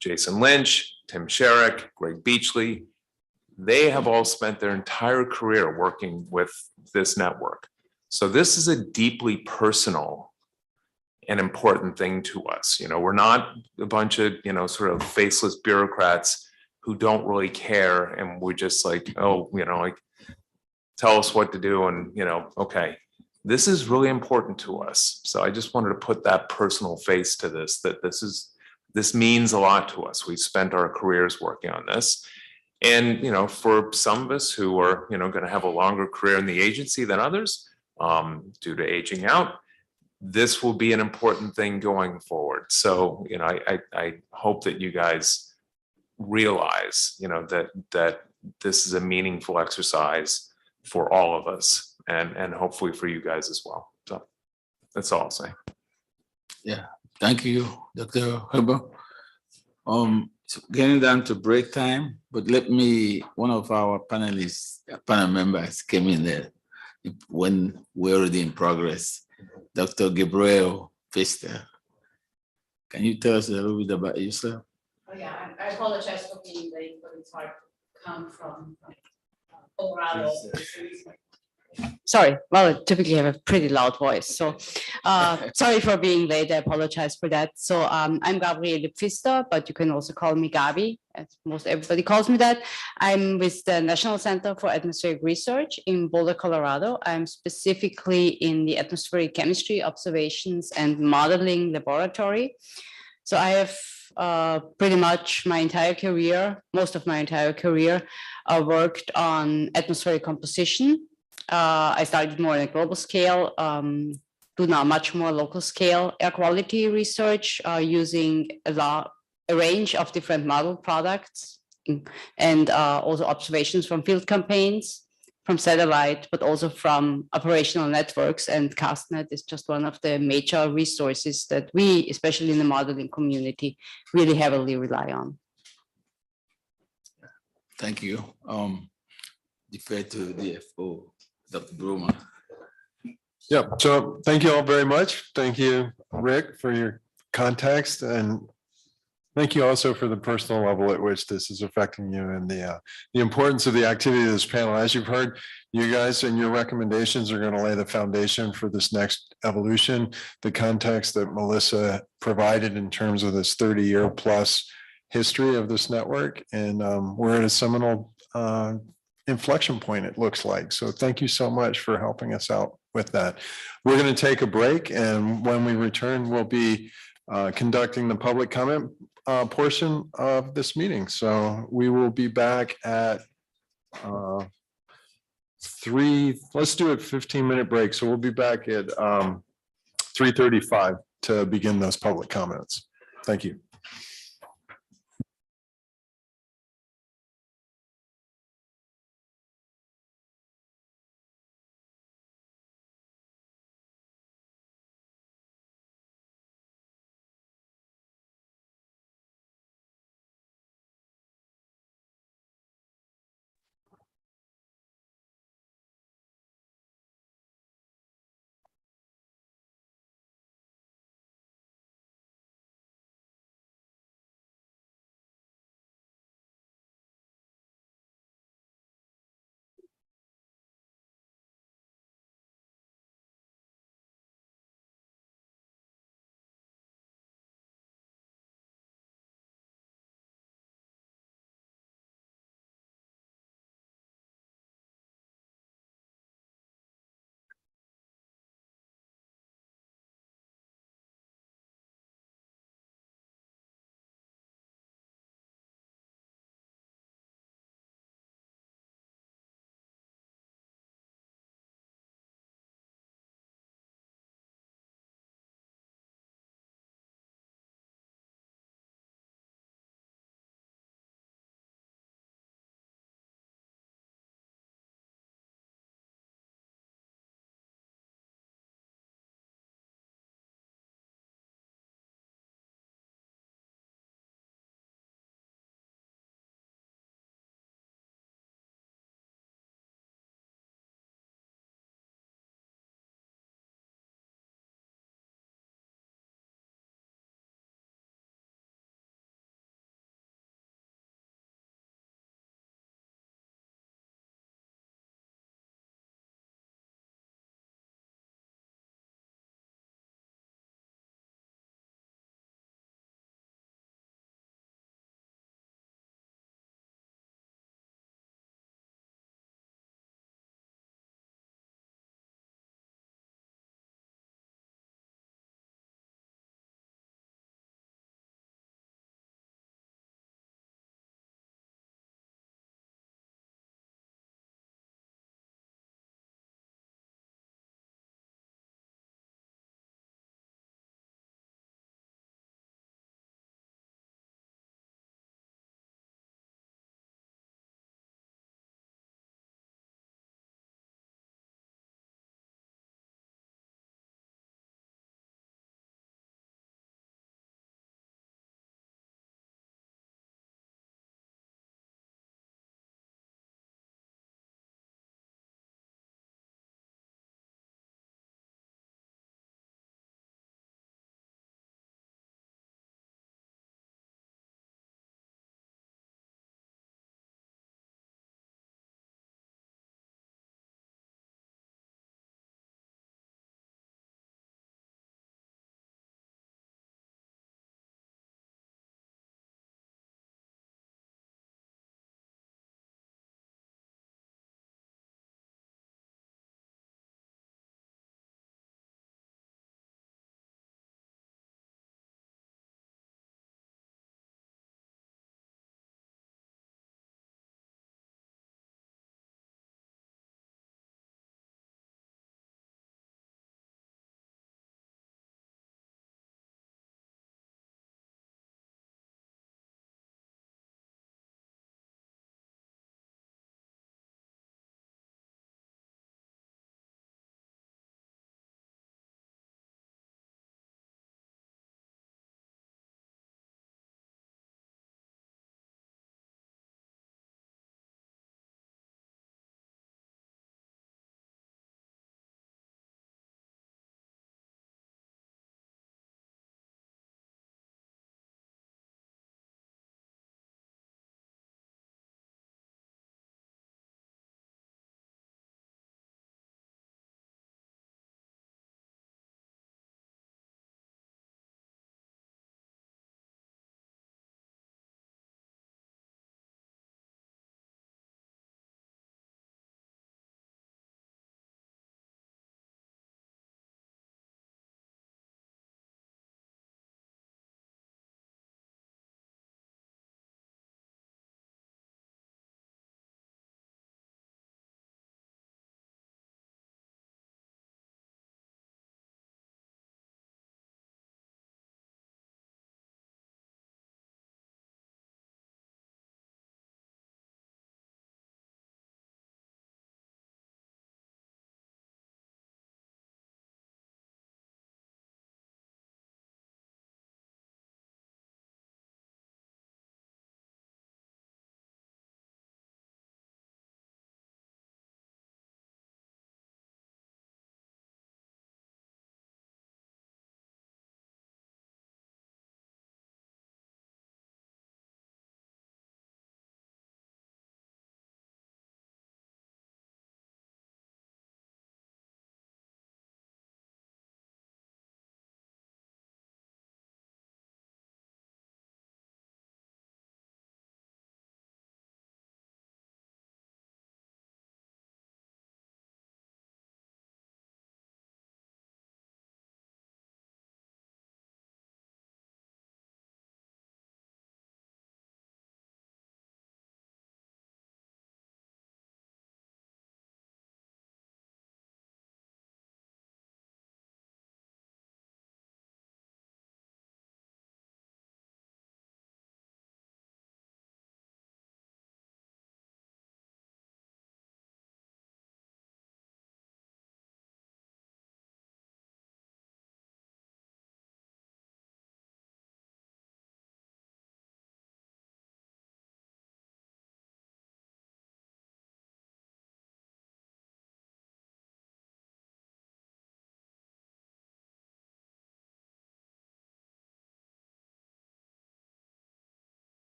[SPEAKER 18] Jason Lynch, Tim Sherrick, Greg Beachley, they have all spent their entire career working with this network. So this is a deeply personal and important thing to us. We're not a bunch of, sort of faceless bureaucrats who don't really care. And we're just like, oh, tell us what to do. And, okay, this is really important to us. So I just wanted to put that personal face to this, that this means a lot to us. We've spent our careers working on this. And, for some of us who are, going to have a longer career in the agency than others, due to aging out, this will be an important thing going forward. So, I hope that you guys realize, that this is a meaningful exercise for all of us and hopefully for you guys as well. So that's all I'll say.
[SPEAKER 3] Yeah, thank you, Dr. Heber. It's getting down to break time, but one of our panel members came in there when we're already in progress, Dr. Gabriel Pfister. Can you tell us a little bit about yourself?
[SPEAKER 19] Oh, yeah, I apologize for being late, but it's hard to come from Colorado. Sorry, well, I typically have a pretty loud voice, so sorry for being late. I apologize for that. So I'm Gabriele Pfister, but you can also call me Gabi, as most everybody calls me that. I'm with the National Center for Atmospheric Research in Boulder, Colorado. I'm specifically in the atmospheric chemistry observations and modeling laboratory. So I have pretty much most of my entire career, worked on atmospheric composition. I started more on a global scale, do now much more local scale air quality research using a range of different model products and also observations from field campaigns, from satellite, but also from operational networks. And CASTNet is just one of the major resources that we, especially in the modeling community, really heavily rely on.
[SPEAKER 3] Thank you. Defer to DFO, Dr. Brumer.
[SPEAKER 1] Yeah, so thank you all very much. Thank you, Rick, for your context, and thank you also for the personal level at which this is affecting you and the importance of the activity of this panel. As you've heard, you guys and your recommendations are going to lay the foundation for this next evolution. The context that Melissa provided in terms of this 30-year plus history of this network, and we're at a seminal inflection point, it looks like. So thank you so much for helping us out with that. We're going to take a break, and when we return, we'll be conducting the public comment portion of this meeting. So we will be back at 3, let's do a 15-minute break. So we'll be back at 3:35 to begin those public comments. Thank you.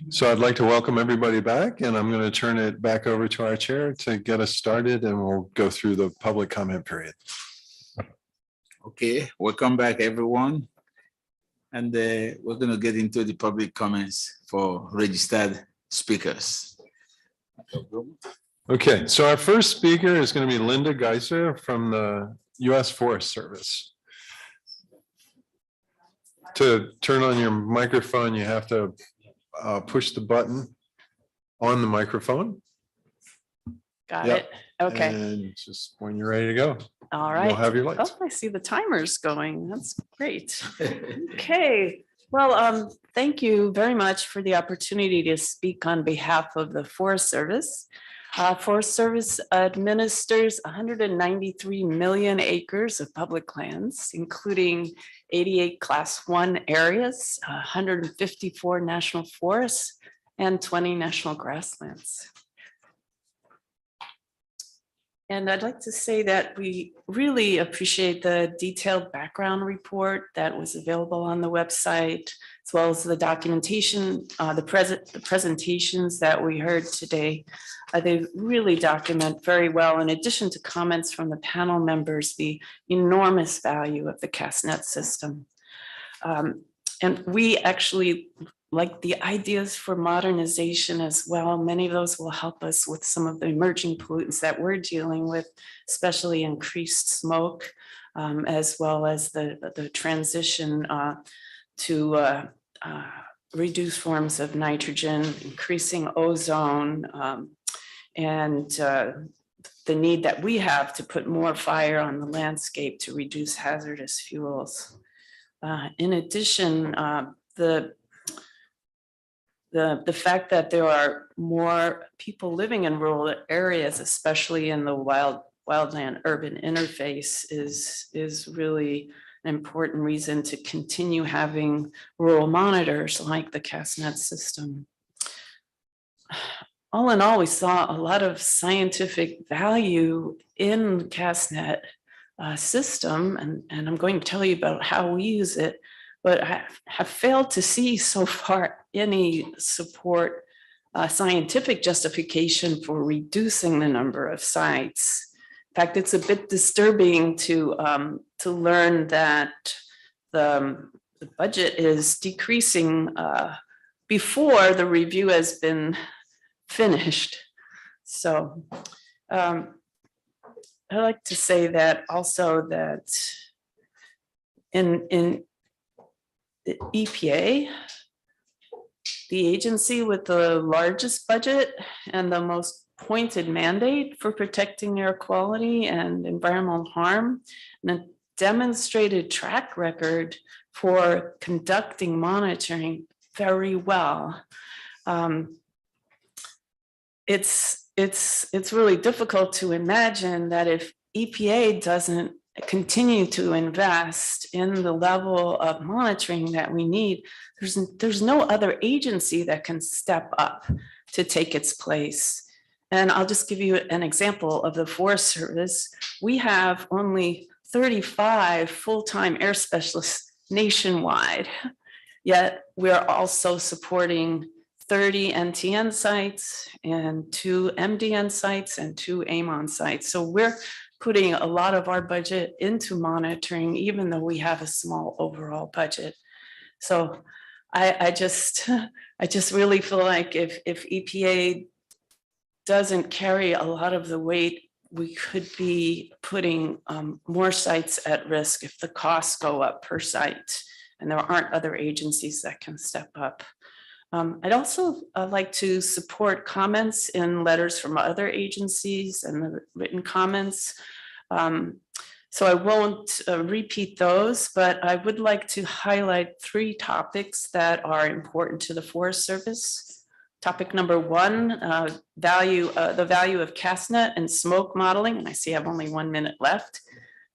[SPEAKER 1] So I'd like to welcome everybody back, and I'm going to turn it back over to our chair to get us started, and we'll go through the public comment period.
[SPEAKER 3] Okay, welcome back, everyone. And we're going to get into the public comments for registered speakers.
[SPEAKER 1] Okay, so our first speaker is going to be Linda Geiser from the U.S. Forest Service. To turn on your microphone, you have to push the button on the microphone.
[SPEAKER 20] Got
[SPEAKER 1] Yep.
[SPEAKER 20] it. Okay.
[SPEAKER 1] And just when you're ready to go.
[SPEAKER 20] All right.
[SPEAKER 1] You'll have your lights.
[SPEAKER 20] Oh, I see the timers going. That's great. Okay. Well, thank you very much for the opportunity to speak on behalf of the Forest Service. Forest Service administers 193 million acres of public lands, including 88 Class 1 areas, 154 national forests, and 20 national grasslands. And I'd like to say that we really appreciate the detailed background report that was available on the website, as well as the documentation, the presentations that we heard today. They really document very well, in addition to comments from the panel members, the enormous value of the CASTNet system. And we actually like the ideas for modernization as well. Many of those will help us with some of the emerging pollutants that we're dealing with, especially increased smoke, as well as the transition to reduced forms of nitrogen, increasing ozone, and the need that we have to put more fire on the landscape to reduce hazardous fuels. In addition, the fact that there are more people living in rural areas, especially in the wildland urban interface, is really an important reason to continue having rural monitors like the CASTNet system. All in all, we saw a lot of scientific value in the CASTNet system, and I'm going to tell you about how we use it, but I have failed to see so far any support, scientific justification for reducing the number of sites. In fact, it's a bit disturbing to learn that the budget is decreasing before the review has been finished. So I'd like to say that also that in the EPA, the agency with the largest budget and the most pointed mandate for protecting air quality and environmental harm, and a demonstrated track record for conducting monitoring very well. It's really difficult to imagine that if EPA doesn't continue to invest in the level of monitoring that we need, there's no other agency that can step up to take its place. And I'll just give you an example of the Forest Service. We have only 35 full-time air specialists nationwide, yet we're also supporting 30 NTN sites and 2 MDN sites and 2 AMON sites. So we're putting a lot of our budget into monitoring, even though we have a small overall budget. So I just really feel like if EPA doesn't carry a lot of the weight, we could be putting more sites at risk if the costs go up per site, and there aren't other agencies that can step up. I'd also like to support comments in letters from other agencies and the written comments. So I won't repeat those, but I would like to highlight 3 topics that are important to the Forest Service. Topic number 1, the value of CASTNet and smoke modeling, and I see I have only 1 minute left.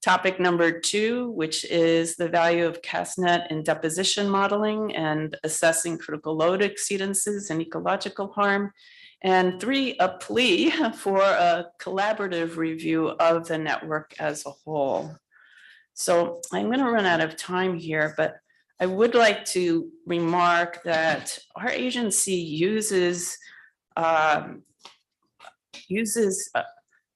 [SPEAKER 20] Topic number 2, which is the value of CASTNet in deposition modeling and assessing critical load exceedances and ecological harm. And 3, a plea for a collaborative review of the network as a whole. So I'm going to run out of time here, but I would like to remark that our agency uses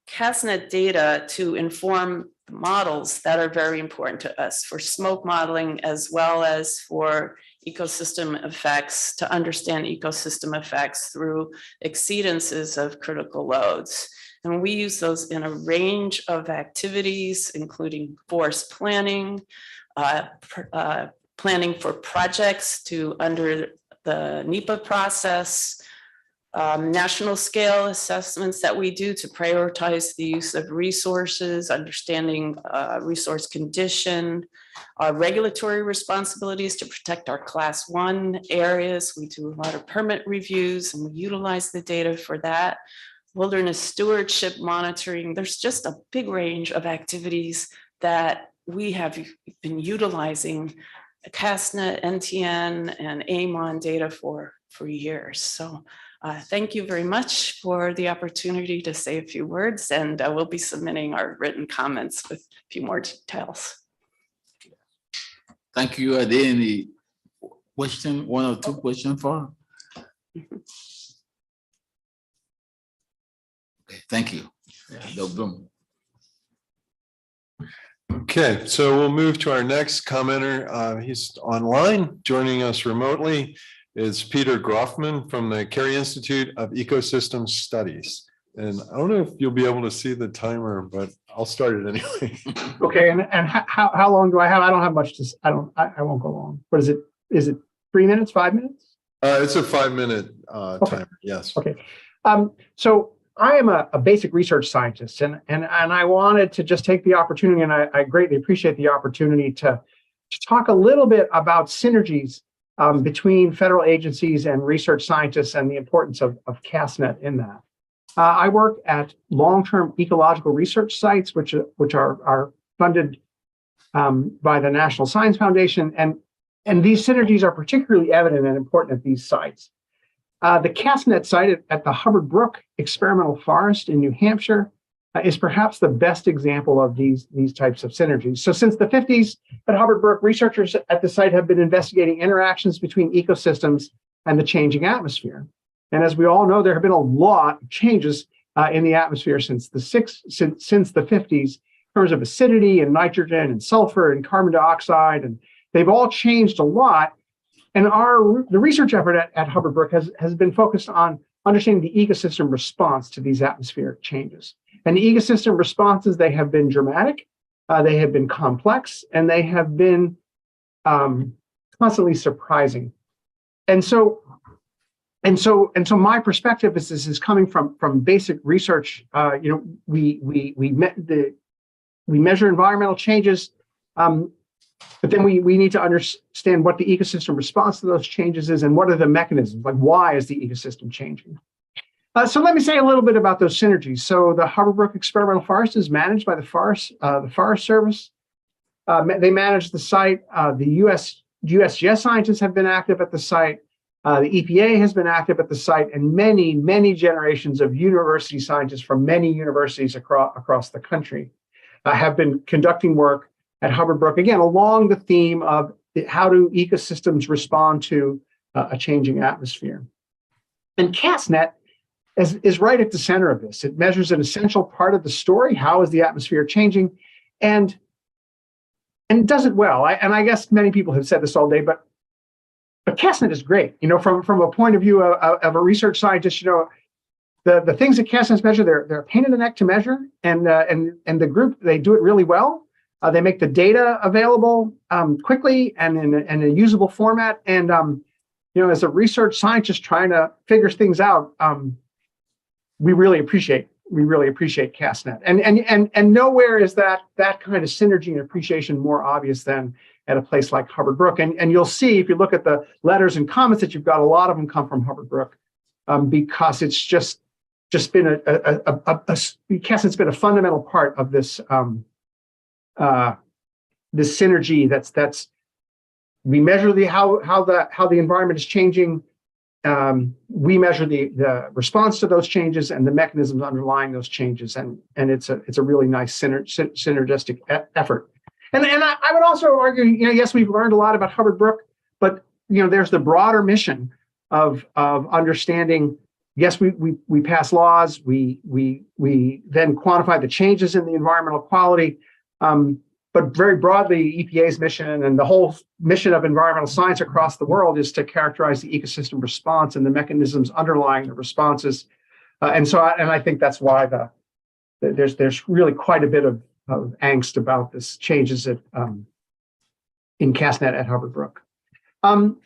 [SPEAKER 20] CASTNet data to inform models that are very important to us for smoke modeling, as well as for ecosystem effects, to understand ecosystem effects through exceedances of critical loads. And we use those in a range of activities, including forest planning, planning for projects under the NEPA process, national scale assessments that we do to prioritize the use of resources, understanding resource condition, our regulatory responsibilities to protect our class 1 areas. We do a lot of permit reviews and we utilize the data for that. Wilderness stewardship monitoring. There's just a big range of activities that we have been utilizing CASTNet, NTN, and AMON data for years. So thank you very much for the opportunity to say a few words, and we'll be submitting our written comments with a few more details.
[SPEAKER 3] Thank you. Are there any question, 1 or 2 questions for? Okay, thank you. Dr. Bloom.
[SPEAKER 1] Okay, so we'll move to our next commenter. He's online. Joining us remotely is Peter Groffman from the Carey Institute of Ecosystem Studies. And I don't know if you'll be able to see the timer, but I'll start it anyway.
[SPEAKER 21] Okay, and how long do I have? I don't have much to. I won't go long. What is it? Is it 3 minutes? 5 minutes?
[SPEAKER 1] It's a 5-minute timer. Yes.
[SPEAKER 21] Okay. So I am a basic research scientist, and I wanted to just take the opportunity, and I greatly appreciate the opportunity to talk a little bit about synergies between federal agencies and research scientists and the importance of CASTNet in that. I work at long-term ecological research sites, which are funded by the National Science Foundation, and these synergies are particularly evident and important at these sites. The CASTNet site at the Hubbard Brook Experimental Forest in New Hampshire is perhaps the best example of these types of synergies. So since the 50s at Hubbard Brook, researchers at the site have been investigating interactions between ecosystems and the changing atmosphere. And as we all know, there have been a lot of changes in the atmosphere since the 50s in terms of acidity and nitrogen and sulfur and carbon dioxide, and they've all changed a lot. And the research effort at Hubbard Brook has been focused on understanding the ecosystem response to these atmospheric changes. And the ecosystem responses, they have been dramatic, they have been complex, and they have been constantly surprising. And so my perspective is coming from basic research. We measure environmental changes, but then we need to understand what the ecosystem response to those changes is and what are the mechanisms, like why is the ecosystem changing? So let me say a little bit about those synergies. So the Hubbard Brook Experimental Forest is managed by the Forest Service. They manage the site. The USGS scientists have been active at the site. The EPA has been active at the site, and many, many generations of university scientists from many universities across the country have been conducting work at Hubbard Brook, again, along the theme of how do ecosystems respond to a changing atmosphere. And CASTNet is right at the center of this. It measures an essential part of the story. How is the atmosphere changing? And it does it well. And I guess many people have said this all day, but CASTNet is great. From a point of view of a research scientist, the things that CASTNet measure, they're a pain in the neck to measure. And the group, they do it really well. They make the data available quickly and in a usable format. And as a research scientist trying to figure things out, we really appreciate CASTNet. And nowhere is that kind of synergy and appreciation more obvious than at a place like Hubbard Brook. And you'll see if you look at the letters and comments that you've got, a lot of them come from Hubbard Brook because it's just been CASTNet's been a fundamental part of this this synergy. That's we measure how the environment is changing. We measure the response to those changes and the mechanisms underlying those changes, and it's a really nice synergistic effort. And I would also argue, yes, we've learned a lot about Hubbard Brook, but there's the broader mission of understanding. Yes, we pass laws, we then quantify the changes in the environmental quality, but very broadly, EPA's mission and the whole mission of environmental science across the world is to characterize the ecosystem response and the mechanisms underlying the responses. And I think that's why there's really quite a bit of angst about this changes in CASTNet at Hubbard Brook. And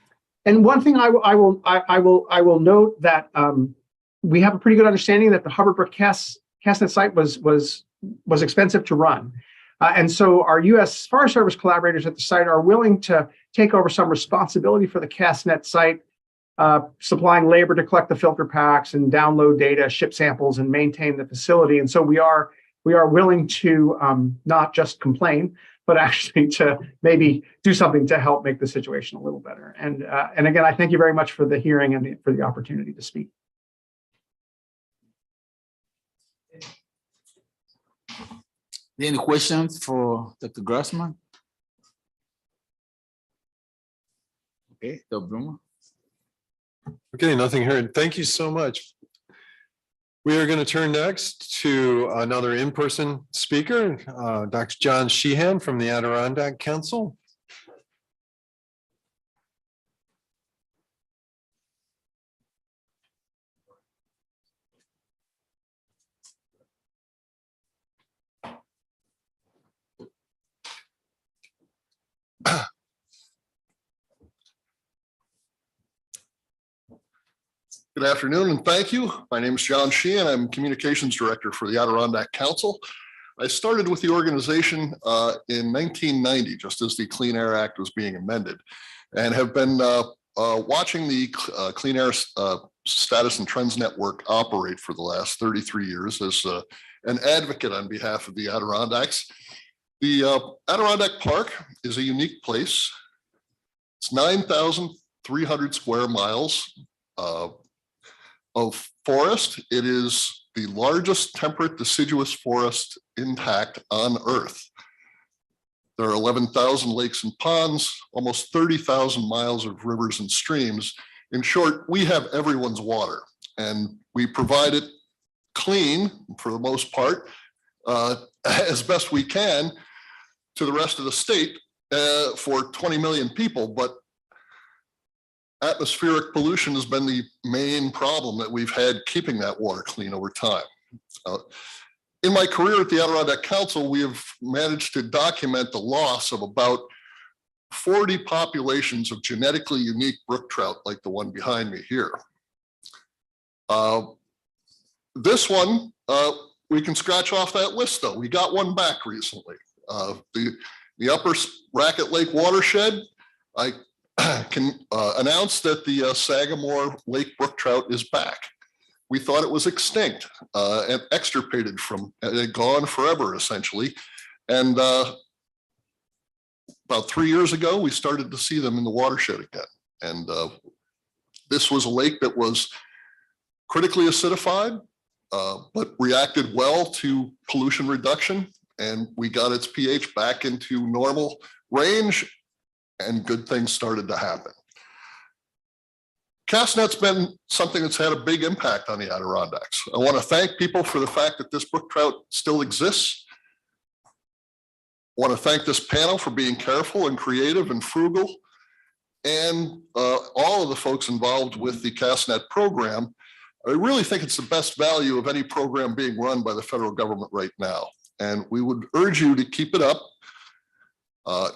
[SPEAKER 21] one thing I will note that we have a pretty good understanding that the Hubbard Brook CASTNet site was expensive to run. And so our U.S. Forest Service collaborators at the site are willing to take over some responsibility for the CASTNet site, supplying labor to collect the filter packs and download data, ship samples, and maintain the facility. And so we are willing to not just complain, but actually to maybe do something to help make the situation a little better. And again, I thank you very much for the hearing and for the opportunity to speak.
[SPEAKER 3] Any questions for Dr. Grossman? Okay, Dr. Bloomer.
[SPEAKER 1] Okay, nothing heard. Thank you so much. We are going to turn next to another in-person speaker, Dr. John Sheehan from the Adirondack Council.
[SPEAKER 8] Good afternoon and thank you. My name is John Sheehan. I'm Communications Director for the Adirondack Council. I started with the organization in 1990, just as the Clean Air Act was being amended, and have been watching the Clean Air Status and Trends Network operate for the last 33 years as an advocate on behalf of the Adirondacks. The Adirondack Park is a unique place. It's 9,300 square miles of forest. It is the largest temperate deciduous forest intact on Earth. There are 11,000 lakes and ponds, almost 30,000 miles of rivers and streams. In short, we have everyone's water, and we provide it clean for the most part, as best we can to the rest of the state for 20 million people. But atmospheric pollution has been the main problem that we've had keeping that water clean over time. In my career at the Adirondack Council, we have managed to document the loss of about 40 populations of genetically unique brook trout like the one behind me here. This one, we can scratch off that list though. We got one back recently. The Upper Racket Lake watershed, I can announce that the Sagamore Lake brook trout is back. We thought it was extinct and extirpated from, gone forever essentially. And about 3 years ago, we started to see them in the watershed again. And this was a lake that was critically acidified, but reacted well to pollution reduction. And we got its pH back into normal range, and good things started to happen. CASTNet's been something that's had a big impact on the Adirondacks. I want to thank people for the fact that this brook trout still exists. I want to thank this panel for being careful and creative and frugal, and all of the folks involved with the CASTNet program. I really think it's the best value of any program being run by the federal government right now. And we would urge you to keep it up.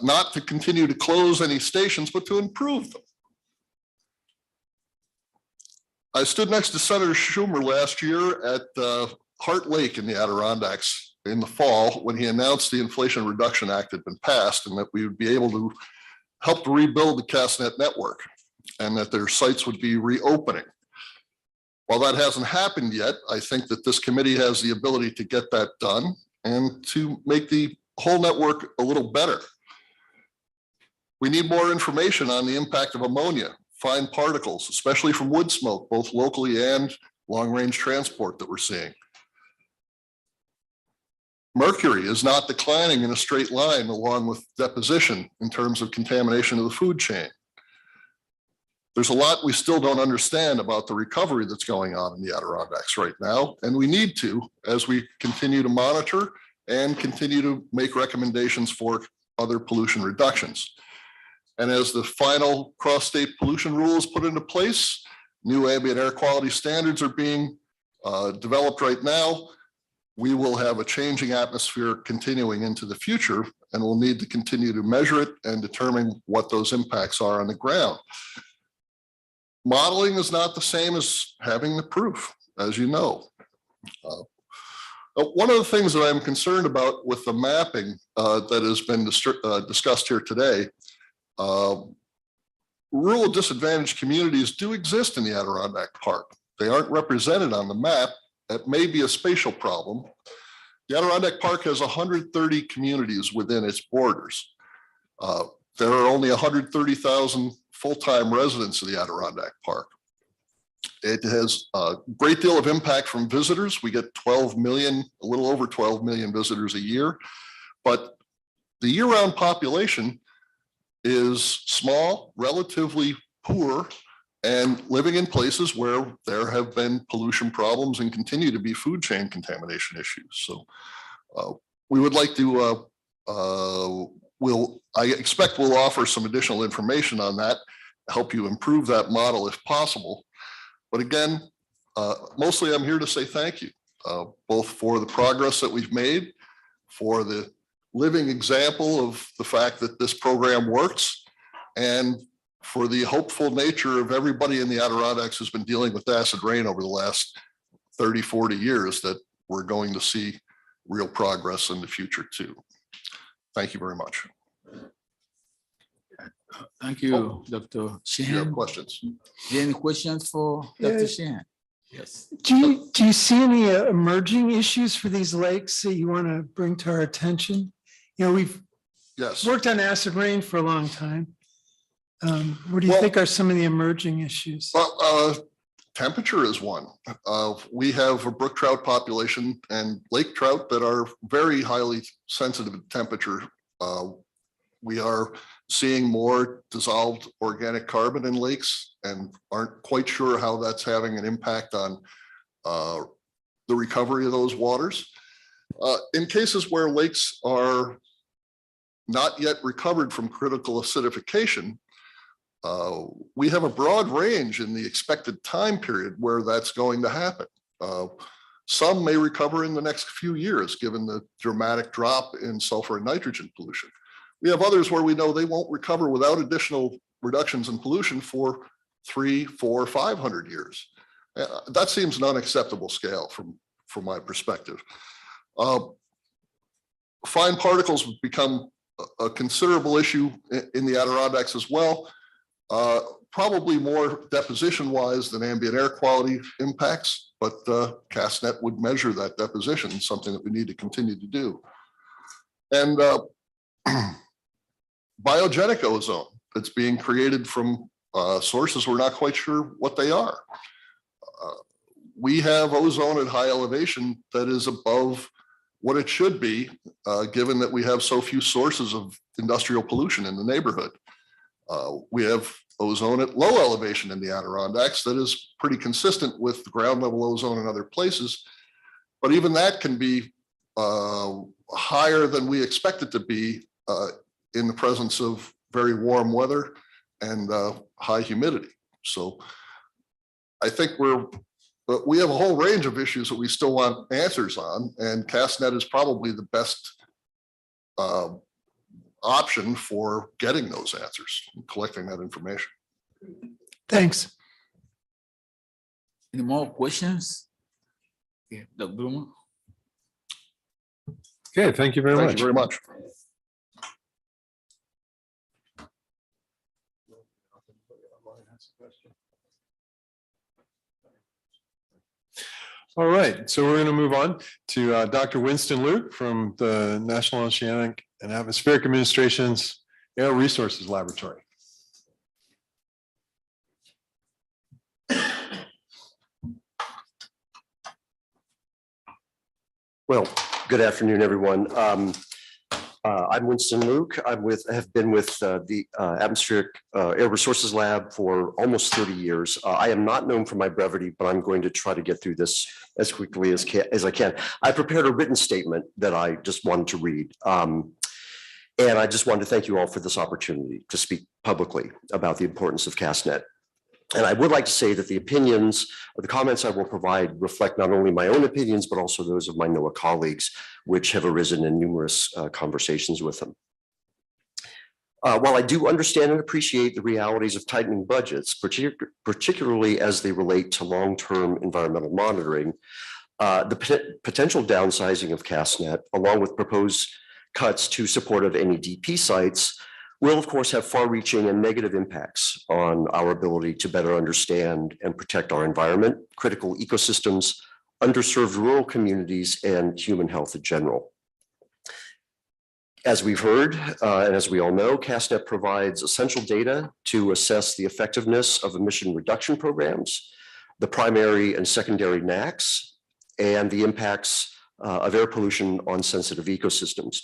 [SPEAKER 8] Not to continue to close any stations, but to improve them. I stood next to Senator Schumer last year at Heart Lake in the Adirondacks in the fall when he announced the Inflation Reduction Act had been passed and that we would be able to help to rebuild the CASTNet network and that their sites would be reopening. While that hasn't happened yet, I think that this committee has the ability to get that done and to make the whole network a little better. We need more information on the impact of ammonia, fine particles, especially from wood smoke, both locally and long-range transport that we're seeing. Mercury is not declining in a straight line along with deposition in terms of contamination of the food chain. There's a lot we still don't understand about the recovery that's going on in the Adirondacks right now, and we need to as we continue to monitor and continue to make recommendations for other pollution reductions. And as the final cross-state pollution rule is put into place, new ambient air quality standards are being developed right now. We will have a changing atmosphere continuing into the future, and we'll need to continue to measure it and determine what those impacts are on the ground. Modeling is not the same as having the proof, as you know. One of the things that I'm concerned about with the mapping that has been discussed here today, rural disadvantaged communities do exist in the Adirondack Park. They aren't represented on the map. That may be a spatial problem. The Adirondack Park has 130 communities within its borders. There are only 130,000 full-time residents of the Adirondack Park. It has a great deal of impact from visitors. We get 12 million, a little over 12 million visitors a year, but the year-round population is small, relatively poor, and living in places where there have been pollution problems and continue to be food chain contamination issues. So we would like to, I expect we'll offer some additional information on that, help you improve that model if possible. But again, mostly I'm here to say thank you, both for the progress that we've made, for the living example of the fact that this program works, and for the hopeful nature of everybody in the Adirondacks who's been dealing with acid rain over the last 30, 40 years, that we're going to see real progress in the future too. Thank you very much.
[SPEAKER 2] Thank you, Dr.
[SPEAKER 8] Do you
[SPEAKER 2] Sheehan.
[SPEAKER 8] have questions?
[SPEAKER 2] Do you have any questions for Dr. Sheehan? Yes.
[SPEAKER 5] Do you see any emerging issues for these lakes that you want to bring to our attention? You know, we've worked on acid rain for a long time. What do you think are some of the emerging issues?
[SPEAKER 8] Well, temperature is one. We have a brook trout population and lake trout that are very highly sensitive to temperature. We are seeing more dissolved organic carbon in lakes and aren't quite sure how that's having an impact on the recovery of those waters. In cases where lakes are not yet recovered from critical acidification, we have a broad range in the expected time period where that's going to happen. Some may recover in the next few years, given the dramatic drop in sulfur and nitrogen pollution. We have others where we know they won't recover without additional reductions in pollution for 300, 400, 500 years. That seems an unacceptable scale from my perspective. Fine particles have become a considerable issue in the Adirondacks as well. Probably more deposition wise than ambient air quality impacts, but CASTNet would measure that deposition, something that we need to continue to do. And biogenic ozone that's being created from sources we're not quite sure what they are. We have ozone at high elevation that is above what it should be, given that we have so few sources of industrial pollution in the neighborhood. We have ozone at low elevation in the Adirondacks that is pretty consistent with the ground level ozone in other places, but even that can be higher than we expect it to be in the presence of very warm weather and high humidity. So I think we have a whole range of issues that we still want answers on, and CASTNet is probably the best option for getting those answers and collecting that information.
[SPEAKER 5] Thanks.
[SPEAKER 2] Any more questions? Yeah, Dr. Bloomer.
[SPEAKER 1] Okay, thank you very much.
[SPEAKER 8] Thank you very much.
[SPEAKER 1] All right, so we're going to move on to Dr. Winston Luke from the National Oceanic and Atmospheric Administration's Air Resources Laboratory.
[SPEAKER 22] Well,
[SPEAKER 13] Good afternoon, everyone. I'm Winston Luke. I have been with the Atmospheric Air Resources Lab for almost 30 years. I am not known for my brevity, but I'm going to try to get through this as quickly as I can. I prepared a written statement that I just wanted to read. And I just wanted to thank you all for this opportunity to speak publicly about the importance of CASTNet. And I would like to say that the opinions or the comments I will provide reflect not only my own opinions, but also those of my NOAA colleagues, which have arisen in numerous conversations with them. While I do understand and appreciate the realities of tightening budgets, particularly as they relate to long-term environmental monitoring, the potential downsizing of CASTNet, along with proposed cuts to support of NEDP sites, will of course have far-reaching and negative impacts on our ability to better understand and protect our environment, critical ecosystems, underserved rural communities, and human health in general. As we've heard, and as we all know, CASTNet provides essential data to assess the effectiveness of emission reduction programs, the primary and secondary NACs, and the impacts of air pollution on sensitive ecosystems.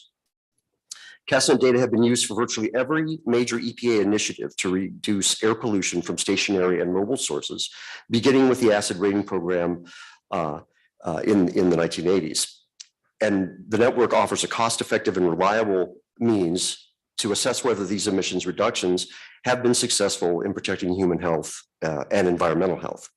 [SPEAKER 13] CASTNet data have been used for virtually every major EPA initiative to reduce air pollution from stationary and mobile sources, beginning with the acid rating program in the 1980s. And the network offers a cost-effective and reliable means to assess whether these emissions reductions have been successful in protecting human health and environmental health.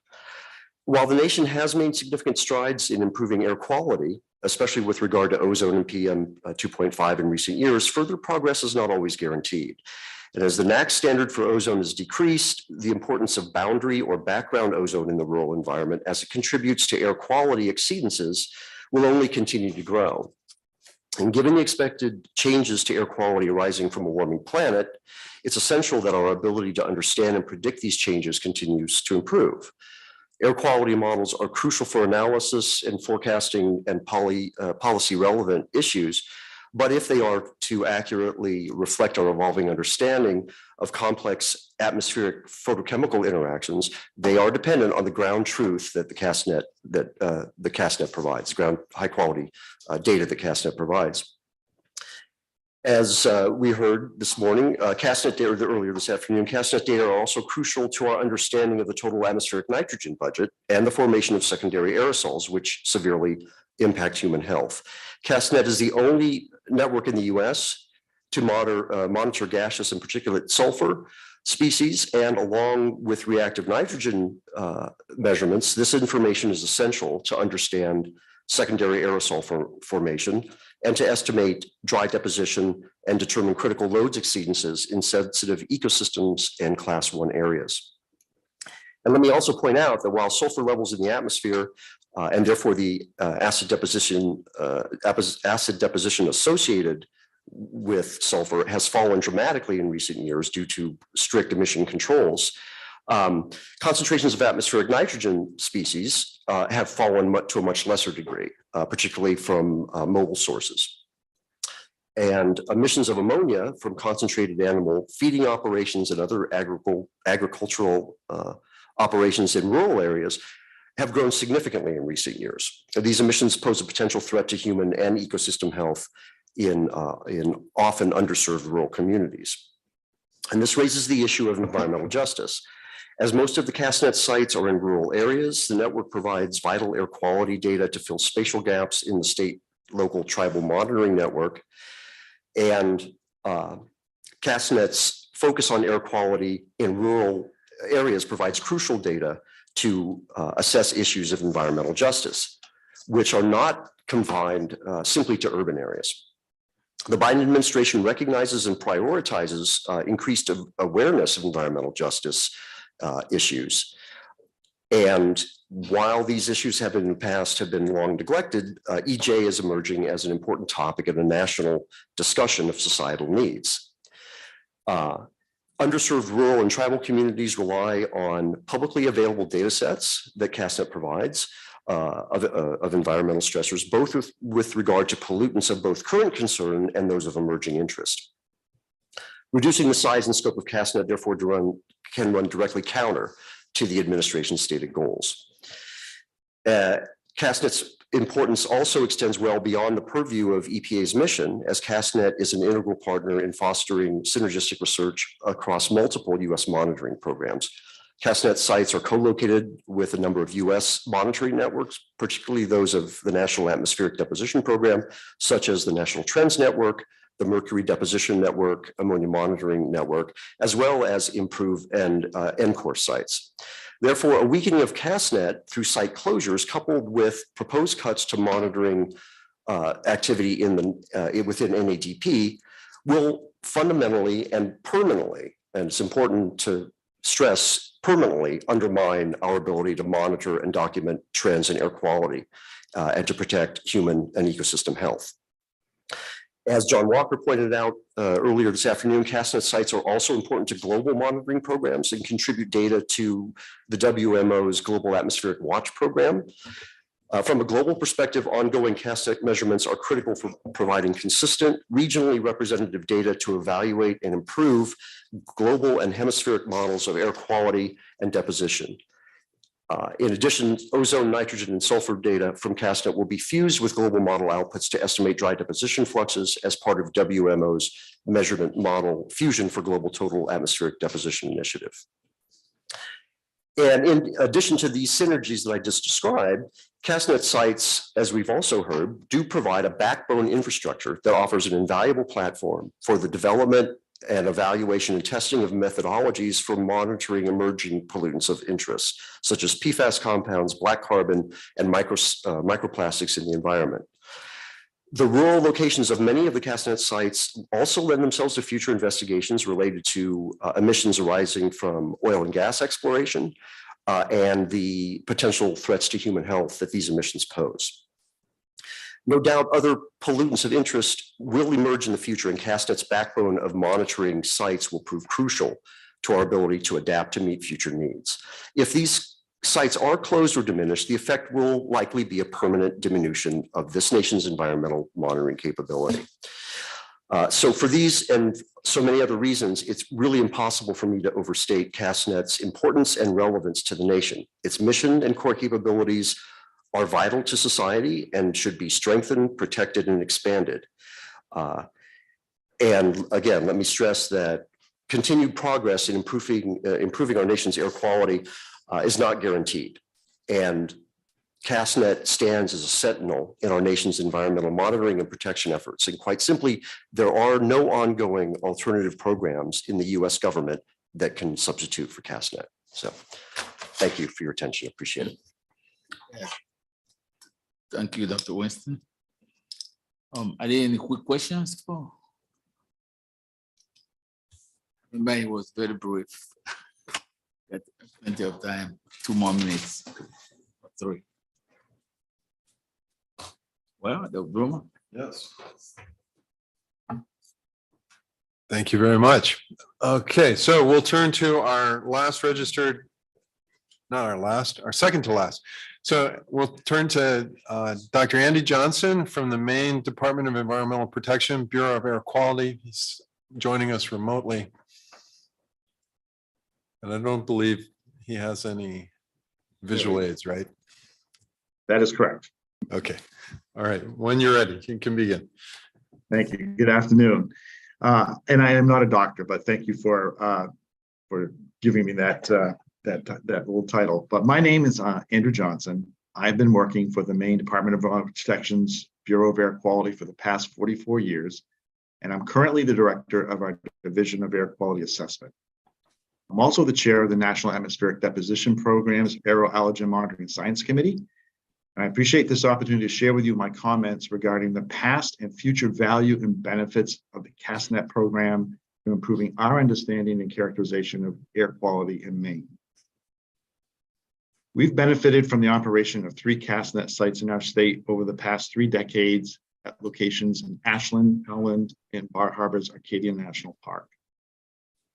[SPEAKER 13] While the nation has made significant strides in improving air quality, especially with regard to ozone and PM 2.5 in recent years, further progress is not always guaranteed. And as the NAC standard for ozone is decreased, the importance of boundary or background ozone in the rural environment as it contributes to air quality exceedances will only continue to grow. And given the expected changes to air quality arising from a warming planet, it's essential that our ability to understand and predict these changes continues to improve. Air quality models are crucial for analysis and forecasting and policy relevant issues, but if they are to accurately reflect our evolving understanding of complex atmospheric photochemical interactions, they are dependent on the ground truth that the CASTNet provides, ground high quality data that CASTNet provides. As we heard this morning, CASTNet data earlier this afternoon, CASTNet data are also crucial to our understanding of the total atmospheric nitrogen budget and the formation of secondary aerosols, which severely impact human health. CASTNet is the only network in the US to monitor gaseous and particulate sulfur species, and along with reactive nitrogen measurements, this information is essential to understand secondary aerosol formation and to estimate dry deposition and determine critical loads exceedances in sensitive ecosystems and class 1 areas. And let me also point out that while sulfur levels in the atmosphere and therefore the acid deposition associated with sulfur has fallen dramatically in recent years due to strict emission controls, concentrations of atmospheric nitrogen species have fallen to a much lesser degree, particularly from mobile sources. And emissions of ammonia from concentrated animal feeding operations and other agricultural operations in rural areas have grown significantly in recent years. These emissions pose a potential threat to human and ecosystem health in often underserved rural communities. And this raises the issue of environmental justice. As most of the CASTNet sites are in rural areas, the network provides vital air quality data to fill spatial gaps in the state, local, tribal monitoring network. And CASTNet's focus on air quality in rural areas provides crucial data to assess issues of environmental justice, which are not confined simply to urban areas. The Biden administration recognizes and prioritizes increased awareness of environmental justice issues. And while these issues have in the past have been long neglected, EJ is emerging as an important topic in a national discussion of societal needs. Underserved rural and tribal communities rely on publicly available data sets that CASTNet provides of environmental stressors, both with regard to pollutants of both current concern and those of emerging interest. Reducing the size and scope of CASTNet, therefore, can run directly counter to the administration's stated goals. CASTNet's importance also extends well beyond the purview of EPA's mission, as CASTNet is an integral partner in fostering synergistic research across multiple US monitoring programs. CASTNet sites are co-located with a number of US monitoring networks, particularly those of the National Atmospheric Deposition Program, such as the National Trends Network, the Mercury Deposition Network, Ammonia Monitoring Network, as well as IMPROVE and NCORE sites. Therefore, a weakening of CASTNet through site closures coupled with proposed cuts to monitoring activity within NADP will fundamentally and permanently, and it's important to stress, permanently undermine our ability to monitor and document trends in air quality and to protect human and ecosystem health. As John Walker pointed out earlier this afternoon, CASTNet sites are also important to global monitoring programs and contribute data to the WMO's Global Atmospheric Watch program. From a global perspective, ongoing CASTNet measurements are critical for providing consistent, regionally representative data to evaluate and improve global and hemispheric models of air quality and deposition. In addition, ozone, nitrogen, and sulfur data from CASTNet will be fused with global model outputs to estimate dry deposition fluxes as part of WMO's measurement model fusion for global total atmospheric deposition initiative. And in addition to these synergies that I just described, CASTNet sites, as we've also heard, do provide a backbone infrastructure that offers an invaluable platform for the development and evaluation and testing of methodologies for monitoring emerging pollutants of interest, such as PFAS compounds, black carbon, and microplastics in the environment. The rural locations of many of the CASTNet sites also lend themselves to future investigations related to emissions arising from oil and gas exploration and the potential threats to human health that these emissions pose. No doubt other pollutants of interest will emerge in the future, and CASTNet's backbone of monitoring sites will prove crucial to our ability to adapt to meet future needs. If these sites are closed or diminished, the effect will likely be a permanent diminution of this nation's environmental monitoring capability. So for these and so many other reasons, it's really impossible for me to overstate CASTNet's importance and relevance to the nation. Its mission and core capabilities are vital to society and should be strengthened, protected, and expanded. And again, let me stress that continued progress in improving our nation's air quality is not guaranteed. And CASTNet stands as a sentinel in our nation's environmental monitoring and protection efforts. And quite simply, there are no ongoing alternative programs in the US government that can substitute for CASTNet. So thank you for your attention. Appreciate it.
[SPEAKER 3] Yeah. Thank you, Dr. Winston. Are there any quick questions for? Remember, he was very brief. Got plenty of time, 2 more minutes, 3. Well, Dr. Bloomer.
[SPEAKER 1] Yes. Thank you very much. Okay, so we'll turn to our last registered, not our last, our second to last. So we'll turn to Dr. Andy Johnson from the Maine Department of Environmental Protection, Bureau of Air Quality. He's joining us remotely. And I don't believe he has any visual aids, right?
[SPEAKER 14] That is correct.
[SPEAKER 1] Okay. All right. When you're ready, you can begin.
[SPEAKER 14] Thank you. Good afternoon. And I am not a doctor, but thank you for giving me that little title. But my name is Andrew Johnson. I've been working for the Maine Department of Environmental Protection's Bureau of Air Quality for the past 44 years, and I'm currently the director of our Division of Air Quality Assessment. I'm also the chair of the National Atmospheric Deposition Program's Aeroallergen Monitoring Science Committee. And I appreciate this opportunity to share with you my comments regarding the past and future value and benefits of the CASTNet program in improving our understanding and characterization of air quality in Maine. We've benefited from the operation of 3 CASTNet sites in our state over the past 3 decades at locations in Ashland, Howland, and Bar Harbor's Arcadia National Park.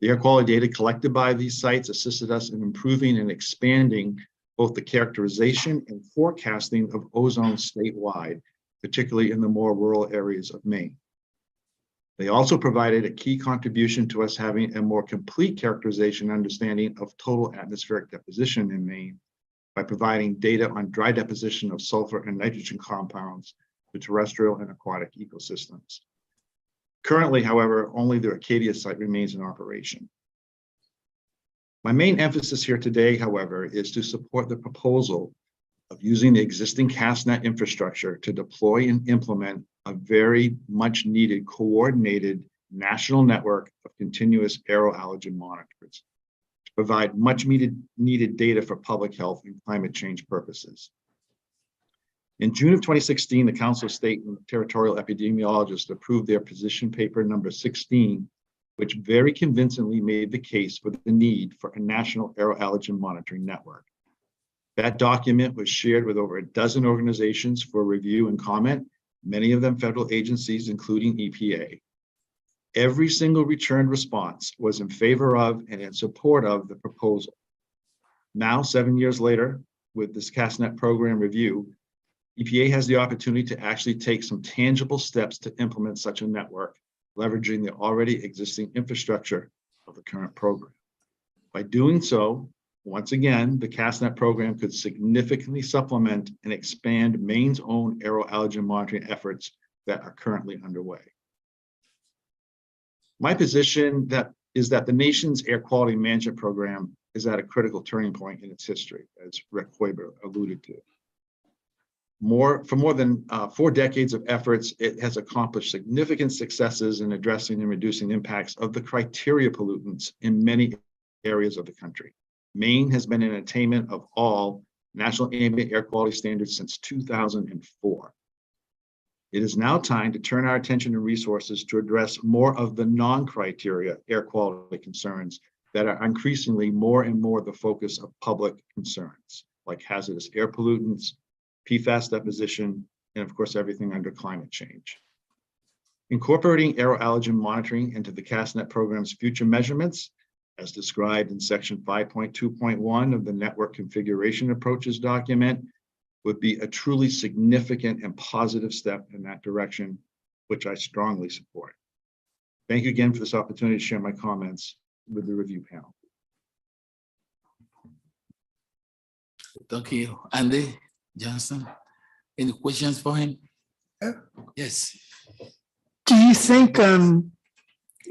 [SPEAKER 14] The air quality data collected by these sites assisted us in improving and expanding both the characterization and forecasting of ozone statewide, particularly in the more rural areas of Maine. They also provided a key contribution to us having a more complete characterization and understanding of total atmospheric deposition in Maine by providing data on dry deposition of sulfur and nitrogen compounds to terrestrial and aquatic ecosystems. Currently, however, only the Arcadia site remains in operation. My main emphasis here today, however, is to support the proposal of using the existing CASTNet infrastructure to deploy and implement a very much needed coordinated national network of continuous aeroallergen monitors to provide much needed data for public health and climate change purposes. In June of 2016, the Council of State and Territorial Epidemiologists approved their position paper number 16, which very convincingly made the case for the need for a national aeroallergen monitoring network. That document was shared with over a dozen organizations for review and comment, many of them federal agencies, including EPA. Every single returned response was in favor of and in support of the proposal. Now, 7 years later, with this CASTNet program review, EPA has the opportunity to actually take some tangible steps to implement such a network, leveraging the already existing infrastructure of the current program. By doing so, once again, the CASTNet program could significantly supplement and expand Maine's own aeroallergen monitoring efforts that are currently underway. My position is that the nation's air quality management program is at a critical turning point in its history, as Rick Hoiber alluded to. For more than 4 decades of efforts, it has accomplished significant successes in addressing and reducing impacts of the criteria pollutants in many areas of the country. Maine has been in attainment of all national ambient air quality standards since 2004. It is now time to turn our attention and resources to address more of the non-criteria air quality concerns that are increasingly more and more the focus of public concerns, like hazardous air pollutants, PFAS deposition, and of course, everything under climate change. Incorporating aeroallergen monitoring into the CASTNet program's future measurements, as described in section 5.2.1 of the Network Configuration Approaches document, would be a truly significant and positive step in that direction, which I strongly support. Thank you again for this opportunity to share my comments with the review panel.
[SPEAKER 3] Thank you. Andy Johnson, any questions for him? Yes.
[SPEAKER 5] Do you think, and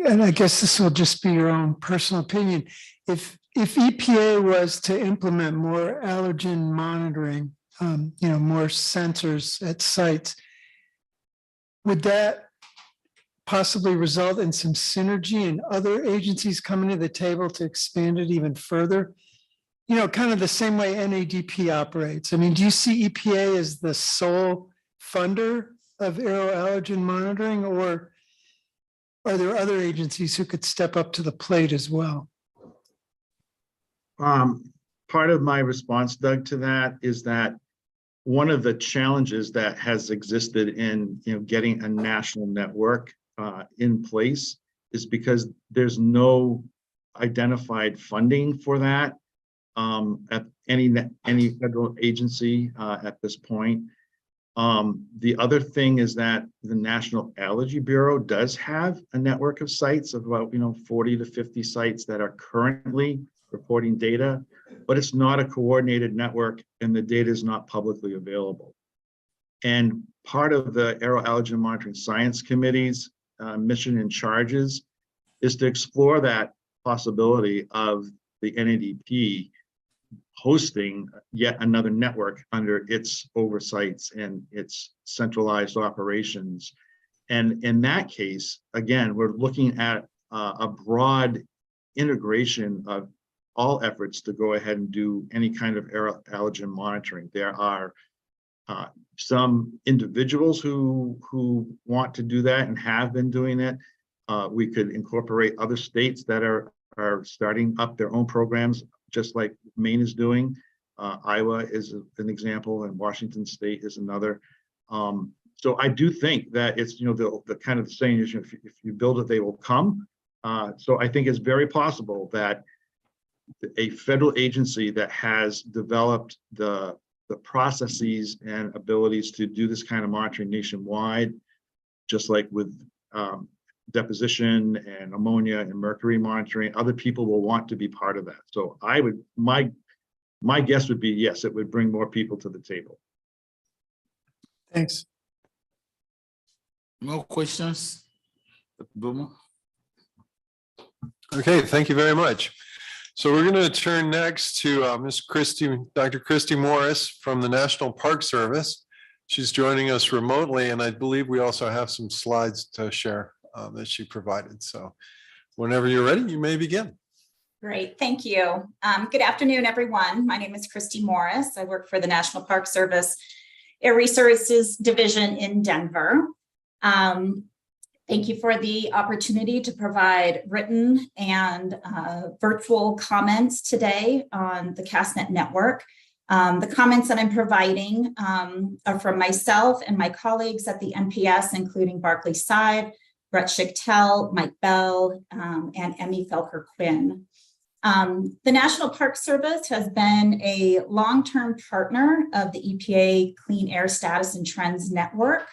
[SPEAKER 5] I guess this will just be your own personal opinion, if EPA was to implement more allergen monitoring, more sensors at sites, would that possibly result in some synergy and other agencies coming to the table to expand it even further? Kind of the same way NADP operates. I mean, do you see EPA as the sole funder of aeroallergen monitoring, or are there other agencies who could step up to the plate as well?
[SPEAKER 14] Part of my response, Doug, to that is that one of the challenges that has existed in getting a national network in place is because there's no identified funding for that at any federal agency at this point. The other thing is that the National Allergy Bureau does have a network of sites of about 40 to 50 sites that are currently reporting data, but it's not a coordinated network and the data is not publicly available. And part of the Aeroallergen Monitoring Science Committee's mission and charges is to explore that possibility of the NADP hosting yet another network under its oversights and its centralized operations. And in that case, again, we're looking at a broad integration of all efforts to go ahead and do any kind of allergen monitoring. There are some individuals who want to do that and have been doing it. We could incorporate other states that are starting up their own programs, just like Maine is doing. Iowa is an example, and Washington State is another. So I do think that it's the kind of the saying is if you build it, they will come. So I think it's very possible that a federal agency that has developed the processes and abilities to do this kind of monitoring nationwide, just like with deposition and ammonia and mercury monitoring, other people will want to be part of that. So my my guess would be, yes, it would bring more people to the table.
[SPEAKER 5] Thanks.
[SPEAKER 2] More questions? Dr. Bowman?
[SPEAKER 1] Okay, thank you very much. So we're going to turn next to Dr. Christy Morris from the National Park Service. She's joining us remotely, and I believe we also have some slides to share that she provided. So whenever you're ready, you may begin.
[SPEAKER 4] Great, thank you. Good afternoon, everyone. My name is Christy Morris. I work for the National Park Service Air Resources Division in Denver. Thank you for the opportunity to provide written and virtual comments today on the CASTNet network. The comments that I'm providing are from myself and my colleagues at the NPS, including Barclay Sive, Brett Schichtel, Mike Bell, and Emmy Felker-Quinn. The National Park Service has been a long-term partner of the EPA Clean Air Status and Trends Network.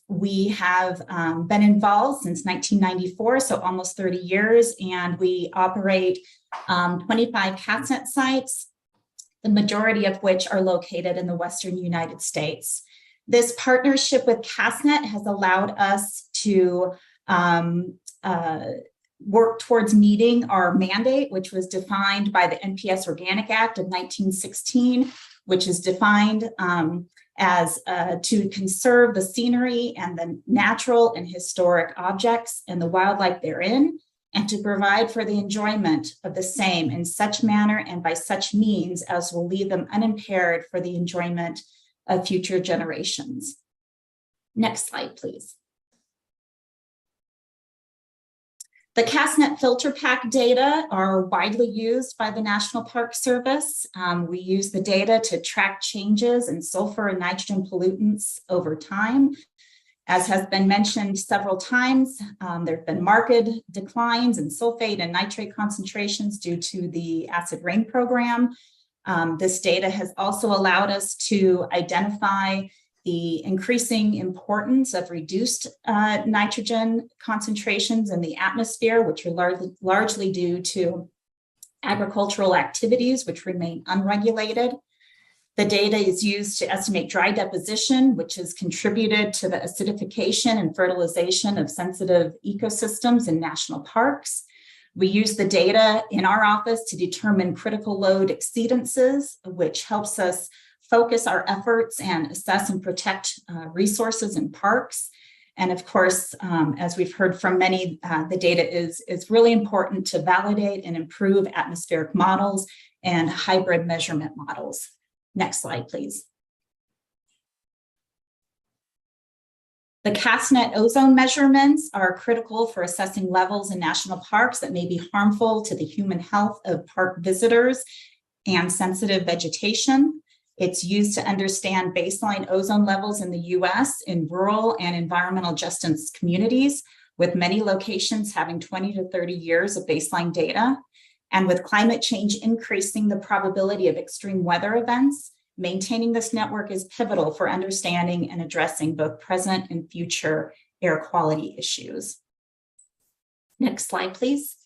[SPEAKER 4] We have been involved since 1994, so almost 30 years, and we operate 25 CASTNet sites, the majority of which are located in the Western United States. This partnership with CASTNet has allowed us to work towards meeting our mandate, which was defined by the NPS Organic Act of 1916, which is defined as to conserve the scenery and the natural and historic objects and the wildlife therein, and to provide for the enjoyment of the same in such manner and by such means as will leave them unimpaired for the enjoyment of future generations. Next slide, please. The CASTNet filter pack data are widely used by the National Park Service. We use the data to track changes in sulfur and nitrogen pollutants over time. As has been mentioned several times, there have been marked declines in sulfate and nitrate concentrations due to the acid rain program. This data has also allowed us to identify the increasing importance of reduced nitrogen concentrations in the atmosphere, which are largely due to agricultural activities, which remain unregulated. The data is used to estimate dry deposition, which has contributed to the acidification and fertilization of sensitive ecosystems in national parks. We use the data in our office to determine critical load exceedances, which helps us focus our efforts and assess and protect resources in parks. And of course, as we've heard from many, the data is really important to validate and improve atmospheric models and hybrid measurement models. Next slide, please. The CASTNet ozone measurements are critical for assessing levels in national parks that may be harmful to the human health of park visitors and sensitive vegetation. It's used to understand baseline ozone levels in the US in rural and environmental justice communities, with many locations having 20 to 30 years of baseline data. And with climate change increasing the probability of extreme weather events, maintaining this network is pivotal for understanding and addressing both present and future air quality issues. Next slide, please.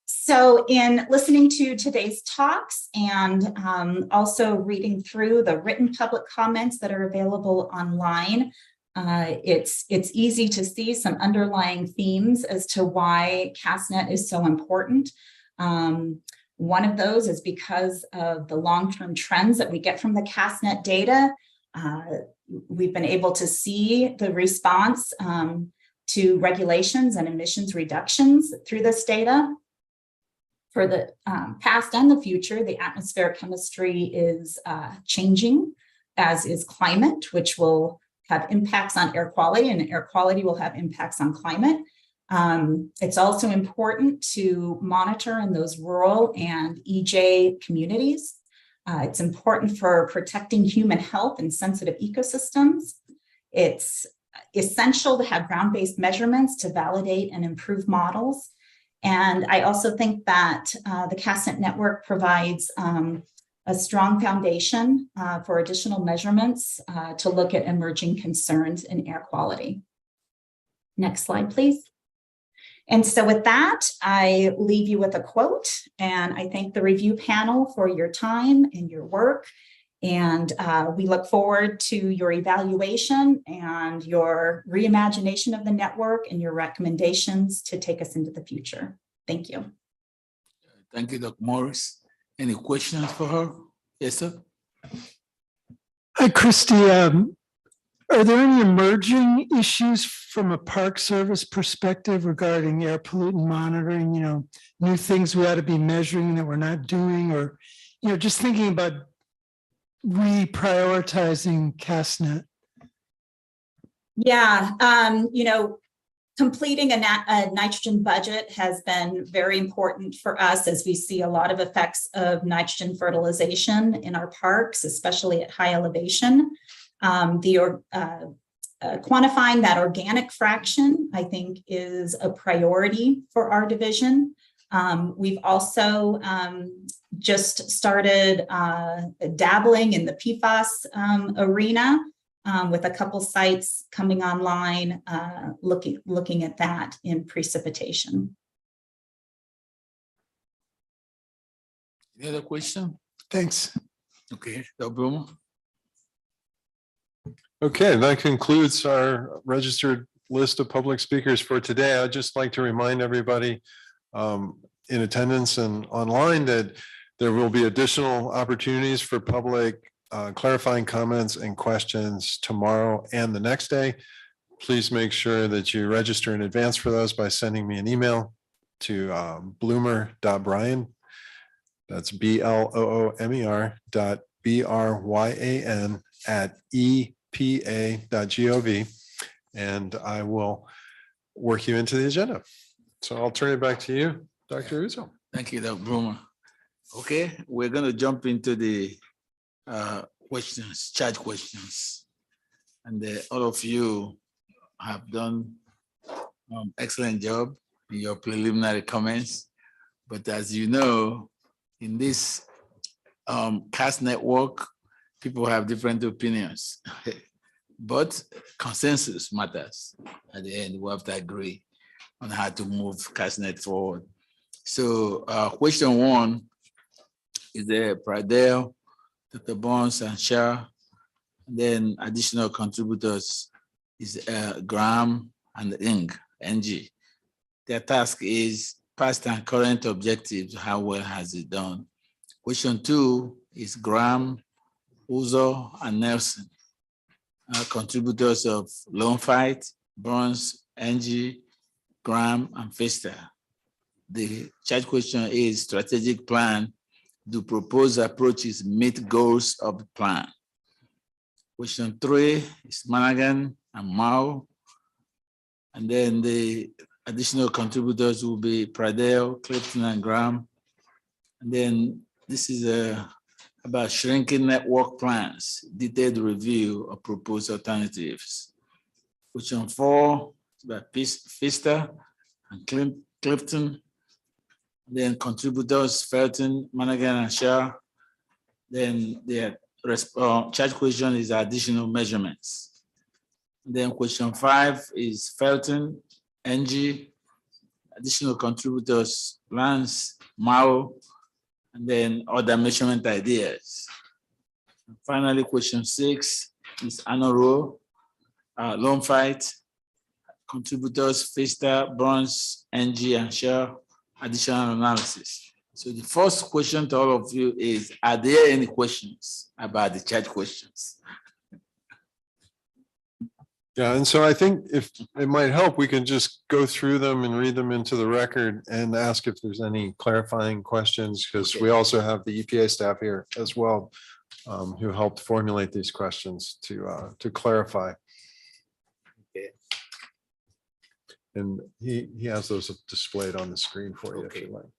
[SPEAKER 4] So in listening to today's talks and also reading through the written public comments that are available online, it's easy to see some underlying themes as to why CASTNet is so important. One of those is because of the long-term trends that we get from the CASTNet data. We've been able to see the response to regulations and emissions reductions through this data. For the past and the future, the atmospheric chemistry is changing, as is climate, which will have impacts on air quality, and air quality will have impacts on climate. It's also important to monitor in those rural and EJ communities. It's important for protecting human health and sensitive ecosystems. It's essential to have ground-based measurements to validate and improve models. And I also think that the CASTNet network provides a strong foundation for additional measurements to look at emerging concerns in air quality. Next slide, please. And so with that, I leave you with a quote, and I thank the review panel for your time and your work. And we look forward to your evaluation and your reimagination of the network and your recommendations to take us into the future. Thank you.
[SPEAKER 2] Thank you, Dr. Morris. Any questions for her? Yes, sir.
[SPEAKER 5] Hi, Christy. Are there any emerging issues from a Park Service perspective regarding air pollutant monitoring, new things we ought to be measuring that we're not doing, or, just thinking about reprioritizing CASTNet?
[SPEAKER 4] Yeah, completing a nitrogen budget has been very important for us as we see a lot of effects of nitrogen fertilization in our parks, especially at high elevation. Quantifying that organic fraction, I think, is a priority for our division. We've also just started dabbling in the PFAS arena with a couple sites coming online, looking at that in precipitation.
[SPEAKER 2] Any other question?
[SPEAKER 5] Thanks.
[SPEAKER 2] Okay, Dr. Brumer.
[SPEAKER 1] Okay, that concludes our registered list of public speakers for today. I'd just like to remind everybody in attendance and online that there will be additional opportunities for public clarifying comments and questions tomorrow and the next day. Please make sure that you register in advance for those by sending me an email to bloomer.bryan. That's BLOOMER.BRYAN@EPA.gov, and I will work you into the agenda. So I'll turn it back to you, Dr. Uzo.
[SPEAKER 2] Thank you, Dr. Brumer. Okay, we're going to jump into the questions, chat questions. And all of you have done excellent job in your preliminary comments. But as you know, in this CAST network, people have different opinions, but consensus matters. At the end, we have to agree on how to move CASTNet forward. So question one is there Pradelle, Dr. Burns and Shah, then additional contributors is Graham and NG. Their task is past and current objectives, how well has it done? Question two is Graham, Uzo, and Nelson, contributors of Lone Fight, Burns, NG, Graham, and Fester. The chat question is strategic plan. Do proposed approaches meet goals of the plan? Question three is Managan and Mao. And then the additional contributors will be Pradelle, Clifton, and Graham. And then this is about shrinking network plans, detailed review of proposed alternatives. Question four is about Fista and Clifton. Then contributors, Felton, Managan, and Shah. Then the chat question is additional measurements. Then question five is Felton, NG, additional contributors, Lance, Mao, and then other measurement ideas. And finally, question six is Anoro, Lone Fight, contributors, Fista, Burns, NG, and Shah, additional analysis. So the first question to all of you is, are there any questions about the chat questions?
[SPEAKER 1] Yeah, and so I think if it might help, we can just go through them and read them into the record and ask if there's any clarifying questions, because we also have the EPA staff here as well, who helped formulate these questions to clarify.
[SPEAKER 2] Okay.
[SPEAKER 1] And he has those displayed on the screen for you if you like.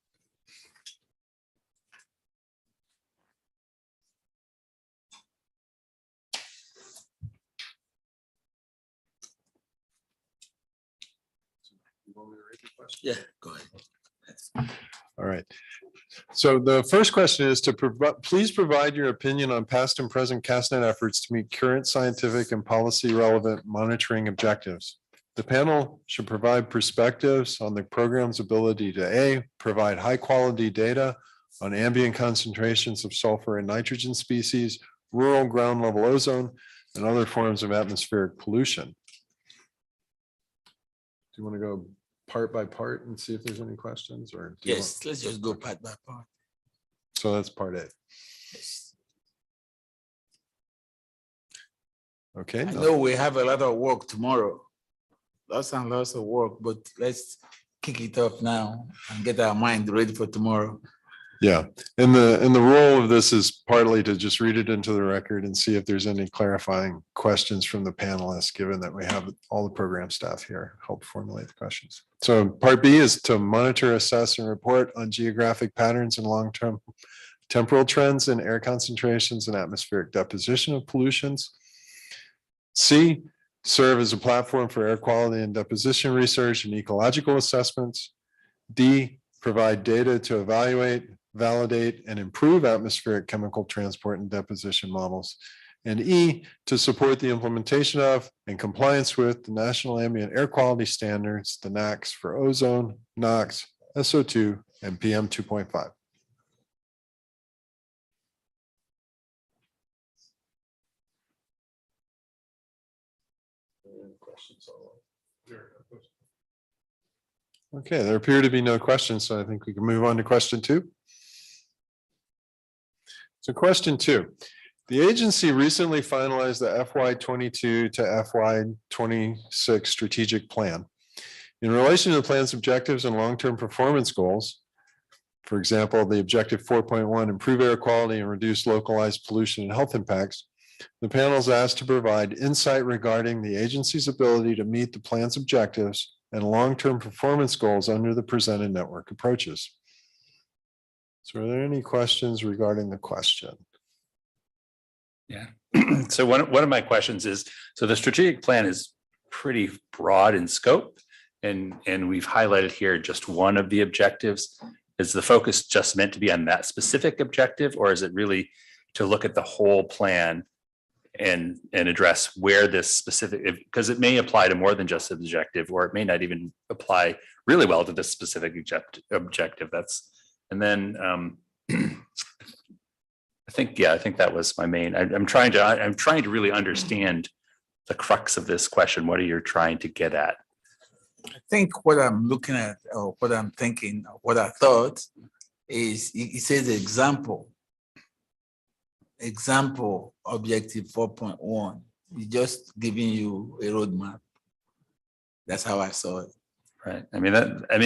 [SPEAKER 2] Yeah, go ahead.
[SPEAKER 1] All right. So the first question is to please provide your opinion on past and present CASTNet efforts to meet current scientific and policy relevant monitoring objectives. The panel should provide perspectives on the program's ability to A, provide high quality data on ambient concentrations of sulfur and nitrogen species, rural ground level ozone, and other forms of atmospheric pollution. Do you want to go part by part and see if there's any questions, or? do you
[SPEAKER 2] Yes, let's just go part by part.
[SPEAKER 1] So that's part A. Okay.
[SPEAKER 2] I know we have a lot of work tomorrow. Lots and lots of work, but let's kick it off now and get our mind ready for tomorrow.
[SPEAKER 1] Yeah, and the role of this is partly to just read it into the record and see if there's any clarifying questions from the panelists, given that we have all the program staff here help formulate the questions. So part B is to monitor, assess, and report on geographic patterns and long-term temporal trends in air concentrations and atmospheric deposition of pollutions. C, serve as a platform for air quality and deposition research and ecological assessments. D, provide data to evaluate, validate, and improve atmospheric chemical transport and deposition models. And E, to support the implementation of and compliance with the National Ambient Air Quality Standards, the NAAQS for ozone, NOx, SO2, and PM 2.5. Okay, there appear to be no questions, so I think we can move on to question 2. So question 2, the agency recently finalized the FY22 to FY26 strategic plan. In relation to the plan's objectives and long-term performance goals, for example, the objective 4.1, improve air quality and reduce localized pollution and health impacts, the panel is asked to provide insight regarding the agency's ability to meet the plan's objectives and long-term performance goals under the presented network approaches. So are there any questions regarding the question?
[SPEAKER 6] Yeah. So one of my questions is, so the strategic plan is pretty broad in scope, and we've highlighted here just one of the objectives. Is the focus just meant to be on that specific objective, or is it really to look at the whole plan and address where this specific, because it may apply to more than just the objective, or it may not even apply really well to this specific objective. That's, and then I think that was my main. I'm trying to really understand the crux of this question. What are you trying to get at?
[SPEAKER 2] I think what I'm looking at, or what I'm thinking, or what I thought is, it says example objective 4.1. It's just giving you a roadmap. That's how I saw it.
[SPEAKER 6] Right. I mean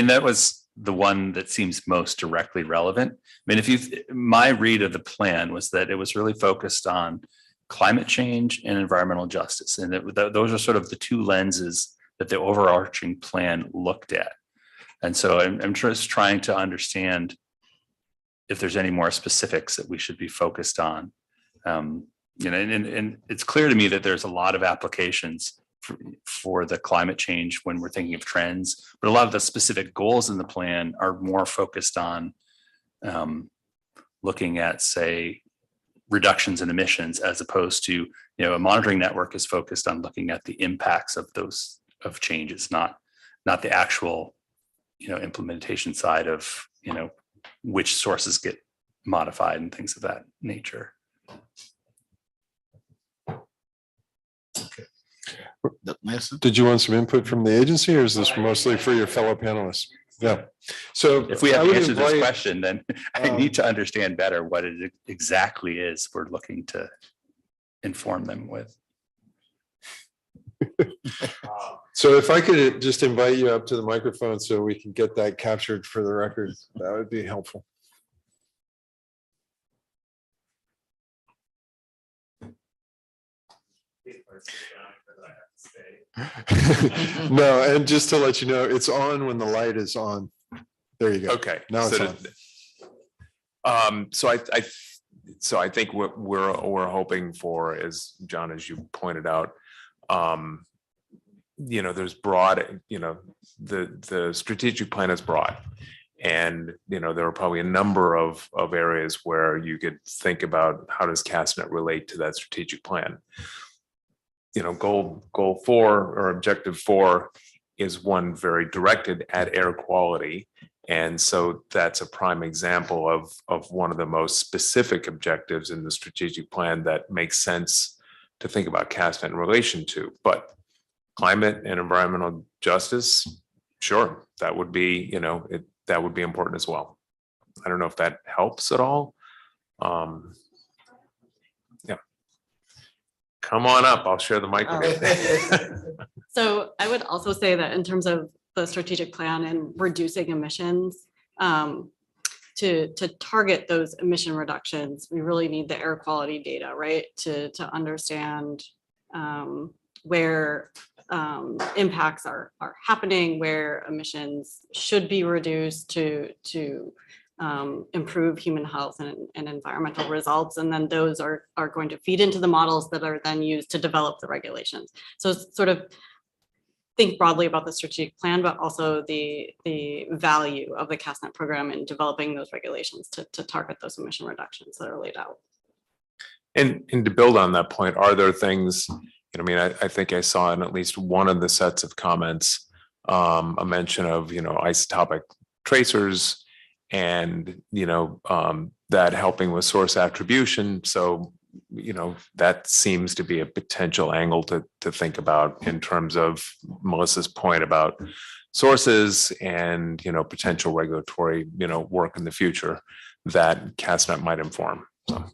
[SPEAKER 6] that was the one that seems most directly relevant. I mean, my read of the plan was that it was really focused on climate change and environmental justice, and those are sort of the two lenses that the overarching plan looked at. And so I'm just trying to understand if there's any more specifics that we should be focused on. You know, and it's clear to me that there's a lot of applications for the climate change when we're thinking of trends, but a lot of the specific goals in the plan are more focused on looking at, say, reductions in emissions, as opposed to, you know, a monitoring network is focused on looking at the impacts of those changes, not the actual, you know, implementation side of, you know, which sources get modified and things of that nature.
[SPEAKER 1] Did you want some input from the agency, or is this mostly for your fellow panelists? Yeah. So
[SPEAKER 6] if we have
[SPEAKER 1] I
[SPEAKER 6] to
[SPEAKER 1] would
[SPEAKER 6] answer this
[SPEAKER 1] invite-
[SPEAKER 6] question, then I need to understand better what it exactly is we're looking to inform them with.
[SPEAKER 1] So if I could just invite you up to the microphone so we can get that captured for the record, that would be helpful. No, and just to let you know, it's on when the light is on. There you go.
[SPEAKER 18] Okay.
[SPEAKER 1] Now it's on.
[SPEAKER 18] So I think what we're hoping for is, John, as you pointed out, you know, there's broad, you know, the strategic plan is broad. And, you know, there are probably a number of areas where you could think about how does CASTNet relate to that strategic plan. goal 4 or objective 4 is one very directed at air quality. And so that's a prime example of one of the most specific objectives in the strategic plan that makes sense to think about CASTNet in relation to. But climate and environmental justice, sure, that would be, that would be important as well. I don't know if that helps at all. Yeah. Come on up, I'll share the mic with you.
[SPEAKER 15] So I would also say that in terms of the strategic plan and reducing emissions, to target those emission reductions, we really need the air quality data, right? To understand where impacts are happening, where emissions should be reduced to improve human health and environmental results. And then those are going to feed into the models that are then used to develop the regulations. So sort of think broadly about the strategic plan, but also the value of the CASTNet program in developing those regulations to target those emission reductions that are laid out.
[SPEAKER 18] And to build on that point, are there things, I think I saw in at least one of the sets of comments, a mention of, isotopic tracers and, that helping with source attribution. So, that seems to be a potential angle to think about in terms of Melissa's point about sources and, potential regulatory, work in the future that CASTNet might inform. So.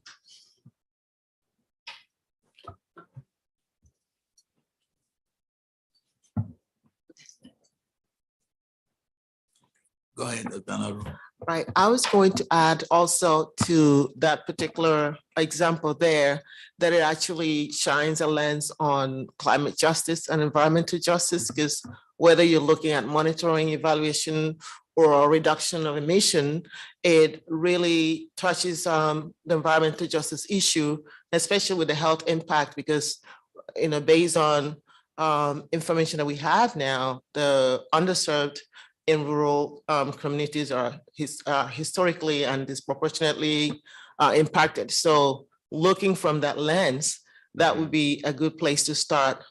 [SPEAKER 2] Go ahead, Dr.
[SPEAKER 16] Right. I was going to add also to that particular example there, that it actually shines a lens on climate justice and environmental justice, because whether you're looking at monitoring, evaluation, or a reduction of emission, it really touches the environmental justice issue, especially with the health impact, because based on information that we have now, the underserved in rural communities are historically and disproportionately impacted. So looking from that lens, that would be a good place to start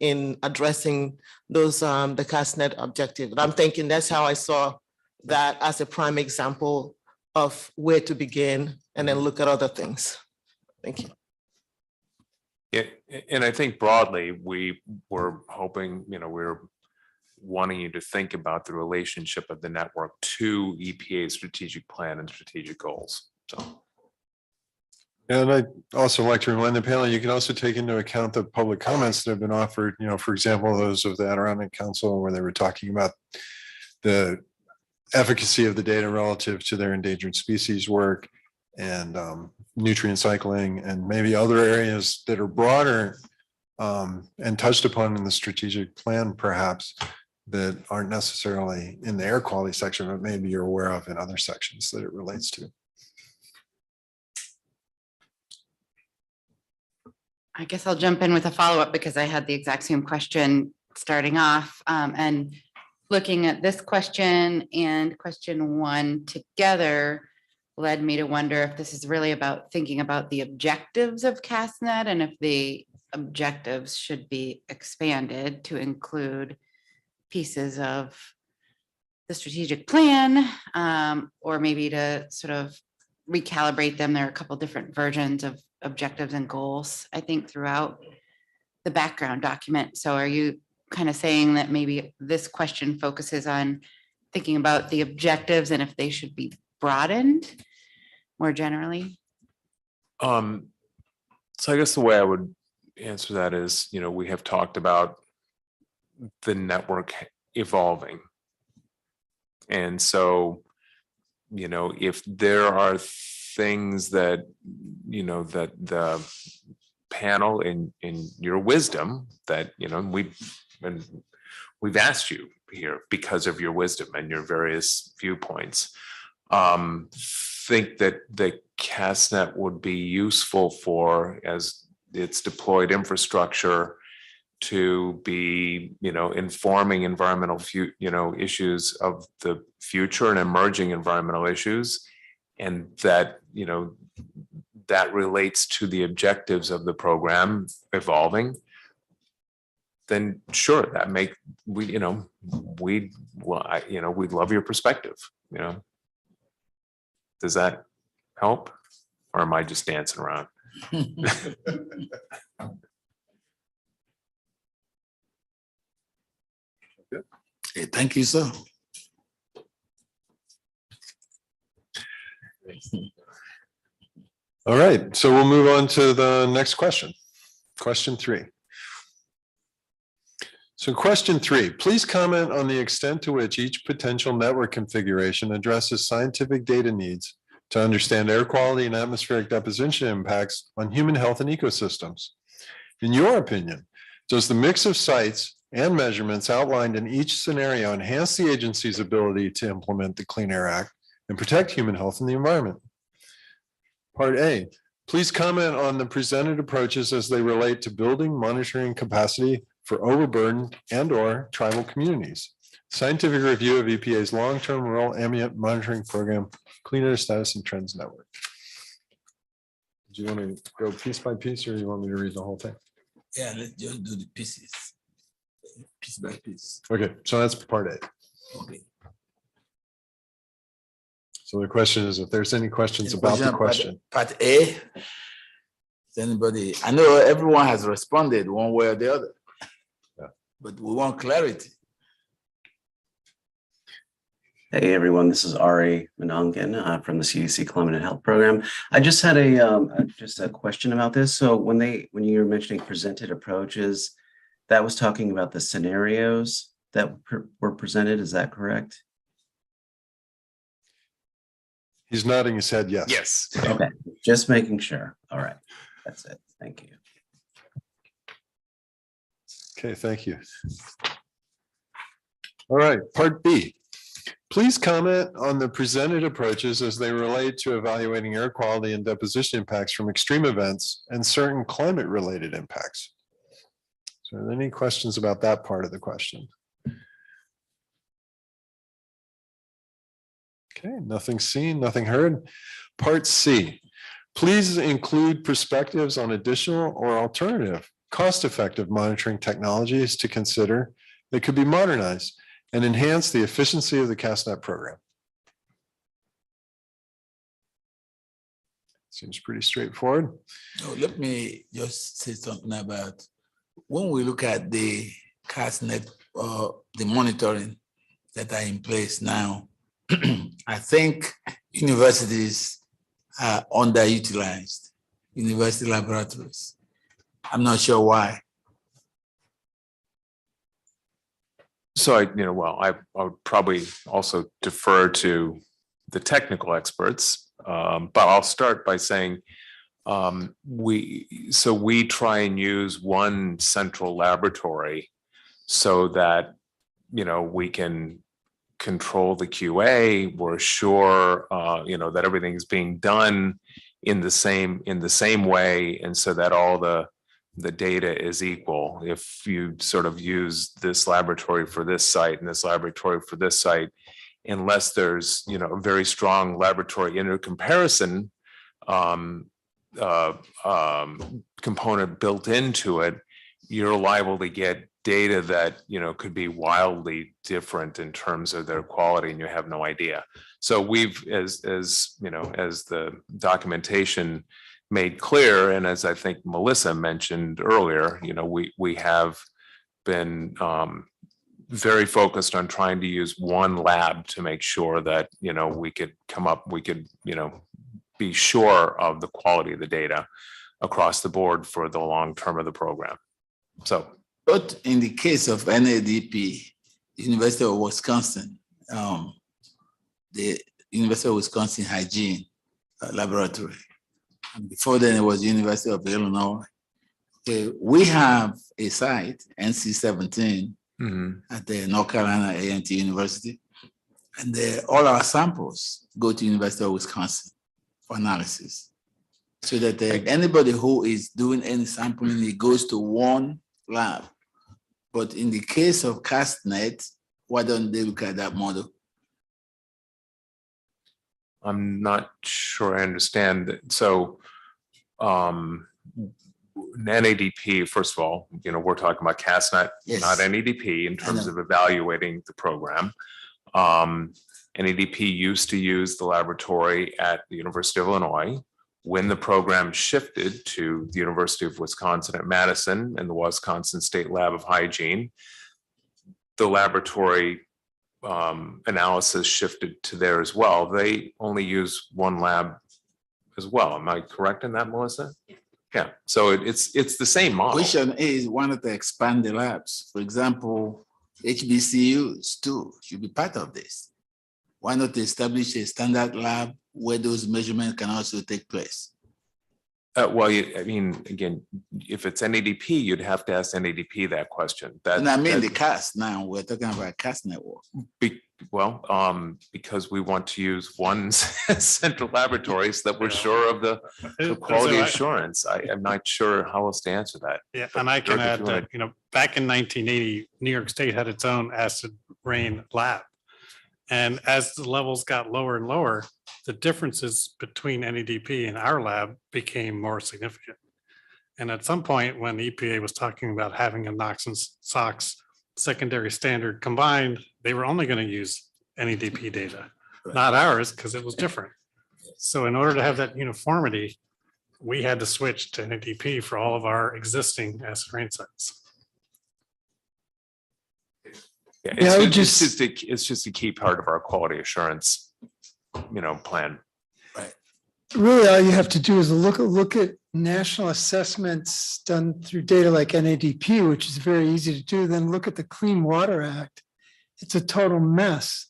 [SPEAKER 16] in addressing those the CASTNet objective. And I'm thinking that's how I saw that as a prime example of where to begin and then look at other things. Thank you.
[SPEAKER 18] Yeah, and I think broadly, we were hoping, we're wanting you to think about the relationship of the network to EPA's strategic plan and strategic goals. So.
[SPEAKER 1] And I'd also like to remind the panel, you can also take into account the public comments that have been offered, for example, those of the Adirondack Council, where they were talking about the efficacy of the data relative to their endangered species work and nutrient cycling, and maybe other areas that are broader and touched upon in the strategic plan, perhaps, that aren't necessarily in the air quality section, but maybe you're aware of in other sections that it relates to.
[SPEAKER 22] I guess I'll jump in with a follow-up because I had the exact same question starting off, and looking at this question and question 1 together led me to wonder if this is really about thinking about the objectives of CASTNet and if the objectives should be expanded to include pieces of the strategic plan, or maybe to sort of recalibrate them. There are a couple different versions of objectives and goals, I think, throughout the background document. So are you kind of saying that maybe this question focuses on thinking about the objectives and if they should be broadened more generally?
[SPEAKER 18] So I guess the way I would answer that is, we have talked about the network evolving. And so, if there are things that, that the panel in your wisdom that, we've asked you here because of your wisdom and your various viewpoints, think that the CASTNet would be useful for as its deployed infrastructure to be, informing environmental, issues of the future and emerging environmental issues, and that, that relates to the objectives of the program evolving. then sure, that we, you know, we'd love your perspective, you know. Does that help? Or am I just dancing around?
[SPEAKER 2] Hey, thank you, sir.
[SPEAKER 1] All right, so we'll move on to the next question. Question 3. So question 3, please comment on the extent to which each potential network configuration addresses scientific data needs to understand air quality and atmospheric deposition impacts on human health and ecosystems. In your opinion, does the mix of sites and measurements outlined in each scenario enhance the agency's ability to implement the Clean Air Act and protect human health and the environment? Part A, please comment on the presented approaches as they relate to building monitoring capacity for overburdened and/or tribal communities. Scientific review of EPA's long-term rural ambient monitoring program, Clean Air Status and Trends Network. Do you want to go piece by piece, or you want me to read the whole thing?
[SPEAKER 2] Yeah, let's just do the pieces, piece by piece.
[SPEAKER 1] Okay, so that's part A.
[SPEAKER 2] Okay.
[SPEAKER 1] So the question is if there's any questions about the question.
[SPEAKER 2] Part A. Is anybody? I know everyone has responded one way or the other.
[SPEAKER 1] Yeah.
[SPEAKER 2] But we want clarity.
[SPEAKER 11] Hey everyone, this is Ari Manangan from the CDC Climate and Health Program. I just had just a question about this. So when you were mentioning presented approaches, that was talking about the scenarios that were presented. Is that correct?
[SPEAKER 1] He's nodding his head, yes.
[SPEAKER 18] Yes.
[SPEAKER 11] Okay, just making sure. All right, that's it. Thank you.
[SPEAKER 1] Okay, thank you. All right, part B. Please comment on the presented approaches as they relate to evaluating air quality and deposition impacts from extreme events and certain climate-related impacts. So are there any questions about that part of the question? Okay, nothing seen, nothing heard. Part C, please include perspectives on additional or alternative cost-effective monitoring technologies to consider that could be modernized and enhance the efficiency of the CASTNet program. Seems pretty straightforward.
[SPEAKER 2] No, let me just say something about when we look at the CASTNet, the monitoring that are in place now. I think universities are underutilized, university laboratories. I'm not sure why.
[SPEAKER 18] So I would probably also defer to the technical experts, but I'll start by saying we try and use one central laboratory so that we can control the QA. We're sure that everything's being done in the same way, and so that all the data is equal. If you sort of use this laboratory for this site and this laboratory for this site, unless there's a very strong laboratory intercomparison component built into it, you're liable to get data that could be wildly different in terms of their quality, and you have no idea. So we've, as the documentation made clear, and as I think Melissa mentioned earlier, we have been very focused on trying to use one lab to make sure that we could be sure of the quality of the data across the board for the long term of the program. So,
[SPEAKER 2] but in the case of NADP, University of Wisconsin, the University of Wisconsin Hygiene Laboratory. And before then, it was University of Illinois. Okay, we have a site, NC-17, at the North Carolina A&T University, and all our samples go to University of Wisconsin for analysis. So that anybody who is doing any sampling, it goes to one lab. But in the case of CASTNet, why don't they look at that model?
[SPEAKER 18] I'm not sure I understand. So NADP, first of all, we're talking about CASTNet,
[SPEAKER 2] Yes.
[SPEAKER 18] not NADP in terms
[SPEAKER 2] know.
[SPEAKER 18] of evaluating the program. NADP used to use the laboratory at the University of Illinois. When the program shifted to the University of Wisconsin at Madison and the Wisconsin State Lab of Hygiene, the laboratory analysis shifted to there as well. They only use one lab as well. Am I correct in that, Melissa? Yeah. So it's the same model.
[SPEAKER 2] Question is, why not to expand the labs? For example, HBCUs too should be part of this. Why not establish a standard lab where those measurements can also take place?
[SPEAKER 18] Well, again, if it's NADP, you'd have to ask NADP that question.
[SPEAKER 2] And I mean the CAST now, we're talking about CAST network.
[SPEAKER 18] Because we want to use one central laboratory so that we're sure of the quality assurance. I'm not sure how else to answer that.
[SPEAKER 7] Yeah, and I can add that, back in 1980, New York State had its own acid rain lab. And as the levels got lower and lower, the differences between NADP and our lab became more significant. And at some point, when the EPA was talking about having a NOx and SOx secondary standard combined, they were only going to use NADP data, not ours, because it was different. So in order to have that uniformity, we had to switch to NADP for all of our existing acid rain sites.
[SPEAKER 18] Yeah,
[SPEAKER 5] Yeah, I would
[SPEAKER 18] it's just a key part of our quality assurance, plan.
[SPEAKER 5] Really, all you have to do is look at national assessments done through data like NADP, which is very easy to do. Then look at the Clean Water Act. It's a total mess.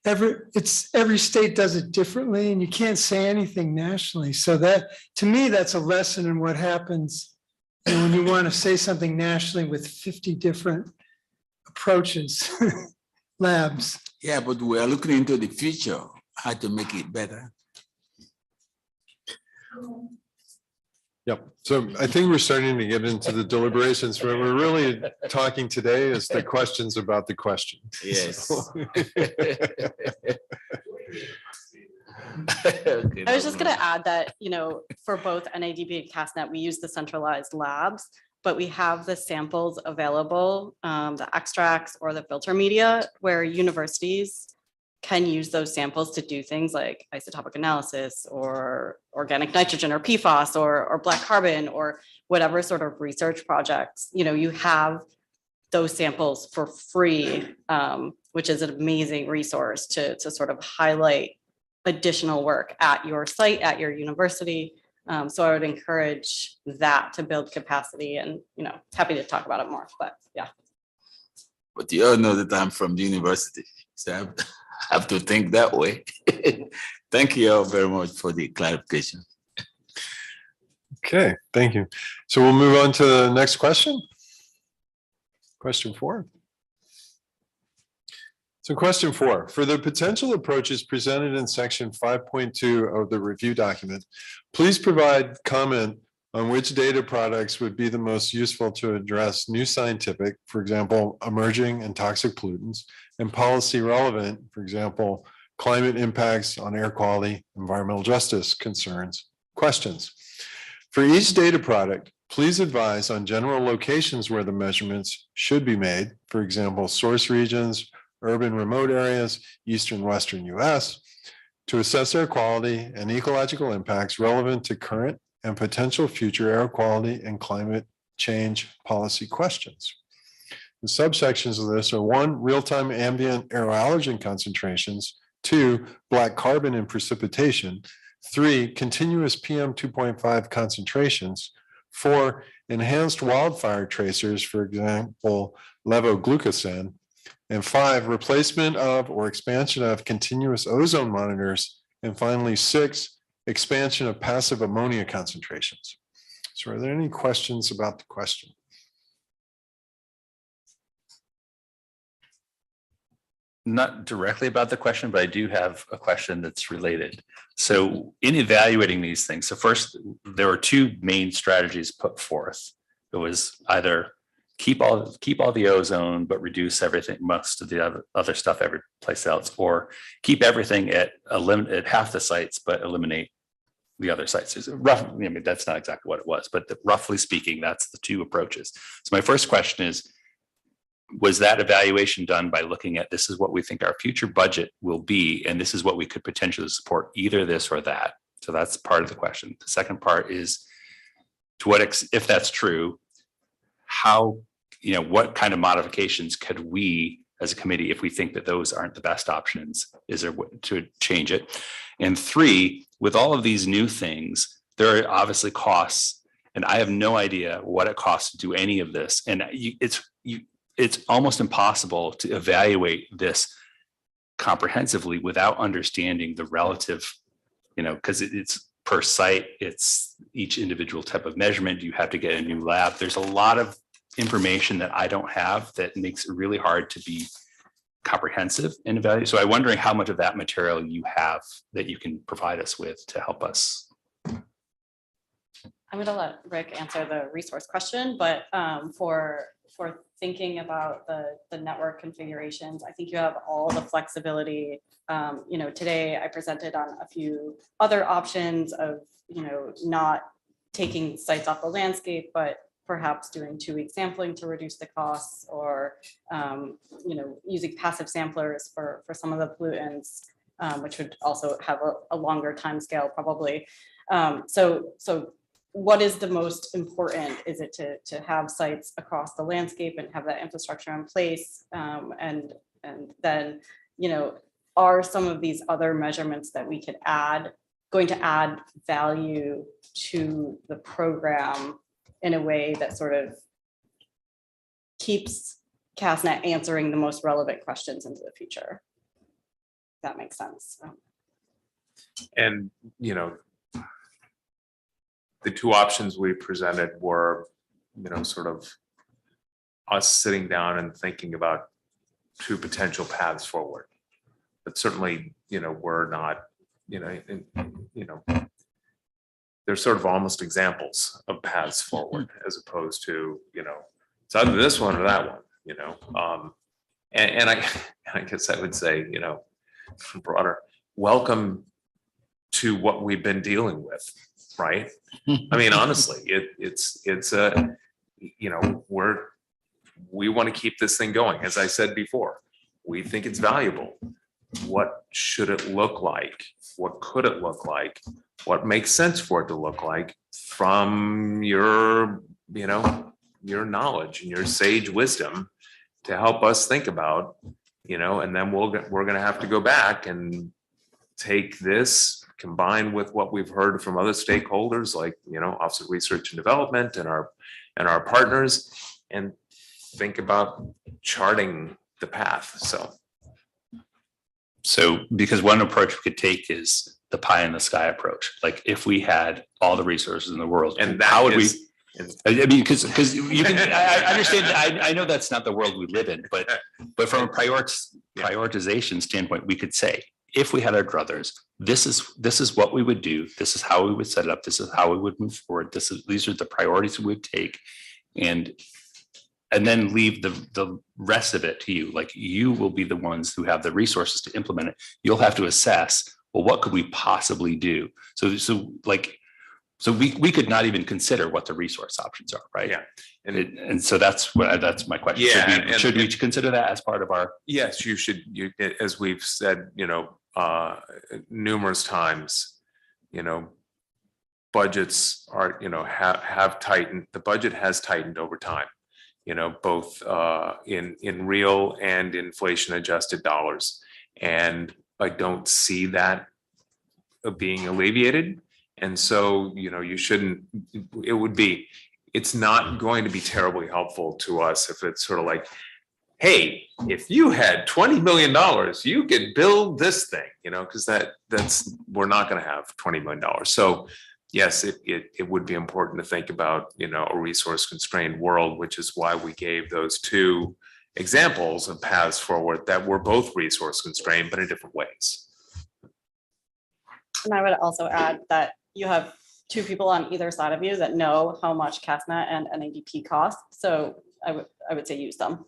[SPEAKER 5] Every state does it differently, and you can't say anything nationally. So that, to me, that's a lesson in what happens when you want to say something nationally with 50 different approaches, labs.
[SPEAKER 2] Yeah, but we are looking into the future, how to make it better.
[SPEAKER 1] Yep. So I think we're starting to get into the deliberations. What we're really talking today is the questions about the question.
[SPEAKER 2] Yes.
[SPEAKER 15] I was just going to add that, for both NADP and CASTNet, we use the centralized labs, but we have the samples available, the extracts or the filter media, where universities can use those samples to do things like isotopic analysis or organic nitrogen or PFAS or black carbon or whatever sort of research projects. You have those samples for free, which is an amazing resource to sort of highlight additional work at your site, at your university. So I would encourage that to build capacity, and happy to talk about it more, but yeah.
[SPEAKER 2] But you all know that I'm from the university, so I have to think that way. Thank you all very much for the clarification.
[SPEAKER 1] Okay, thank you. So we'll move on to the next question. Question 4. So question 4, for the potential approaches presented in section 5.2 of the review document, please provide comment on which data products would be the most useful to address new scientific, for example, emerging and toxic pollutants, and policy relevant, for example, climate impacts on air quality, environmental justice concerns, questions. For each data product, please advise on general locations where the measurements should be made, for example, source regions, urban remote areas, eastern western US, to assess air quality and ecological impacts relevant to current and potential future air quality and climate change policy questions. The subsections of this are 1, real-time ambient air allergen concentrations, 2, black carbon in precipitation, 3, continuous PM 2.5 concentrations, 4, enhanced wildfire tracers, for example, levoglucosan, and 5, replacement of or expansion of continuous ozone monitors, and finally 6, expansion of passive ammonia concentrations. So are there any questions about the question?
[SPEAKER 6] Not directly about the question, but I do have a question that's related. So in evaluating these things, so first, there were 2 main strategies put forth. It was either keep all the ozone, but reduce everything, most of the other stuff every place else, or keep everything at half the sites, but eliminate the other sites. Is rough, I mean, that's not exactly what it was, but roughly speaking, that's the two approaches. So my first question is, was that evaluation done by looking at this is what we think our future budget will be, and this is what we could potentially support, either this or that? So that's part of the question. The second part is, to what if that's true, how, what kind of modifications could we as a committee, if we think that those aren't the best options, is there to change it? And three, with all of these new things, there are obviously costs, and I have no idea what it costs to do any of this. And it's almost impossible to evaluate this comprehensively without understanding the relative, because it's per site, it's each individual type of measurement. You have to get a new lab. There's a lot of information that I don't have that makes it really hard to be comprehensive in evaluation. So I'm wondering how much of that material you have that you can provide us with to help us.
[SPEAKER 15] I'm going to let Rick answer the resource question, but for thinking about the network configurations, I think you have all the flexibility. Today I presented on a few other options of, not taking sites off the landscape, but perhaps doing 2-week sampling to reduce the costs, or using passive samplers for some of the pollutants, which would also have a longer time scale probably. So what is the most important? Is it to have sites across the landscape and have that infrastructure in place? And then, are some of these other measurements that we could add going to add value to the program in a way that sort of keeps CASTNet answering the most relevant questions into the future? If that makes sense.
[SPEAKER 18] And, the two options we presented were, sort of us sitting down and thinking about two potential paths forward. But certainly, we're not, they're sort of almost examples of paths forward, as opposed to, it's either this one or that one, and I guess I would say, broader, welcome to what we've been dealing with, right? I mean, honestly, it's a, we want to keep this thing going. As I said before, we think it's valuable. What should it look like? What could it look like? What makes sense for it to look like from your, your knowledge and your sage wisdom to help us think about, and then we're going to have to go back and take this combined with what we've heard from other stakeholders like, Office of Research and Development and our partners, and think about charting the path.
[SPEAKER 6] So because one approach we could take is the pie in the sky approach. Like if we had all the resources in the world, and how would we? I mean, because you can. I understand. I know that's not the world we live in, but from a prioritization standpoint, we could say, if we had our druthers, this is what we would do. This is how we would set it up. This is how we would move forward. These are the priorities we would take, and then leave the rest of it to you. Like you will be the ones who have the resources to implement it. You'll have to assess, well, what could we possibly do? So we could not even consider what the resource options are, right?
[SPEAKER 18] Yeah.
[SPEAKER 6] And so that's my question.
[SPEAKER 18] Yeah.
[SPEAKER 6] Should we consider that as part of our?
[SPEAKER 18] Yes, you should. As we've said, numerous times, budgets are, have tightened. The budget has tightened over time, both in real and inflation adjusted dollars. And I don't see that being alleviated. And so, you shouldn't, it's not going to be terribly helpful to us if it's sort of like, hey, if you had $20 million, you could build this thing, because we're not going to have $20 million. So yes, it would be important to think about, a resource constrained world, which is why we gave those two examples of paths forward that were both resource constrained, but in different ways.
[SPEAKER 15] And I would also add that you have two people on either side of you that know how much CASTNet and NADP cost. So I would say use them.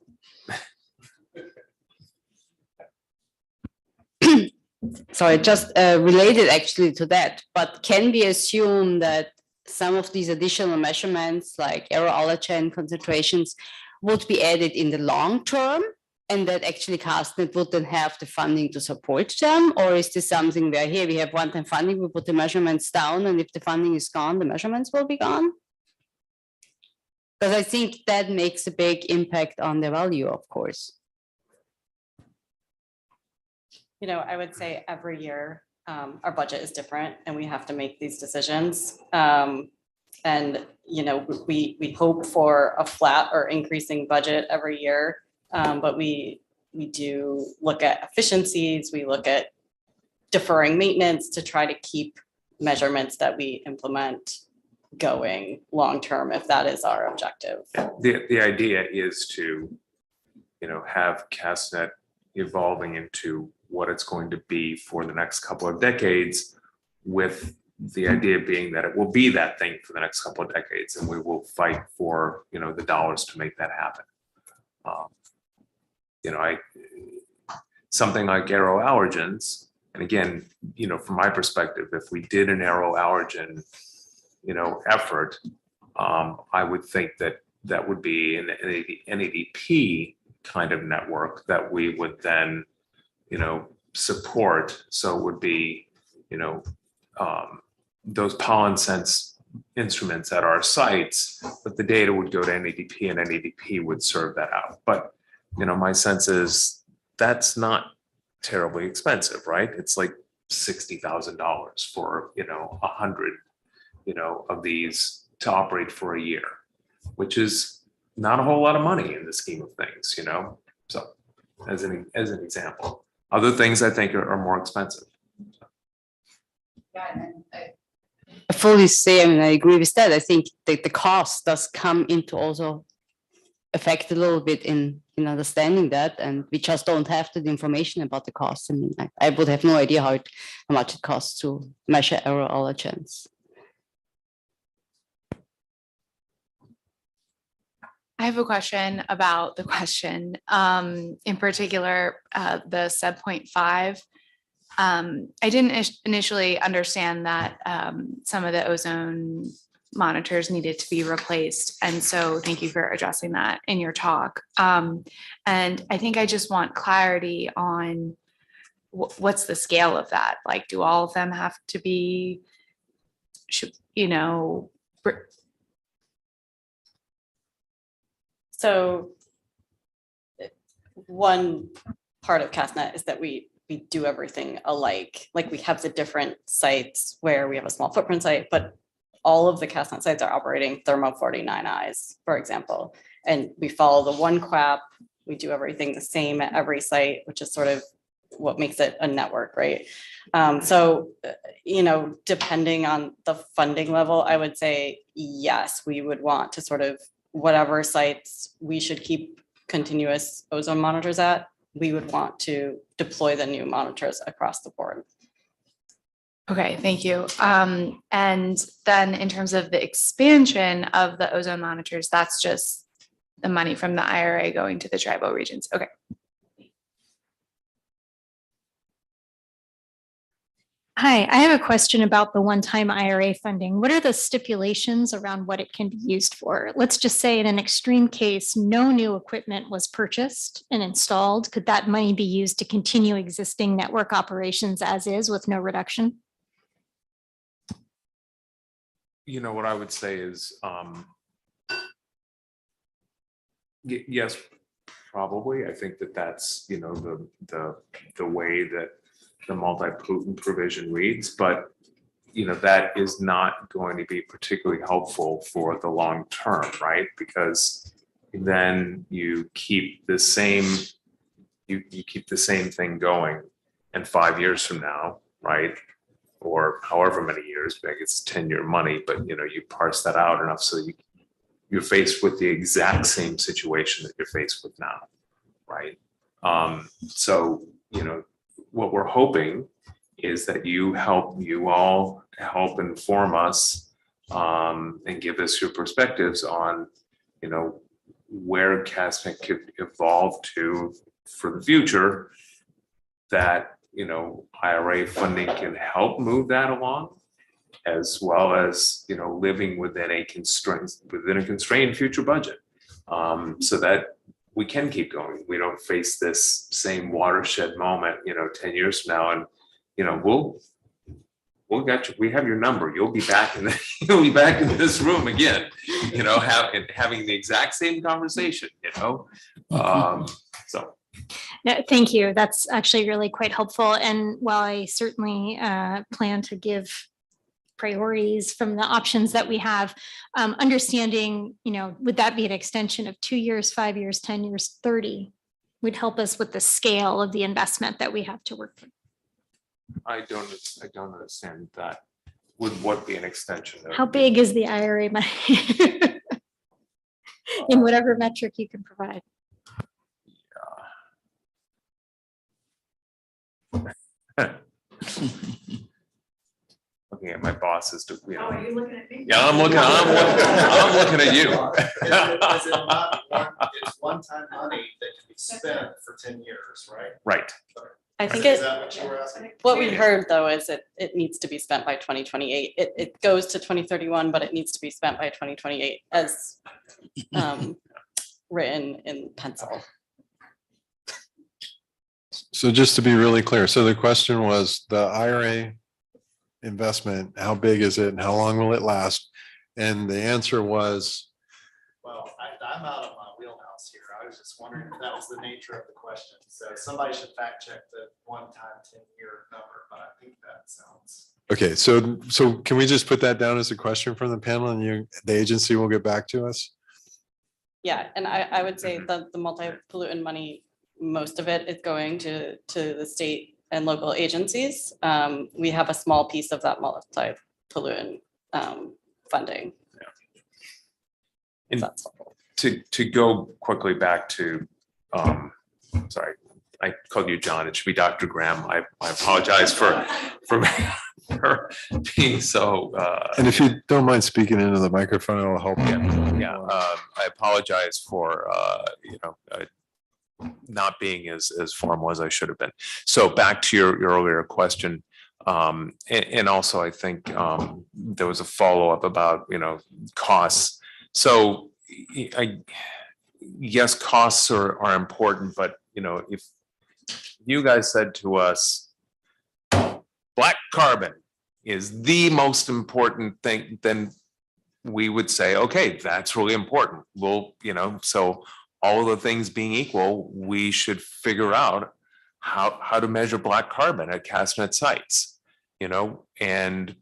[SPEAKER 10] sorry, just related actually to that, but can we assume that some of these additional measurements like error allergen concentrations would be added in the long term and that actually CASTNet would then have the funding to support them? Or is this something where here we have one-time funding, we put the measurements down, and if the funding is gone, the measurements will be gone? Because I think that makes a big impact on the value, of course.
[SPEAKER 15] You know, I would say every year our budget is different and we have to make these decisions. And, you know, we hope for a flat or increasing budget every year, but we do look at efficiencies, we look at deferring maintenance to try to keep measurements that we implement going long-term, if that is our objective.
[SPEAKER 18] The idea is to, you know, have CASTNet evolving into what it's going to be for the next couple of decades, with the idea being that it will be that thing for the next couple of decades, and we will fight for, you know, the dollars to make that happen. You know, something like arrow allergens, and again, you know, from my perspective, if we did an arrow allergen, you know, effort, I would think that that would be an NADP kind of network that we would then, you know, support. So it would be, you know, those pollen sense instruments at our sites, but the data would go to NADP and NADP would serve that out. But, you know, my sense is that's not terribly expensive, right? It's like $60,000 for, you know, 100, you know, of these to operate for a year, which is not a whole lot of money in the scheme of things, you know? So as an example, other things I think are more expensive.
[SPEAKER 10] I fully say, I mean, I agree with that. I think that the cost does come into also affect a little bit in understanding that, and we just don't have the information about the cost. I mean, I would have no idea how much it costs to measure error allergens.
[SPEAKER 9] I have a question about the question, in particular, the sub 0.5. I didn't initially understand that some of the ozone monitors needed to be replaced. And so thank you for addressing that in your talk. And I think I just want clarity on what's the scale of that? Like, do all of them have to be, you know,
[SPEAKER 15] so one part of CASTNet is that we do everything alike. Like we have the different sites where we have a small footprint site, but all of the CASTNet sites are operating Thermo 49Is, for example. And we follow the one QAP. We do everything the same at every site, which is sort of what makes it a network, right? So, you know, depending on the funding level, I would say, yes, we would want to sort of whatever sites we should keep continuous ozone monitors at, we would want to deploy the new monitors across the board.
[SPEAKER 9] Okay, thank you. And then in terms of the expansion of the ozone monitors, that's just the money from the IRA going to the tribal regions. Okay.
[SPEAKER 12] Hi, I have a question about the one-time IRA funding. What are the stipulations around what it can be used for? Let's just say in an extreme case, no new equipment was purchased and installed. Could that money be used to continue existing network operations as is with no reduction?
[SPEAKER 18] You know, what I would say is, yes, probably. I think that that's, you know, the way that the multi-pollutant provision reads, but you know, that is not going to be particularly helpful for the long term, right? Because then you keep the same, you keep the same thing going, and 5 years from now, right? Or however many years, like it's 10-year money, but you know, you parse that out enough so you're faced with the exact same situation that you're faced with now, right? So, you know, what we're hoping is that you all help inform us and give us your perspectives on, you know, where CASTNet could evolve to for the future, that, IRA funding can help move that along, as well as, living within a constrained future budget. So that we can keep going. We don't face this same watershed moment, 10 years from now, and, we'll get you, we have your number. You'll be back in this room again, having the exact same conversation, so.
[SPEAKER 12] No, thank you. That's actually really quite helpful. And while I certainly plan to give priorities from the options that we have, understanding, would that be an extension of 2 years, 5 years, 10 years, 30 would help us with the scale of the investment that we have to work with.
[SPEAKER 18] I don't understand that. Would what be an extension of?
[SPEAKER 12] How big is the IRA money? In whatever metric you can provide.
[SPEAKER 18] Looking at my bosses to,
[SPEAKER 17] Are you looking at me?
[SPEAKER 18] Yeah, I'm looking at you.
[SPEAKER 17] It's one-time money that can be spent for 10 years, right?
[SPEAKER 18] Right.
[SPEAKER 15] I think
[SPEAKER 17] Is
[SPEAKER 15] it,
[SPEAKER 17] that what you were asking?
[SPEAKER 15] what we heard though is it needs to be spent by 2028. It goes to 2031, but it needs to be spent by 2028 as written in pencil.
[SPEAKER 1] So just to be really clear, so the question was the IRA investment, how big is it and how long will it last? And the answer was,
[SPEAKER 17] Well, I'm out of my wheelhouse here. I was just wondering if that was the nature of the question. So somebody should fact check the one-time 10-year number, but I think that sounds.
[SPEAKER 1] okay, so can we just put that down as a question from the panel and the agency will get back to us?
[SPEAKER 15] Yeah, and I would say that the multi-pollutant money, most of it is going to the state and local agencies. We have a small piece of that multi-pollutant funding.
[SPEAKER 18] And to go quickly back to, sorry, I called you John. It should be Dr. Graham. I apologize for being so.
[SPEAKER 1] And if you don't mind speaking into the microphone, it'll help.
[SPEAKER 18] Yeah, I apologize for not being as formal as I should have been. So back to your earlier question, and also I think there was a follow-up about costs. So yes, costs are important, but if you guys said to us, black carbon is the most important thing, then we would say, okay, that's really important. Well, so all of the things being equal, we should figure out how to measure black carbon at CASTNet sites, and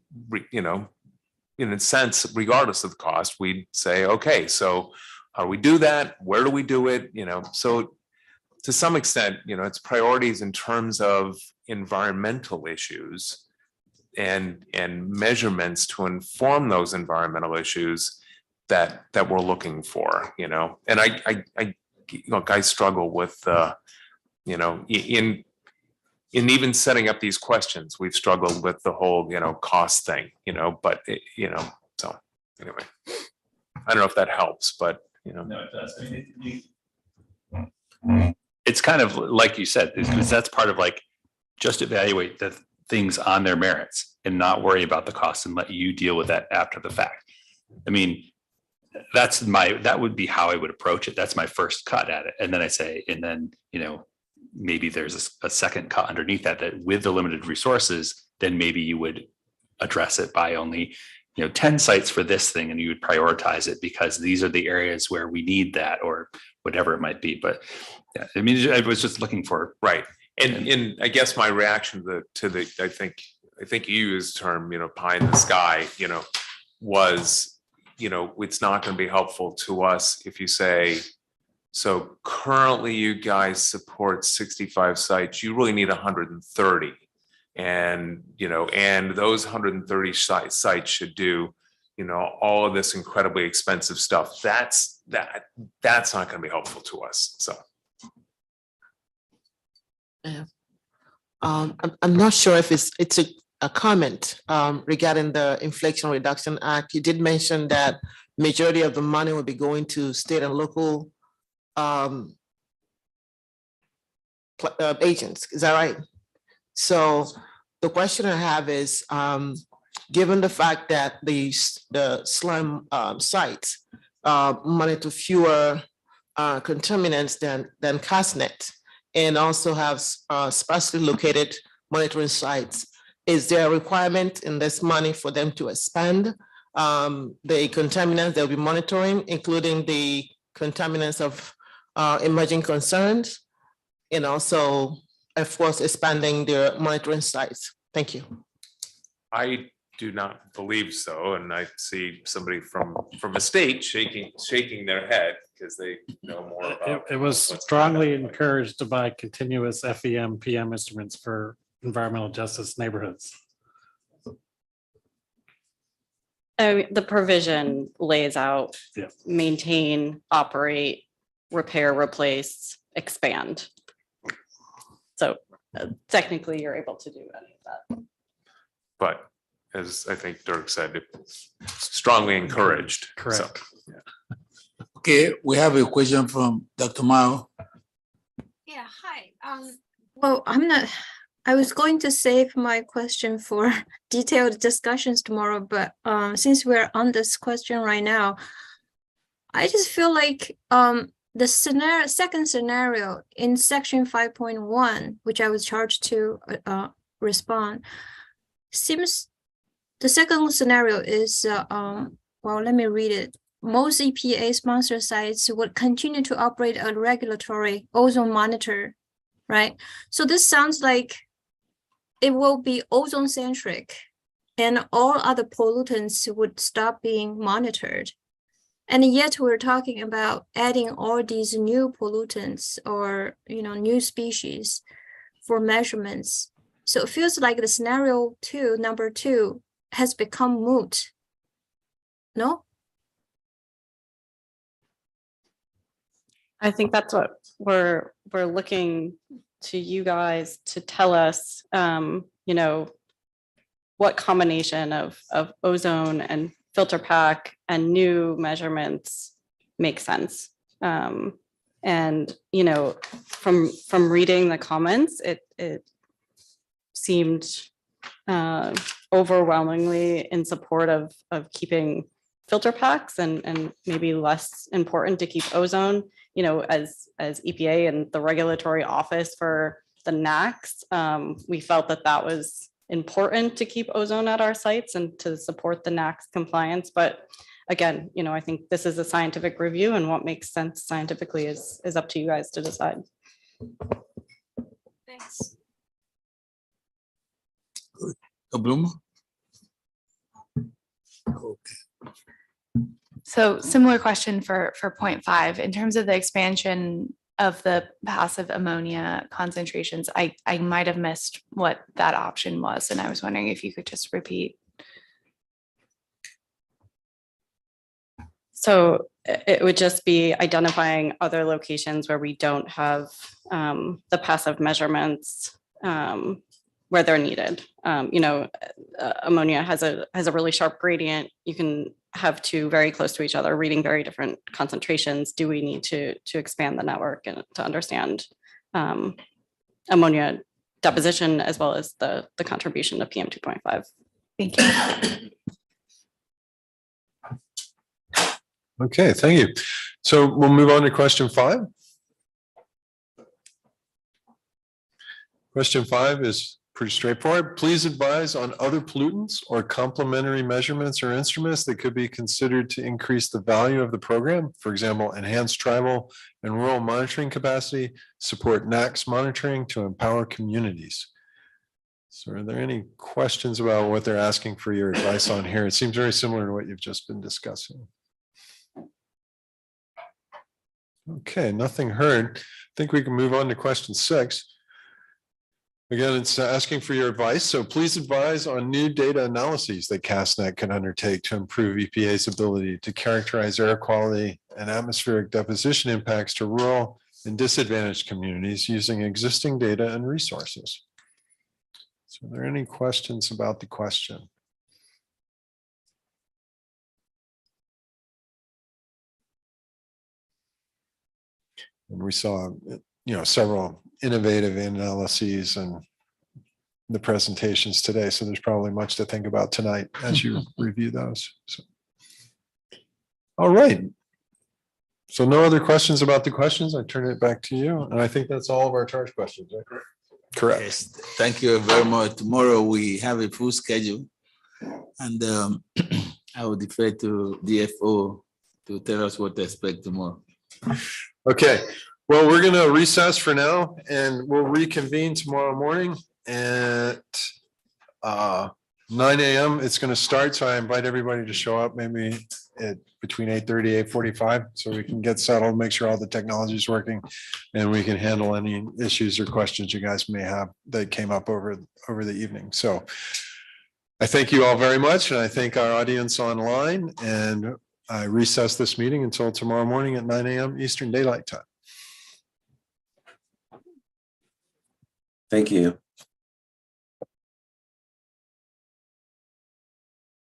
[SPEAKER 18] in a sense, regardless of the cost, we'd say, okay, so how do we do that? Where do we do it? So to some extent, it's priorities in terms of environmental issues and measurements to inform those environmental issues that we're looking for, and I struggle with, in even setting up these questions, we've struggled with the whole, cost thing, but so anyway, I don't know if that helps, but
[SPEAKER 6] No, it does. I mean, it's kind of like you said, because that's part of just evaluate the things on their merits and not worry about the cost and let you deal with that after the fact. I mean, that would be how I would approach it. That's my first cut at it. And then I say, maybe there's a second cut underneath that with the limited resources, then maybe you would address it by only, 10 sites for this thing, and you would prioritize it because these are the areas where we need that or whatever it might be. But yeah, I mean, I was just looking for.
[SPEAKER 18] Right. And I guess my reaction to the I think you used the term, pie in the sky, was, it's not going to be helpful to us if you say, so currently you guys support 65 sites, you really need 130. And, and those 130 sites should do, all of this incredibly expensive stuff. That's not going to be helpful to us. So.
[SPEAKER 16] Yeah. I'm not sure if it's a comment regarding the Inflation Reduction Act. You did mention that majority of the money will be going to state and local agents. Is that right? So the question I have is, given the fact that the slum sites monitor fewer contaminants than CASTNet, and also have sparsely located monitoring sites, is there a requirement in this money for them to expand the contaminants they'll be monitoring, including the contaminants of emerging concerns, and also, of course, expanding their monitoring sites? Thank you.
[SPEAKER 18] I do not believe so, and I see somebody from a state shaking their head because they know more about.
[SPEAKER 7] It was strongly encouraged to buy continuous FEM PM instruments for environmental justice neighborhoods.
[SPEAKER 15] The provision lays out,
[SPEAKER 7] Yeah.
[SPEAKER 15] maintain, operate, repair, replace, expand. So technically, you're able to do any of that.
[SPEAKER 18] But as I think Dirk said, it's strongly encouraged.
[SPEAKER 7] Correct.
[SPEAKER 2] Okay, we have a question from Dr. Mao.
[SPEAKER 19] Yeah, hi. Well, I was going to save my question for detailed discussions tomorrow, but since we're on this question right now, I just feel like the second scenario in section 5.1, which I was charged to respond, seems the second scenario is, well, let me read it. Most EPA sponsored sites would continue to operate a regulatory ozone monitor, right? So this sounds like it will be ozone centric and all other pollutants would stop being monitored. And yet we're talking about adding all these new pollutants or, new species for measurements. So it feels like the scenario number two has become moot. No?
[SPEAKER 15] I think that's what we're looking to you guys to tell us, what combination of ozone and filter pack and new measurements make sense. And, from reading the comments, it seemed overwhelmingly in support of keeping filter packs and maybe less important to keep ozone. As EPA and the regulatory office for the NACs, we felt that was important to keep ozone at our sites and to support the NACs compliance. But again, I think this is a scientific review, and what makes sense scientifically is up to you guys to decide.
[SPEAKER 19] Thanks.
[SPEAKER 2] Bloom.
[SPEAKER 9] So similar question for 0.5, in terms of the expansion of the passive ammonia concentrations, I might have missed what that option was. And I was wondering if you could just repeat.
[SPEAKER 15] So it would just be identifying other locations where we don't have the passive measurements where they're needed. Ammonia has a really sharp gradient. You can have two very close to each other, reading very different concentrations. Do we need to expand the network and to understand ammonia deposition as well as the contribution to PM 2.5?
[SPEAKER 9] Thank you.
[SPEAKER 1] Okay, thank you. So we'll move on to question 5. Question 5 is pretty straightforward. Please advise on other pollutants or complementary measurements or instruments that could be considered to increase the value of the program. For example, enhance tribal and rural monitoring capacity, support NACS monitoring to empower communities. So are there any questions about what they're asking for your advice on here? It seems very similar to what you've just been discussing. Okay, nothing heard. I think we can move on to question 6. Again, it's asking for your advice. So please advise on new data analyses that CASTNet can undertake to improve EPA's ability to characterize air quality and atmospheric deposition impacts to rural and disadvantaged communities using existing data and resources. So are there any questions about the question? And we saw, several innovative analyses and the presentations today. So there's probably much to think about tonight as you review those. So. All right. So no other questions about the questions. I turn it back to you. And I think that's all of our charge questions. Right? Correct.
[SPEAKER 2] Yes, thank you very much. Tomorrow we have a full schedule. And I will defer to DFO to tell us what to expect tomorrow.
[SPEAKER 1] Okay. Well, we're going to recess for now and we'll reconvene tomorrow morning at 9 a.m. It's going to start. So I invite everybody to show up maybe at between 8:30, 8:45, so we can get settled, make sure all the technology is working and we can handle any issues or questions you guys may have that came up over the evening. So I thank you all very much. And I thank our audience online, and I recess this meeting until tomorrow morning at 9 a.m. Eastern Daylight Time.
[SPEAKER 11] Thank you.